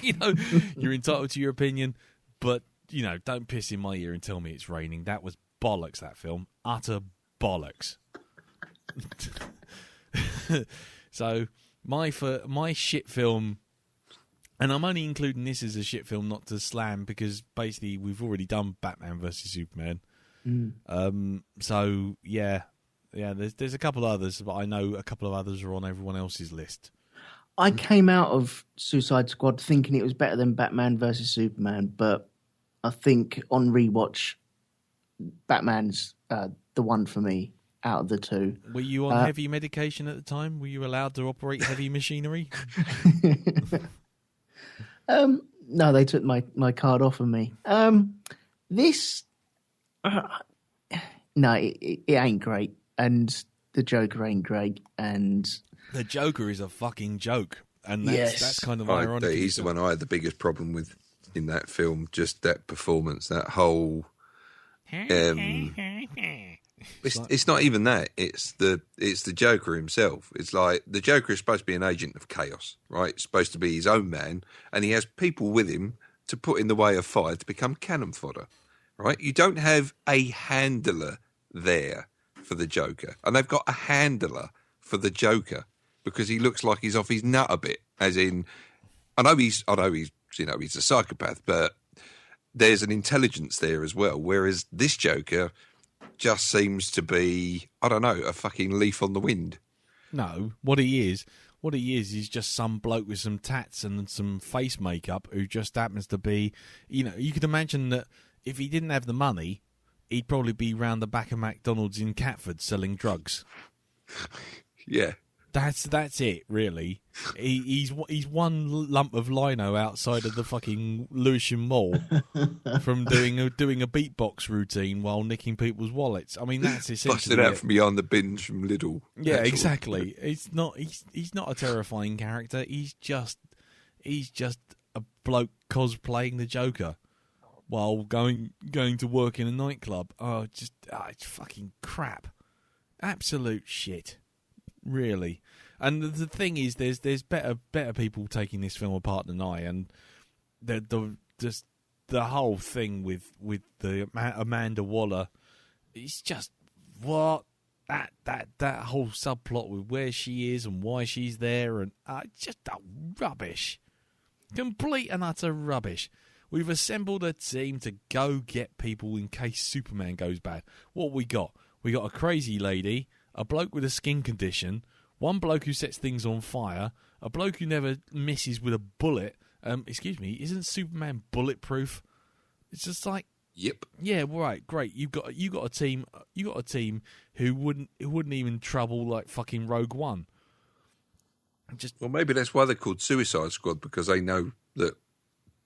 You're entitled to your opinion, but, don't piss in my ear and tell me it's raining. That was bollocks, that film. Utter bollocks. So, my shit film... And I'm only including this as a shit film, not to slam, because basically we've already done Batman vs Superman. So there's a couple others, but I know a couple of others are on everyone else's list. I came out of Suicide Squad thinking it was better than Batman vs Superman, but I think on rewatch, Batman's the one for me out of the 2. Were you on heavy medication at the time? Were you allowed to operate heavy machinery? No, they took my card off of me. This, no, it ain't great, and the Joker ain't great, and the Joker is a fucking joke, and that's kind of ironic. He's the one I had the biggest problem with in that film. Just that performance, that whole. It's not even that. It's the Joker himself. It's like the Joker is supposed to be an agent of chaos, right? It's supposed to be his own man, and he has people with him to put in the way of fire to become cannon fodder, right? You don't have a handler there for the Joker, and they've got a handler for the Joker because he looks like he's off his nut a bit, As in, I know he's he's a psychopath, but there's an intelligence there as well. Whereas this Joker just seems to be, I don't know, a fucking leaf on the wind. No, what he is just some bloke with some tats and some face makeup who just happens to be, you could imagine that if he didn't have the money, he'd probably be round the back of McDonald's in Catford selling drugs. Yeah. That's it, really. He's one lump of lino outside of the fucking Lewisham Mall from doing a beatbox routine while nicking people's wallets. I mean, that's essentially busted out from behind the bins from Lidl. Yeah, exactly. It's not. He's not a terrifying character. He's just a bloke cosplaying the Joker while going to work in a nightclub. It's fucking crap. Absolute shit. Really. And the thing is, there's better people taking this film apart than I, and the whole thing with the Amanda Waller, it's just what that whole subplot with where she is and why she's there, and just rubbish, complete and utter rubbish. We've assembled a team to go get people in case Superman goes bad. What we got? We got a crazy lady, a bloke with a skin condition, one bloke who sets things on fire, a bloke who never misses with a bullet. Excuse me, isn't Superman bulletproof? It's just like, yep, yeah, right, great. You got a team who wouldn't even trouble like fucking Rogue One. Well, maybe that's why they're called Suicide Squad, because they know that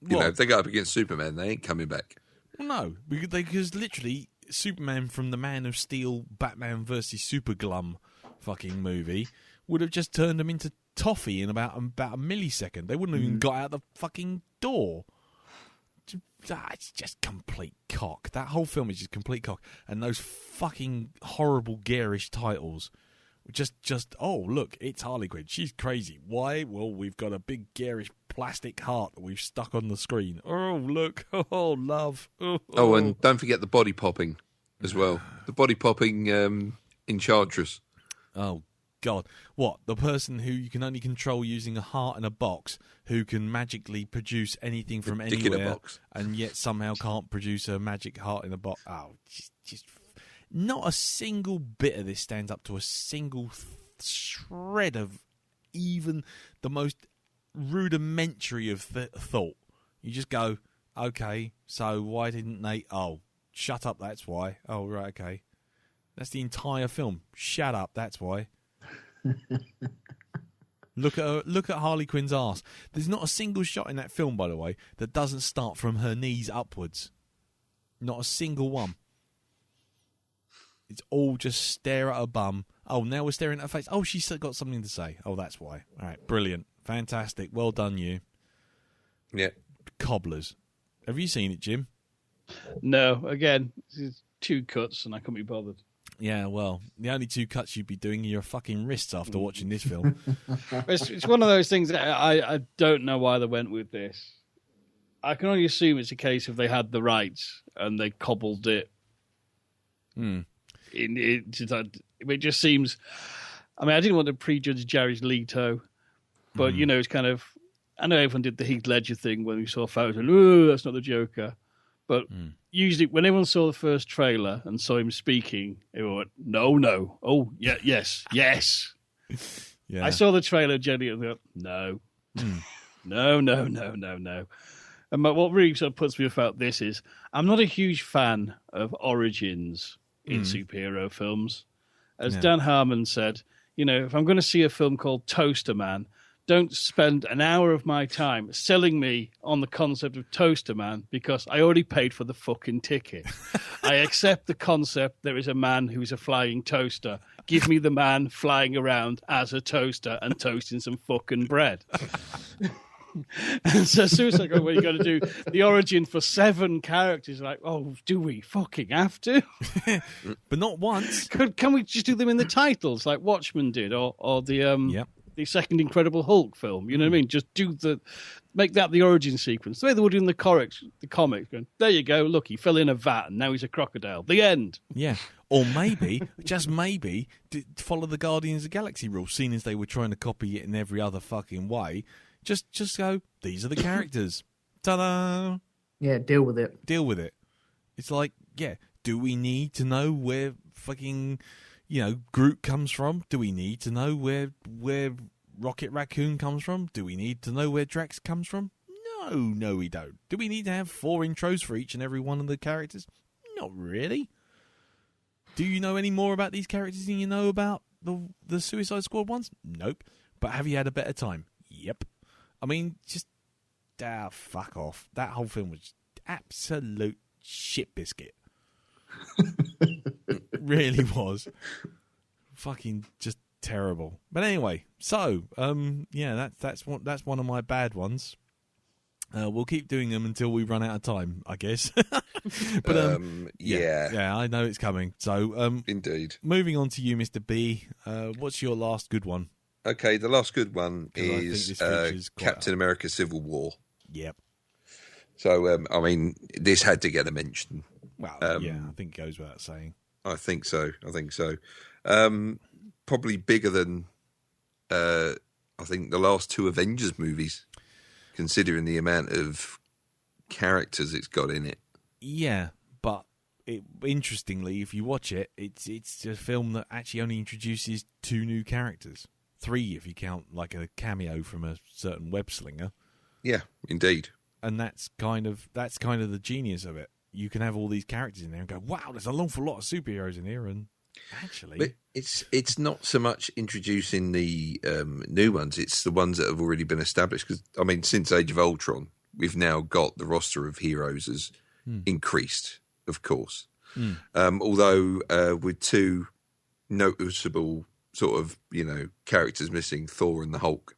if they go up against Superman, they ain't coming back. Well, no, because literally Superman from the Man of Steel, Batman versus Superglum fucking movie would have just turned them into toffee in about a millisecond. They wouldn't have even got out the fucking door. It's just complete cock. That whole film is just complete cock. And those fucking horrible garish titles. Just oh, look, it's Harley Quinn. She's crazy. Why? Well, we've got a big garish plastic heart that we've stuck on the screen. Oh, look. Oh, love. Oh, and don't forget the body popping as well. The body popping Enchantress. Oh, God. What? The person who you can only control using a heart in a box, who can magically produce anything from Dick anywhere, in a box. And yet somehow can't produce a magic heart in a box. Oh, just not a single bit of this stands up to a single shred of even the most rudimentary of thought. You just go, okay, so why didn't they... Oh, shut up, that's why. Oh, right, okay. That's the entire film. Shut up, that's why. Look at Harley Quinn's arse. There's not a single shot in that film, by the way, that doesn't start from her knees upwards. Not a single one. It's all just stare at her bum. Oh, now we're staring at her face. Oh, she's got something to say. Oh, that's why. All right, brilliant. Fantastic. Well done, you. Yeah. Cobblers. Have you seen it, Jim? No. Again, it's 2 cuts and I couldn't be bothered. Yeah, well, the only 2 cuts you'd be doing are your fucking wrists after watching this film. It's one of those things that I don't know why they went with this. I can only assume it's a case of they had the rights and they cobbled it. It just seems... I mean, I didn't want to prejudge Jared Leto, but, it's kind of... I know everyone did the Heath Ledger thing when we saw photos and, oh, that's not the Joker. But usually when everyone saw the first trailer and saw him speaking, everyone went, no. Oh, yeah, yes. Yeah. I saw the trailer generally and thought, no. No. And what really sort of puts me about this is I'm not a huge fan of origins in superhero films. As Dan Harmon said, if I'm going to see a film called Toaster Man, don't spend an hour of my time selling me on the concept of Toaster Man because I already paid for the fucking ticket. I accept the concept there is a man who's a flying toaster. Give me the man flying around as a toaster and toasting some fucking bread. And so Suicide Squad, where you're going to do the origin for 7 characters, like, oh, do we fucking have to? But not once. Can we just do them in the titles like Watchmen did, or the the second Incredible Hulk film? You know what I mean? Just make that the origin sequence. The way they would do in the comics. Going, there you go. Look, he fell in a vat and now he's a crocodile. The end. Yeah. Or maybe, just maybe, follow the Guardians of the Galaxy rule, seeing as they were trying to copy it in every other fucking way. Just go, these are the characters. Ta-da! Yeah, deal with it. Deal with it. It's like, yeah, do we need to know where fucking, Groot comes from? Do we need to know where Rocket Raccoon comes from? Do we need to know where Drax comes from? No, we don't. Do we need to have 4 intros for each and every one of the characters? Not really. Do you know any more about these characters than you know about the Suicide Squad ones? Nope. But have you had a better time? Yep. I mean, just fuck off. That whole film was absolute shit biscuit. It really was. Fucking just terrible. But anyway, so that's one of my bad ones. We'll keep doing them until we run out of time, I guess. But yeah, I know it's coming. So indeed. Moving on to you, Mr. B. What's your last good one? Okay, the last good one is Captain America: Civil War. Yep. So I mean, this had to get a mention. Well, I think it goes without saying. I think so. Probably bigger than I think the last 2 Avengers movies, considering the amount of characters it's got in it. Yeah, but interestingly, if you watch it, it's a film that actually only introduces 2 new characters. 3 if you count like a cameo from a certain web slinger. Yeah, indeed. And that's kind of the genius of it. You can have all these characters in there and go, wow, there's an awful lot of superheroes in here, and actually, but it's not so much introducing the new ones; it's the ones that have already been established. Because I mean, since Age of Ultron, we've now got the roster of heroes has increased, of course. Although with 2 noticeable sort of characters missing, Thor and the Hulk.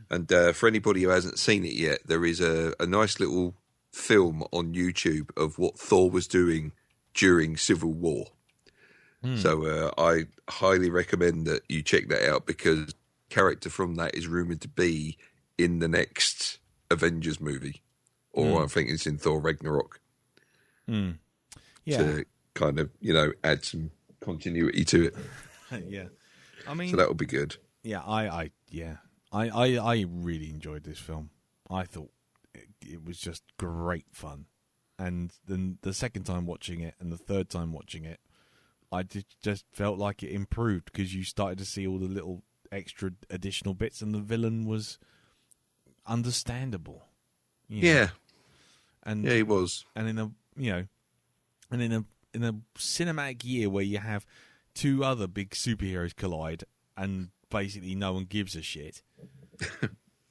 And for anybody who hasn't seen it yet, there is a nice little film on YouTube of what Thor was doing during Civil War. So I highly recommend that you check that out, because character from that is rumoured to be in the next Avengers movie. Or I think it's in Thor Ragnarok. Yeah. To kind of, add some continuity to it. Yeah. I mean, so that would be good. Yeah, I really enjoyed this film. I thought it was just great fun. And then the second time watching it and the third time watching it, I just felt like it improved, because you started to see all the little extra additional bits, and the villain was understandable. Yeah. And yeah, he was. And in a cinematic year where you have 2 other big superheroes collide and basically no one gives a shit.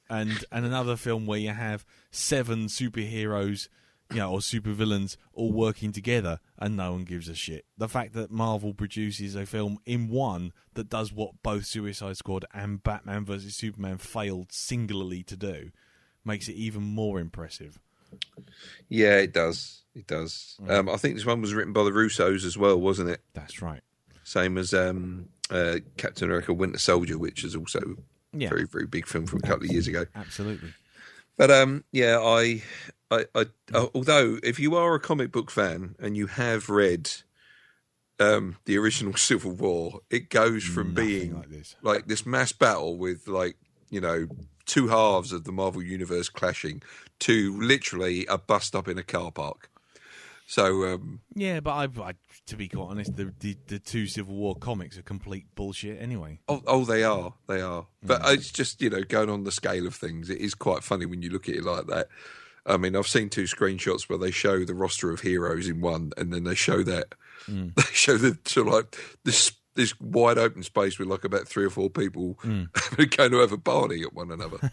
and another film where you have 7 superheroes, or supervillains all working together and no one gives a shit. The fact that Marvel produces a film in one that does what both Suicide Squad and Batman vs Superman failed singularly to do makes it even more impressive. Yeah, it does. It does. I think this one was written by the Russos as well, wasn't it? That's right. Same as Captain America: Winter Soldier, which is also a very, very big film from a couple of years ago. Absolutely. But I although if you are a comic book fan and you have read the original Civil War, it goes from being like this mass battle with 2 halves of the Marvel Universe clashing to literally a bust up in a car park. So but I to be quite honest, the 2 Civil War comics are complete bullshit anyway. Oh, they are. But it's just going on the scale of things, it is quite funny when you look at it like that. I mean, I've seen 2 screenshots where they show the roster of heroes in one, and then they show that they show the sort of like this wide open space with like about 3 or 4 people going to have a party at one another.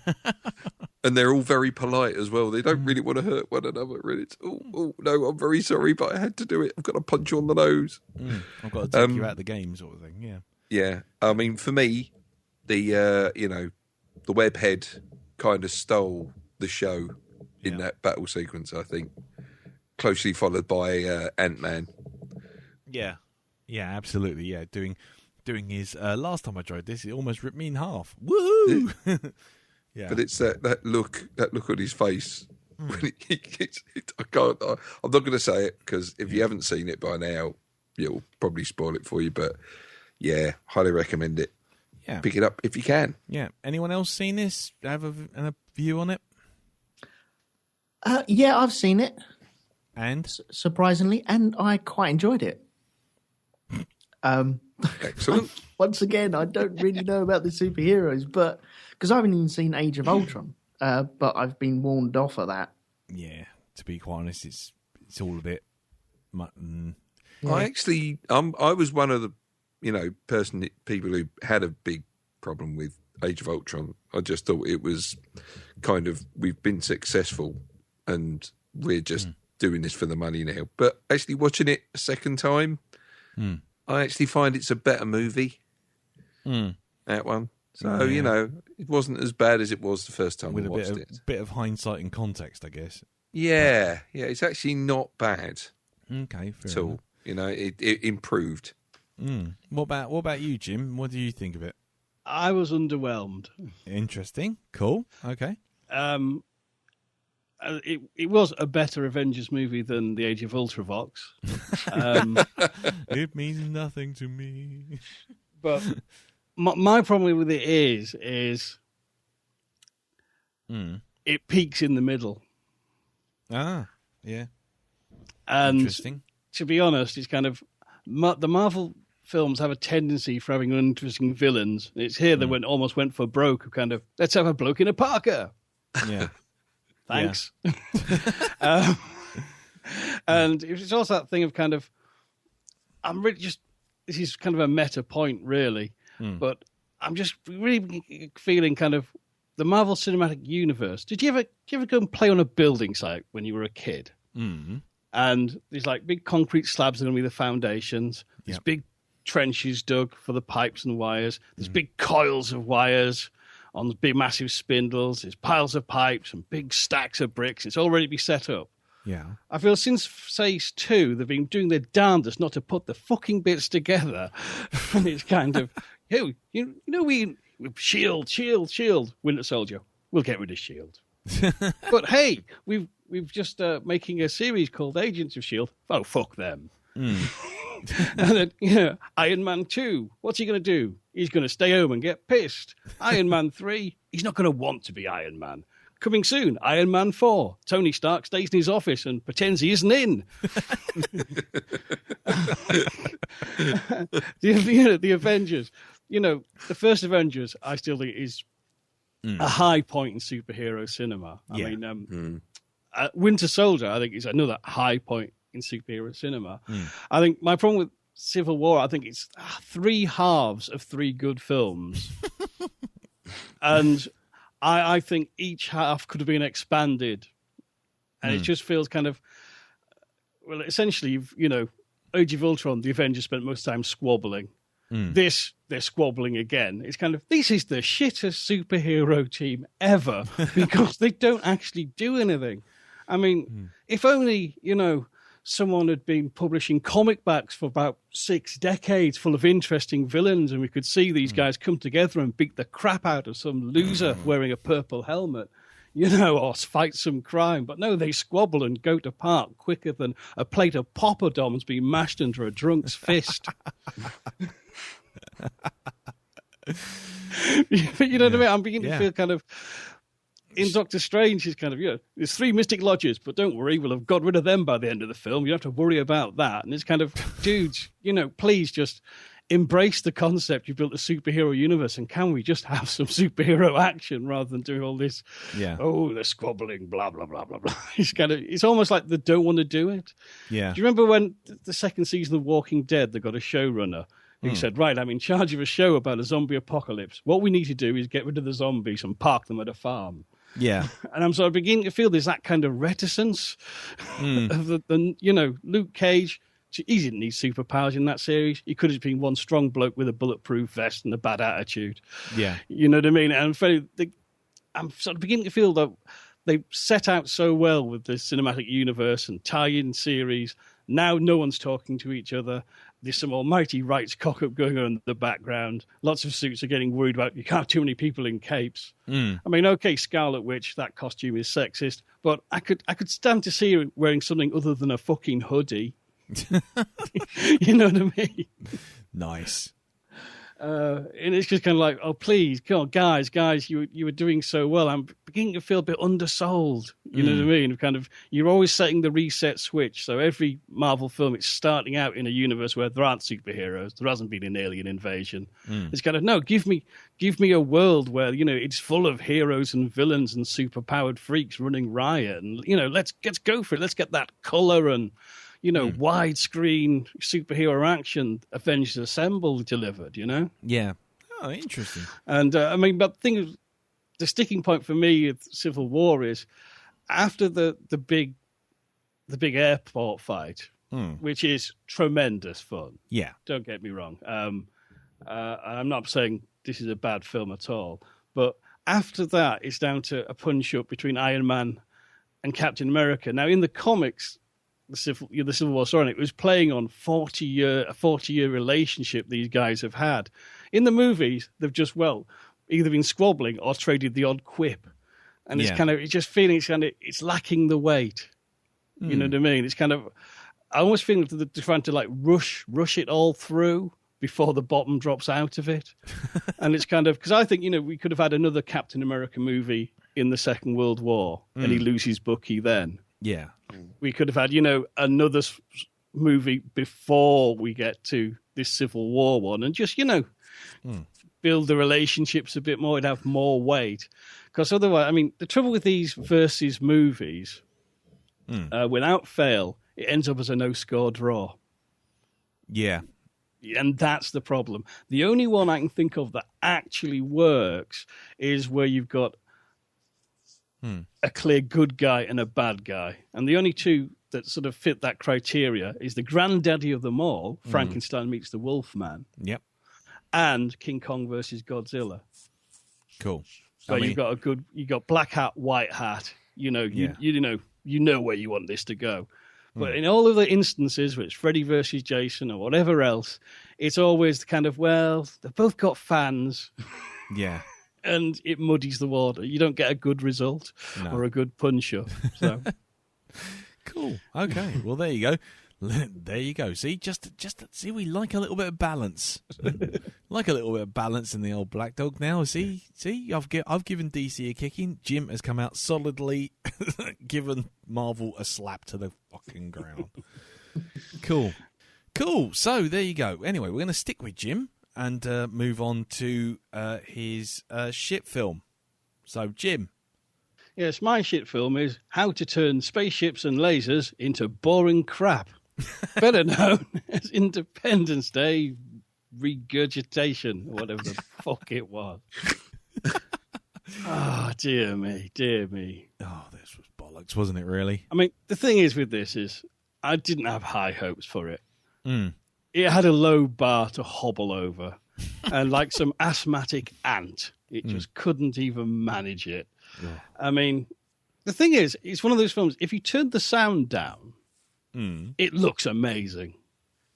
And they're all very polite as well. They don't really want to hurt one another. Really, it's oh no, I'm very sorry, but I had to do it. I've got to punch you on the nose. I've got to take you out of the game, sort of thing. Yeah. Yeah. I mean, for me, the the webhead kind of stole the show in that battle sequence. I think closely followed by Ant-Man. Yeah. Yeah, absolutely. Yeah, doing his last time I tried this, it almost ripped me in half. Woohoo! Yeah. But it's that look on his face. When I can't. I'm not going to say it, because if you haven't seen it by now, it'll probably spoil it for you. But yeah, highly recommend it. Yeah, pick it up if you can. Yeah. Anyone else seen this? Have a view on it? Yeah, I've seen it. And surprisingly, and I quite enjoyed it. Excellent. Once again, I don't really know about the superheroes, but because I haven't even seen Age of Ultron, but I've been warned off of that. Yeah, to be quite honest, it's all a bit. Yeah. I was one of the people who had a big problem with Age of Ultron. I just thought it was kind of, we've been successful and we're just doing this for the money now. But actually watching it a second time, I actually find it's a better movie. That one. So, it wasn't as bad as it was the first time I watched it. Bit of hindsight and context, I guess. Yeah, it's actually not bad. Okay, fair at all. It improved. What about you, Jim? What do you think of it? I was underwhelmed. Interesting. Cool. Okay. It was a better Avengers movie than the Age of Ultravox. It means nothing to me. But my problem with it is it peaks in the middle. Ah, yeah. And interesting. To be honest, it's kind of the Marvel films have a tendency for having uninteresting villains. It's here that almost went for broke. Kind of, let's have a bloke in a parka. Yeah. Thanks. And it's also that thing of kind of, I'm really just, this is kind of a meta point, really, but I'm just really feeling kind of the Marvel Cinematic Universe. Did you ever go and play on a building site when you were a kid? And there's like big concrete slabs that are going to be the foundations. There's big trenches dug for the pipes and wires. There's big coils of wires on the big massive spindles. There's piles of pipes and big stacks of bricks. It's all ready to be set up. Yeah. I feel since Phase 2, they've been doing their darndest not to put the fucking bits together. And it's kind of, we shield, Winter Soldier. We'll get rid of shield. But hey, we've just making a series called Agents of shield. Oh, fuck them. And then, Iron Man 2, what's he going to do? He's going to stay home and get pissed. Iron Man 3, he's not going to want to be Iron Man. Coming soon, Iron Man 4. Tony Stark stays in his office and pretends he isn't in. The Avengers. The first Avengers, I still think is a high point in superhero cinema. I mean, Winter Soldier, I think, is another high point in superhero cinema. I think my problem with Civil War, I think it's 3 halves of 3 good films. And I think each half could have been expanded. And it just feels kind of, well, essentially, Age of Ultron, the Avengers spent most of the time squabbling. This, they're squabbling again. It's kind of, this is the shittest superhero team ever because they don't actually do anything. I mean, if only, someone had been publishing comic backs for about 6 decades full of interesting villains and we could see these guys come together and beat the crap out of some loser wearing a purple helmet, or fight some crime. But no, they squabble and go to part quicker than a plate of poppadoms being mashed under a drunk's fist. You know what I mean? I'm beginning to feel kind of, in Doctor Strange, he's kind of, there's 3 mystic lodges, but don't worry, we'll have got rid of them by the end of the film. You don't have to worry about that. And it's kind of, dudes, please just embrace the concept. You built a superhero universe, and can we just have some superhero action rather than doing all this, they're squabbling, blah, blah, blah, blah, blah. It's almost like they don't want to do it. Yeah. Do you remember when the second season of Walking Dead, they got a showrunner who said, right, I'm in charge of a show about a zombie apocalypse. What we need to do is get rid of the zombies and park them at a farm. Yeah. And I'm sort of beginning to feel there's that kind of reticence of the Luke Cage. He didn't need superpowers in that series. He could have been one strong bloke with a bulletproof vest and a bad attitude. Yeah. You know what I mean? And I'm sort of beginning to feel that they set out so well with the cinematic universe and tie-in series. Now no one's talking to each other. There's some almighty rights cock-up going on in the background. Lots of suits are getting worried about you can't have too many people in capes. I mean, okay, Scarlet Witch, that costume is sexist, but I could stand to see her wearing something other than a fucking hoodie. You know what I mean? Nice. And it's just kind of like, oh, please, come on, guys, you were doing so well. I'm beginning to feel a bit undersold. You know what I mean? Kind of, you're always setting the reset switch. So every Marvel film, it's starting out in a universe where there aren't superheroes. There hasn't been an alien invasion. It's kind of, no, give me a world where, you know, it's full of heroes and villains and superpowered freaks running riot. And, you know, let's go for it. Let's get that color and, you know, widescreen superhero action, Avengers Assemble delivered, you know? Yeah. Oh, interesting. And, I mean, but the sticking point for me with Civil War is after the big airport fight, which is tremendous fun. Yeah. Don't get me wrong. I'm not saying this is a bad film at all, but after that, it's down to a punch-up between Iron Man and Captain America. Now, in the comics, the Civil War story, it was playing on a 40-year relationship these guys have had. In the movies, they've just, either been squabbling or traded the odd quip. And it's kind of, it's just feeling it's lacking the weight. You know what I mean? It's kind of, I almost feel they're trying to like rush it all through before the bottom drops out of it. And it's kind of, because I think, you know, we could have had another Captain America movie in the Second World War and he loses Bucky then. Yeah. We could have had, you know, another movie before we get to this Civil War one and just, you know, build the relationships a bit more. It'd have more weight. Because otherwise, I mean, the trouble with these versus movies, without fail, it ends up as a no-score draw. Yeah. And that's the problem. The only one I can think of that actually works is where you've got a clear good guy and a bad guy. And the only two that sort of fit that criteria is the granddaddy of them all, Frankenstein meets the Wolfman. Yep. And King Kong versus Godzilla. Cool. So you've got black hat, white hat. You know, you know where you want this to go. But in all other instances, where it's Freddy versus Jason or whatever else, it's always kind of, they've both got fans. Yeah. And it muddies the water. You don't get a good result or a good punch-up. So. Cool. Okay. Well, there you go. There you go. See, just see, we like a little bit of balance. Like a little bit of balance in the old Blackdog now. See, I've given DC a kicking. Jim has come out solidly, given Marvel a slap to the fucking ground. Cool. So there you go. Anyway, we're going to stick with Jim and move on to his shit film. So, Jim. Yes, my shit film is How to Turn Spaceships and Lasers into Boring Crap. Better known as Independence Day Regurgitation, or whatever the fuck it was. Oh, dear me. Oh, this was bollocks, wasn't it, really? I mean, the thing is with this is I didn't have high hopes for it. It had a low bar to hobble over. And like some asthmatic ant, it just couldn't even manage it. Yeah. I mean, the thing is, it's one of those films, if you turn the sound down, it looks amazing.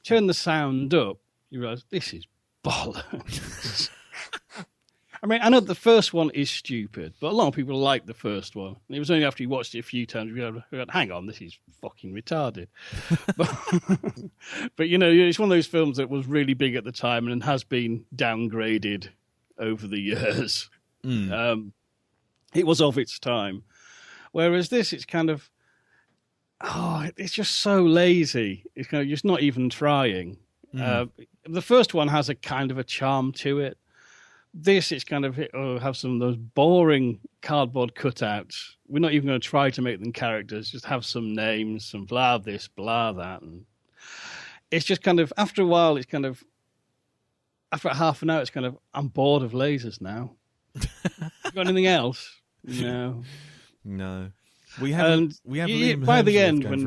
Turn the sound up, you realise this is bollocks. I mean, I know the first one is stupid, but a lot of people like the first one. And it was only after you watched it a few times, you go, hang on, this is fucking retarded. But, you know, it's one of those films that was really big at the time and has been downgraded over the years. It was of its time. Whereas this, it's kind of, it's just so lazy. It's kind of just not even trying. The first one has a kind of a charm to it. This, it's kind of have some of those boring cardboard cutouts. We're not even going to try to make them characters. Just have some names, some blah this, blah that, and it's just kind of after a while. It's kind of after half an hour. It's kind of I'm bored of lasers now. Got anything else? No. We haven't. By the end, when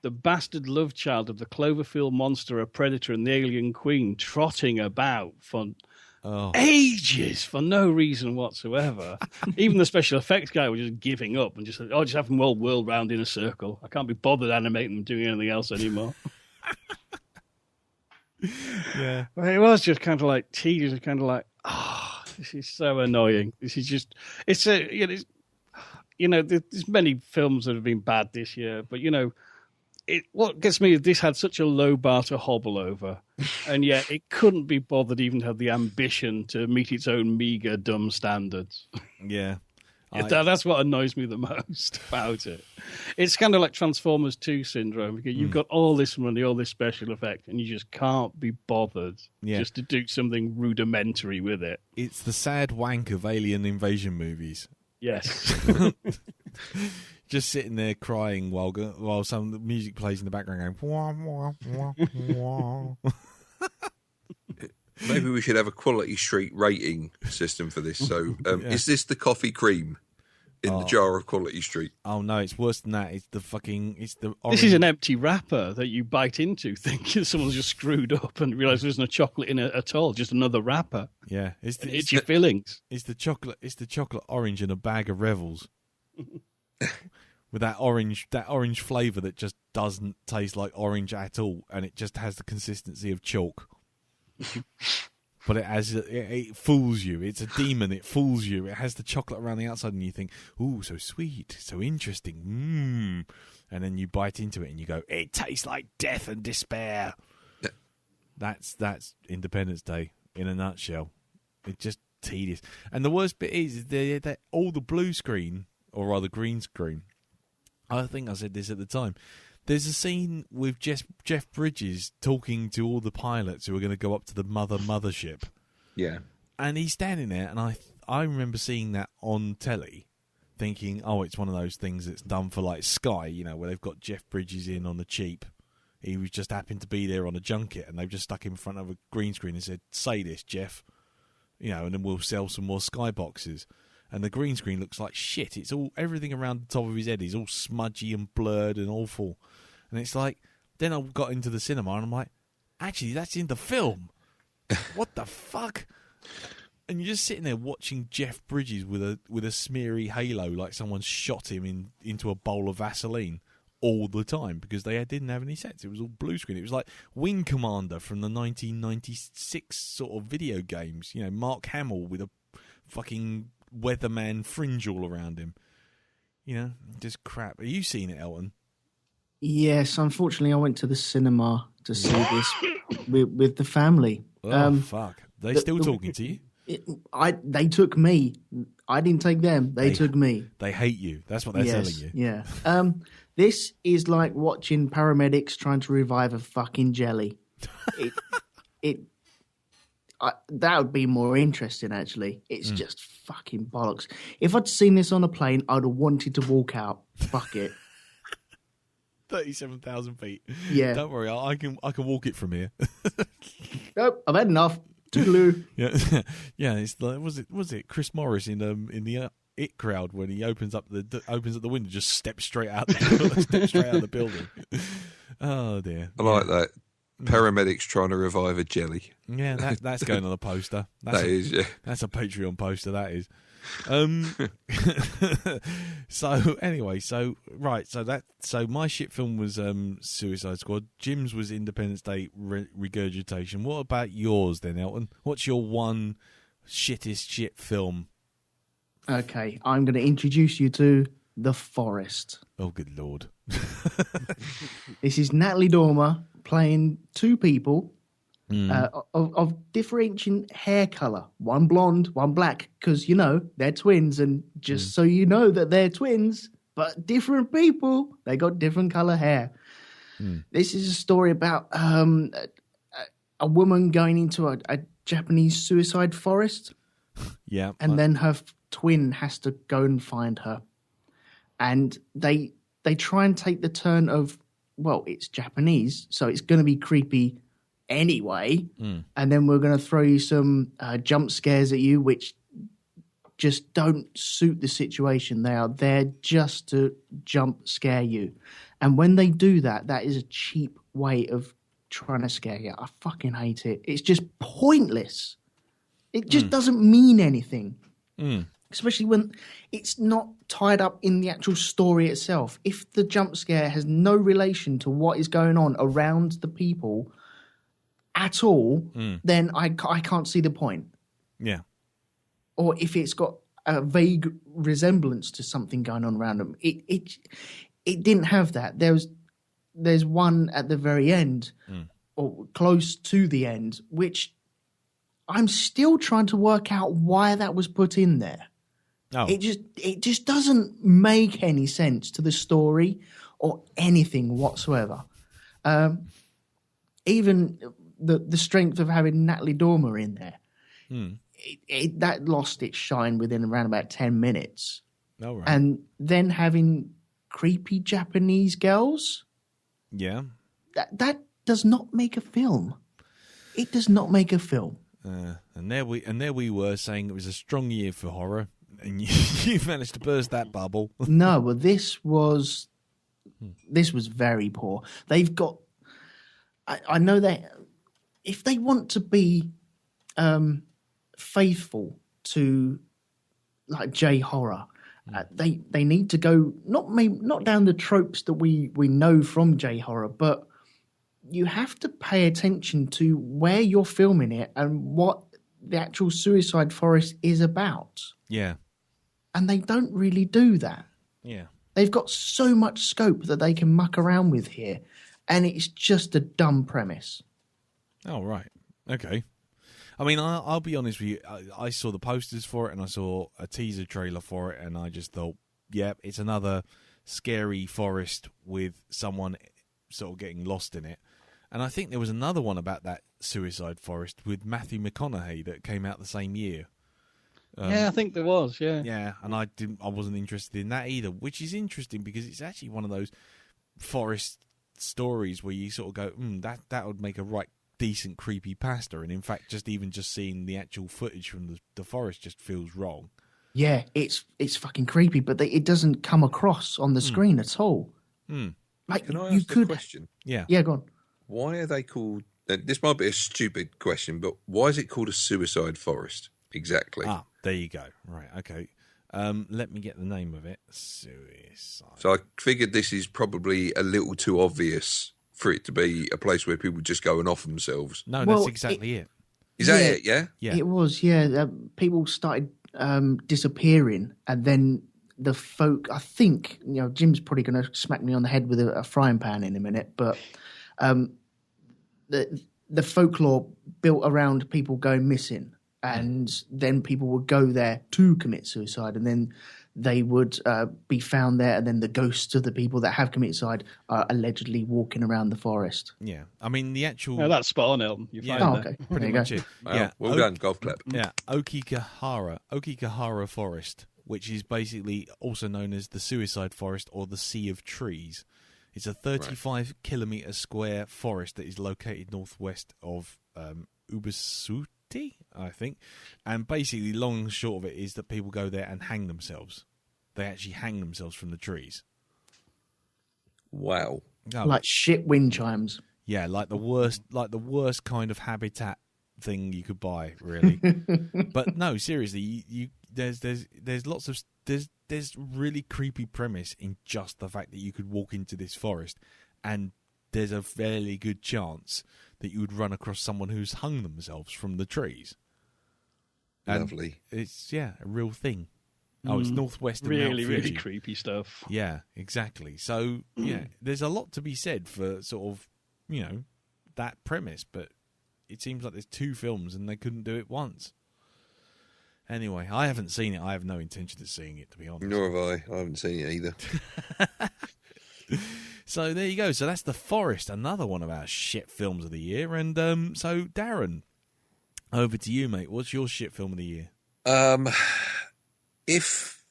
the bastard love child of the Cloverfield monster, a predator, and the alien queen trotting about for ages for no reason whatsoever. Even the special effects guy was just giving up and just have them all whirl round in a circle. I can't be bothered animating them doing anything else anymore. Yeah, but it was just kind of like tedious, kind of like, this is so annoying. This is just there's many films that have been bad this year, but what gets me is this had such a low bar to hobble over, and yet it couldn't be bothered even to have the ambition to meet its own meager, dumb standards. Yeah. That's what annoys me the most about it. It's kind of like Transformers 2 syndrome. Because you've got all this money, all this special effect, and you just can't be bothered just to do something rudimentary with it. It's the sad wank of alien invasion movies. Yes. Just sitting there crying while some music plays in the background going, wah, wah, wah, wah. Maybe we should have a Quality Street rating system for this. So, is this the coffee cream in the jar of Quality Street? Oh no, it's worse than that. It's the orange. This is an empty wrapper that you bite into, thinking someone's just screwed up and realise there's no chocolate in it at all. Just another wrapper. Yeah, it's your fillings. It's the chocolate orange in a bag of Revels. With that orange flavour that just doesn't taste like orange at all, and it just has the consistency of chalk. But it fools you. It's a demon. It fools you. It has the chocolate around the outside, and you think, "Ooh, so sweet, so interesting." And then you bite into it, and you go, "It tastes like death and despair." That's Independence Day in a nutshell. It's just tedious. And the worst bit is they all the blue screen, or rather green screen. I think I said this at the time. There's a scene with Jeff Bridges talking to all the pilots who are going to go up to the mothership. Yeah. And he's standing there, and I remember seeing that on telly, thinking, oh, it's one of those things that's done for like Sky, where they've got Jeff Bridges in on the cheap. He was just happened to be there on a junket, and they've just stuck him in front of a green screen and said, say this, Jeff, and then we'll sell some more Sky boxes. And the green screen looks like shit. It's all everything around the top of his head is all smudgy and blurred and awful. And it's like, then I got into the cinema and I'm like, actually, that's in the film. What the fuck? And you're just sitting there watching Jeff Bridges with a smeary halo, like someone shot him into a bowl of Vaseline all the time because they didn't have any sets. It was all blue screen. It was like Wing Commander from the 1996 sort of video games. Mark Hamill with a fucking weatherman fringe all around him. Just crap. Are you seeing it, Elton? Yes, unfortunately, I went to the cinema to see this with the family. Oh, fuck. They still talking to you? They took me. I didn't take them. They took me. They hate you. That's what they're telling you. Yeah. This is like watching paramedics trying to revive a fucking jelly. That would be more interesting, actually. It's just fucking bollocks. If I'd seen this on a plane, I'd have wanted to walk out. Fuck it. 37,000 feet. Yeah. Don't worry, I can walk it from here. Nope, I've had enough. Toodaloo. Yeah, yeah. It's like, was it Chris Morris in the It crowd when he opens up the window, just steps straight out the building. Oh dear. I like that. Paramedics trying to revive a jelly. Yeah, that's going on a poster. Yeah. That's a Patreon poster, that is. So anyway, so my shit film was Suicide Squad. Jim's was Independence Day regurgitation. What about yours then, Elton? What's your one shittest shit film? Okay, I'm going to introduce you to The Forest. Oh, good Lord. This is Natalie Dormer playing two people of differentiating hair colour. One blonde, one black, because, they're twins. And just so you know that they're twins, but different people, they got different colour hair. This is a story about a woman going into a Japanese suicide forest. Yeah. And then her twin has to go and find her. And they try and take the turn of, well, it's Japanese, so it's going to be creepy anyway. And then we're going to throw you some jump scares at you, which just don't suit the situation. They are there just to jump scare you. And when they do that, that is a cheap way of trying to scare you. I fucking hate it. It's just pointless. It just doesn't mean anything. Especially when it's not tied up in the actual story itself. If the jump scare has no relation to what is going on around the people at all, then I can't see the point. Yeah. Or if it's got a vague resemblance to something going on around them. It didn't have that. there's one at the very end, or close to the end, which I'm still trying to work out why that was put in there. Oh. It just doesn't make any sense to the story or anything whatsoever. Even the strength of having Natalie Dormer in there, that lost its shine within around about 10 minutes. Oh, right. And then having creepy Japanese girls, that does not make a film. It does not make a film. And there we were saying it was a strong year for horror, and you managed to burst that bubble. No, well, this was very poor. They've got. I know that if they want to be faithful to like J horror, they need to go not down the tropes that we know from J horror, but you have to pay attention to where you're filming it and what the actual Suicide Forest is about. Yeah. And they don't really do that. Yeah. They've got so much scope that they can muck around with here, and it's just a dumb premise. Oh, right. Okay. I mean, I'll be honest with you. I saw the posters for it, and I saw a teaser trailer for it, and I just thought, yeah, it's another scary forest with someone sort of getting lost in it. And I think there was another one about that Suicide Forest with Matthew McConaughey that came out the same year. Yeah, I think there was. Yeah, yeah, and I wasn't interested in that either, which is interesting because it's actually one of those forest stories where you sort of go, that would make a right decent creepy pasta. And in fact, just seeing the actual footage from the forest just feels wrong. Yeah, it's fucking creepy, but it doesn't come across on the screen at all. Like, can I ask a question? Yeah, go on. Why are they called? This might be a stupid question, but why is it called a suicide forest exactly? Ah, there you go. Right, okay. Let me get the name of it. Suicide. So I figured this is probably a little too obvious for it to be a place where people just go and off themselves. No, that's exactly it. Is that it? Yeah. Yeah. It was. Yeah, people started disappearing, and then the folk. I think Jim's probably going to smack me on the head with a frying pan in a minute, but. The folklore built around people going missing, and then people would go there to commit suicide, and then they would be found there, and then the ghosts of the people that have committed suicide are allegedly walking around the forest. Yeah, I mean the actual. No, that's spot on, Elton. You're fine. Okay, pretty much it. Wow, yeah, well done, golf clap. Yeah, Okigahara Forest, which is basically also known as the Suicide Forest or the Sea of Trees. It's a 35-kilometre square forest that is located northwest of Ubisuti, I think. And basically, long and short of it is that people go there and hang themselves. They actually hang themselves from the trees. Wow. Oh, like shit wind chimes. Yeah, like the worst kind of habitat thing you could buy, really. But no, seriously, there's lots of there's really creepy premise in just the fact that you could walk into this forest and there's a fairly good chance that you would run across someone who's hung themselves from the trees. And lovely. It's a real thing. Oh, it's northwest of Mount really, Fuji. really creepy stuff. Yeah, exactly. So there's a lot to be said for sort of that premise, but it seems like there's two films and they couldn't do it once. Anyway, I haven't seen it. I have no intention of seeing it, to be honest. Nor have I. I haven't seen it either. So there you go. So that's The Forest, another one of our shit films of the year. And so, Darren, over to you, mate. What's your shit film of the year? If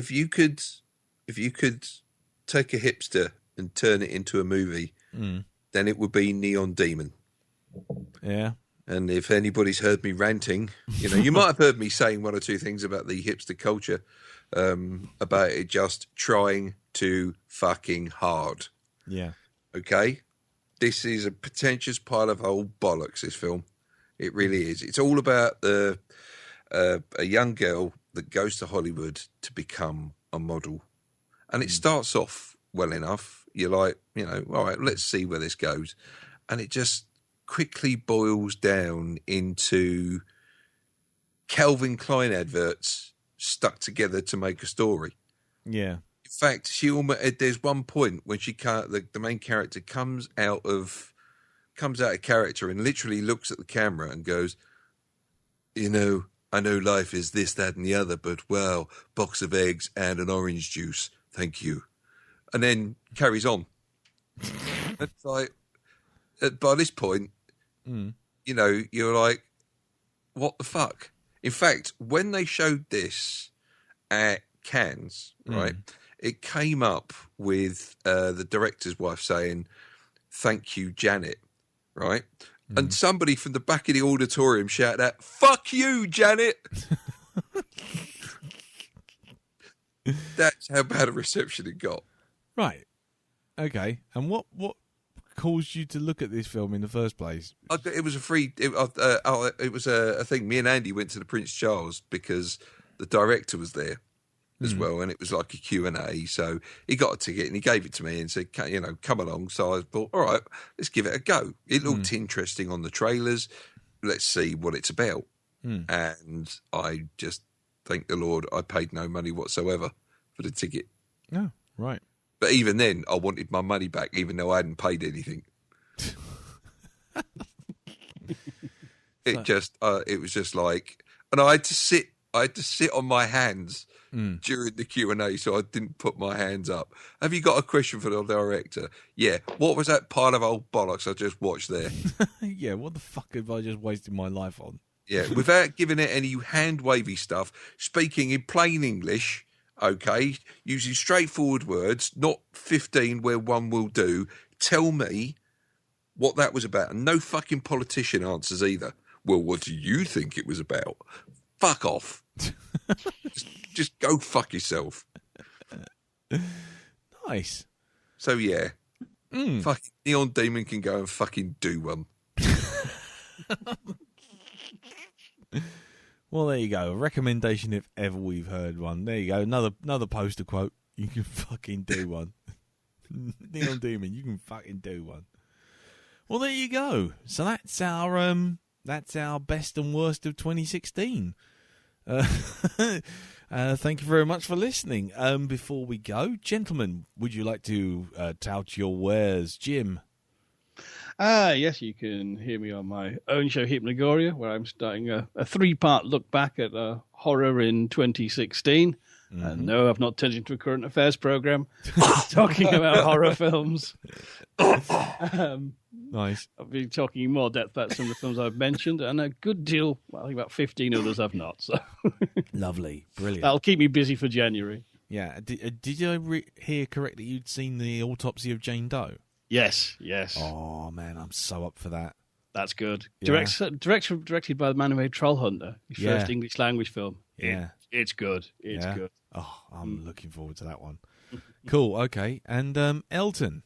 you could take a hipster and turn it into a movie, then it would be Neon Demon. Yeah. And if anybody's heard me ranting, you might have heard me saying one or two things about the hipster culture, about it just trying too fucking hard. Yeah. Okay? This is a pretentious pile of old bollocks, this film. It really is. It's all about a young girl that goes to Hollywood to become a model. And it starts off well enough. You're like, all right, let's see where this goes. And it just quickly boils down into Calvin Klein adverts stuck together to make a story. Yeah. fact, there's one point when the main character comes out of character and literally looks at the camera and goes, I know life is this, that, and the other, but wow, box of eggs and an orange juice, thank you, and then carries on. It's like, by this point, you're like, what the fuck? In fact, when they showed this at Cannes, right, it came up with the director's wife saying, "Thank you, Janet," right? And somebody from the back of the auditorium shouted out, "Fuck you, Janet!" That's how bad a reception it got. Right. Okay. And what caused you to look at this film in the first place? It was a thing. Me and Andy went to the Prince Charles because the director was there as well, and it was like a Q&A. So he got a ticket and he gave it to me and said, come along. So I thought, all right, let's give it a go. It looked interesting on the trailers. Let's see what it's about. And I just thank the Lord I paid no money whatsoever for the ticket. Oh, right. But even then, I wanted my money back, even though I hadn't paid anything. It was just like, and I had to sit on my hands during the Q&A, so I didn't put my hands up. Have you got a question for the director? Yeah. What was that pile of old bollocks I just watched there? Yeah. What the fuck have I just wasted my life on? Yeah. Without giving it any hand wavy stuff, speaking in plain English. Okay, using straightforward words, not 15 where one will do. Tell me what that was about. And no fucking politician answers either. Well, what do you think it was about? Fuck off. just go fuck yourself. Nice. So, yeah. Fucking Neon Demon can go and fucking do one. Well, there you go. A recommendation if ever we've heard one. There you go. Another poster quote. You can fucking do one. Neon Demon, you can fucking do one. Well, there you go. So that's our best and worst of 2016. Thank you very much for listening. Before we go, gentlemen, would you like to tout your wares, Jim? Yes, you can hear me on my own show, Hypnagoria, where I'm starting a 3-part look back at horror in 2016. And no, I've not turned into a current affairs program talking about horror films. Nice. I'll be talking in more depth about some of the films I've mentioned, and a good deal, well, I think about 15 others I've not. So Lovely. Brilliant. That'll keep me busy for January. Yeah. Did I hear correctly you'd seen the autopsy of Jane Doe? Yes. Oh, man, I'm so up for that. That's good. Yeah. Directed by the man who made Troll Hunter, his first English language film. Yeah. It's good. It's good. Oh, I'm looking forward to that one. Cool, okay. And Elton?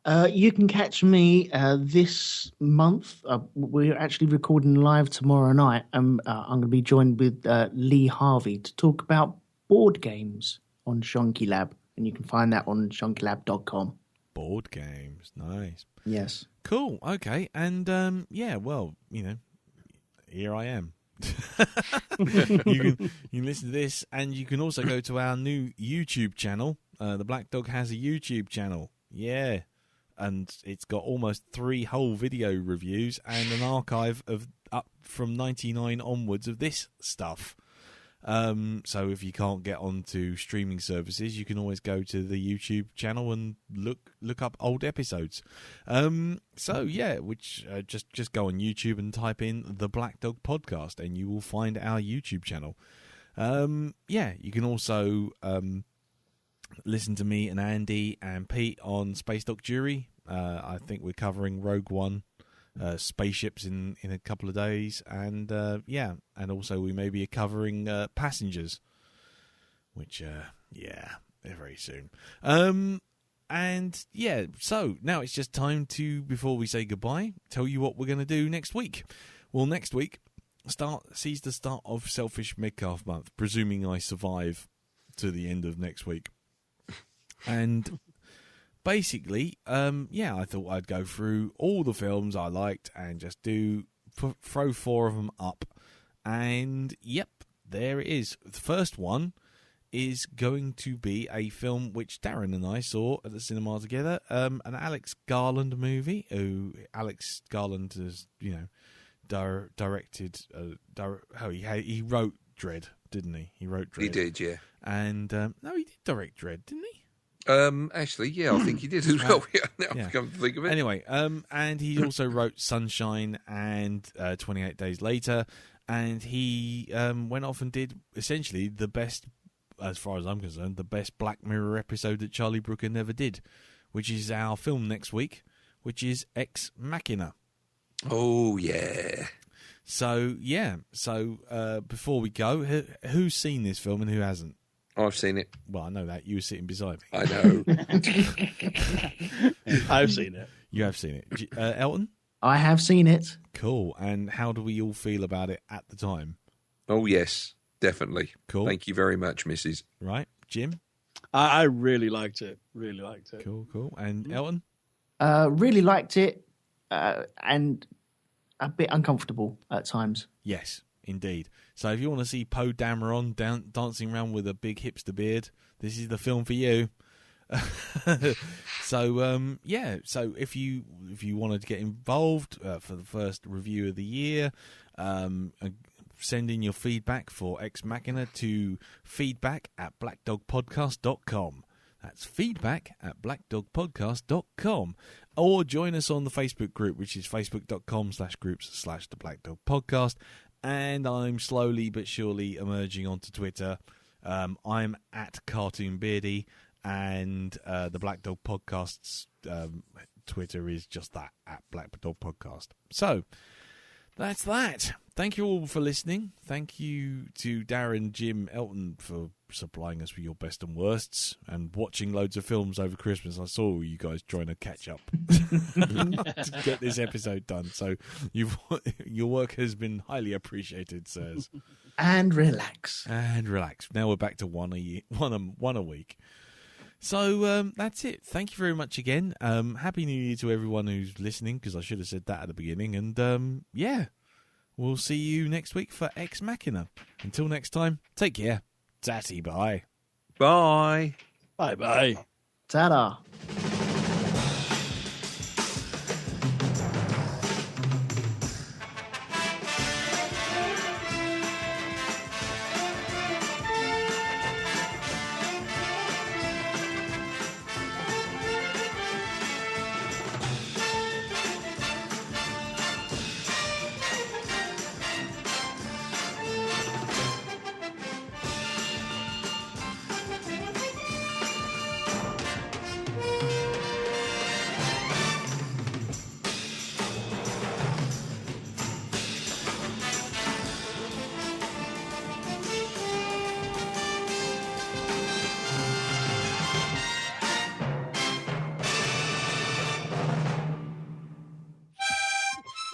You can catch me this month. We're actually recording live tomorrow night. I'm going to be joined with Lee Harvey to talk about board games on Shonky Lab. And you can find that on shonkylab.com. Board games, nice. Yes. Cool. Okay. And well, here I am. You can listen to this, and you can also go to our new YouTube channel. The Blackdog has a YouTube channel. Yeah. And it's got almost 3 whole video reviews and an archive of up from 99 onwards of this stuff. So if you can't get onto streaming services, you can always go to the YouTube channel and look up old episodes. Just go on YouTube and type in the Blackdog Podcast, and you will find our YouTube channel. You can also listen to me and Andy and Pete on Space Dock Jury. I think we're covering Rogue One. Spaceships in a couple of days, and and also we may be covering Passengers, which they're very soon. So now it's just time to, before we say goodbye, tell you what we're going to do next week. Well, next week sees the start of Selfish Midcalf Month, presuming I survive to the end of next week. And basically, I thought I'd go through all the films I liked and just throw 4 of them up. And, yep, there it is. The first one is going to be a film which Darren and I saw at the cinema together, an Alex Garland movie. Who Alex Garland has, directed. He wrote Dredd, didn't he? He wrote Dredd. He did, yeah. And no, he did direct Dredd, didn't he? Actually, yeah, I think he did as well. Now I've come to think of it. Anyway, and he also wrote Sunshine and 28 Days Later, and he went off and did essentially the best, as far as I'm concerned, the best Black Mirror episode that Charlie Brooker never did, which is our film next week, which is Ex Machina. Oh, yeah. So, before we go, who's seen this film and who hasn't? I've seen it. Well, I know that. You were sitting beside me. I know. I've seen it. You have seen it. Elton? I have seen it. Cool. And how do we all feel about it at the time? Oh, yes, definitely. Cool. Thank you very much, Mrs. Right. Jim? I really liked it. Really liked it. Cool. And Elton? Really liked it, and a bit uncomfortable at times. Yes, indeed. So if you want to see Poe Dameron dancing around with a big hipster beard, this is the film for you. So if you wanted to get involved for the first review of the year, send in your feedback for Ex Machina to feedback@blackdogpodcast.com. That's feedback@blackdogpodcast.com. Or join us on the Facebook group, which is facebook.com/groups/the Black Dog Podcast. And I'm slowly but surely emerging onto Twitter. I'm at Cartoon Beardy, and the Black Dog Podcast's Twitter is just that, at Black Dog Podcast. So that's that. Thank you all for listening. Thank you to Darren, Jim, Elton for supplying us with your best and worsts and watching loads of films over Christmas. I saw you guys trying to catch up to get this episode done. So your work has been highly appreciated, sirs. And relax. Now we're back to one a week. So that's it. Thank you very much again. Happy New Year to everyone who's listening, because I should have said that at the beginning. And we'll see you next week for Ex Machina. Until next time, take care. Tatty, bye. Bye. Bye-bye. Ta-da.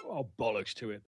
Oh, bollocks to it.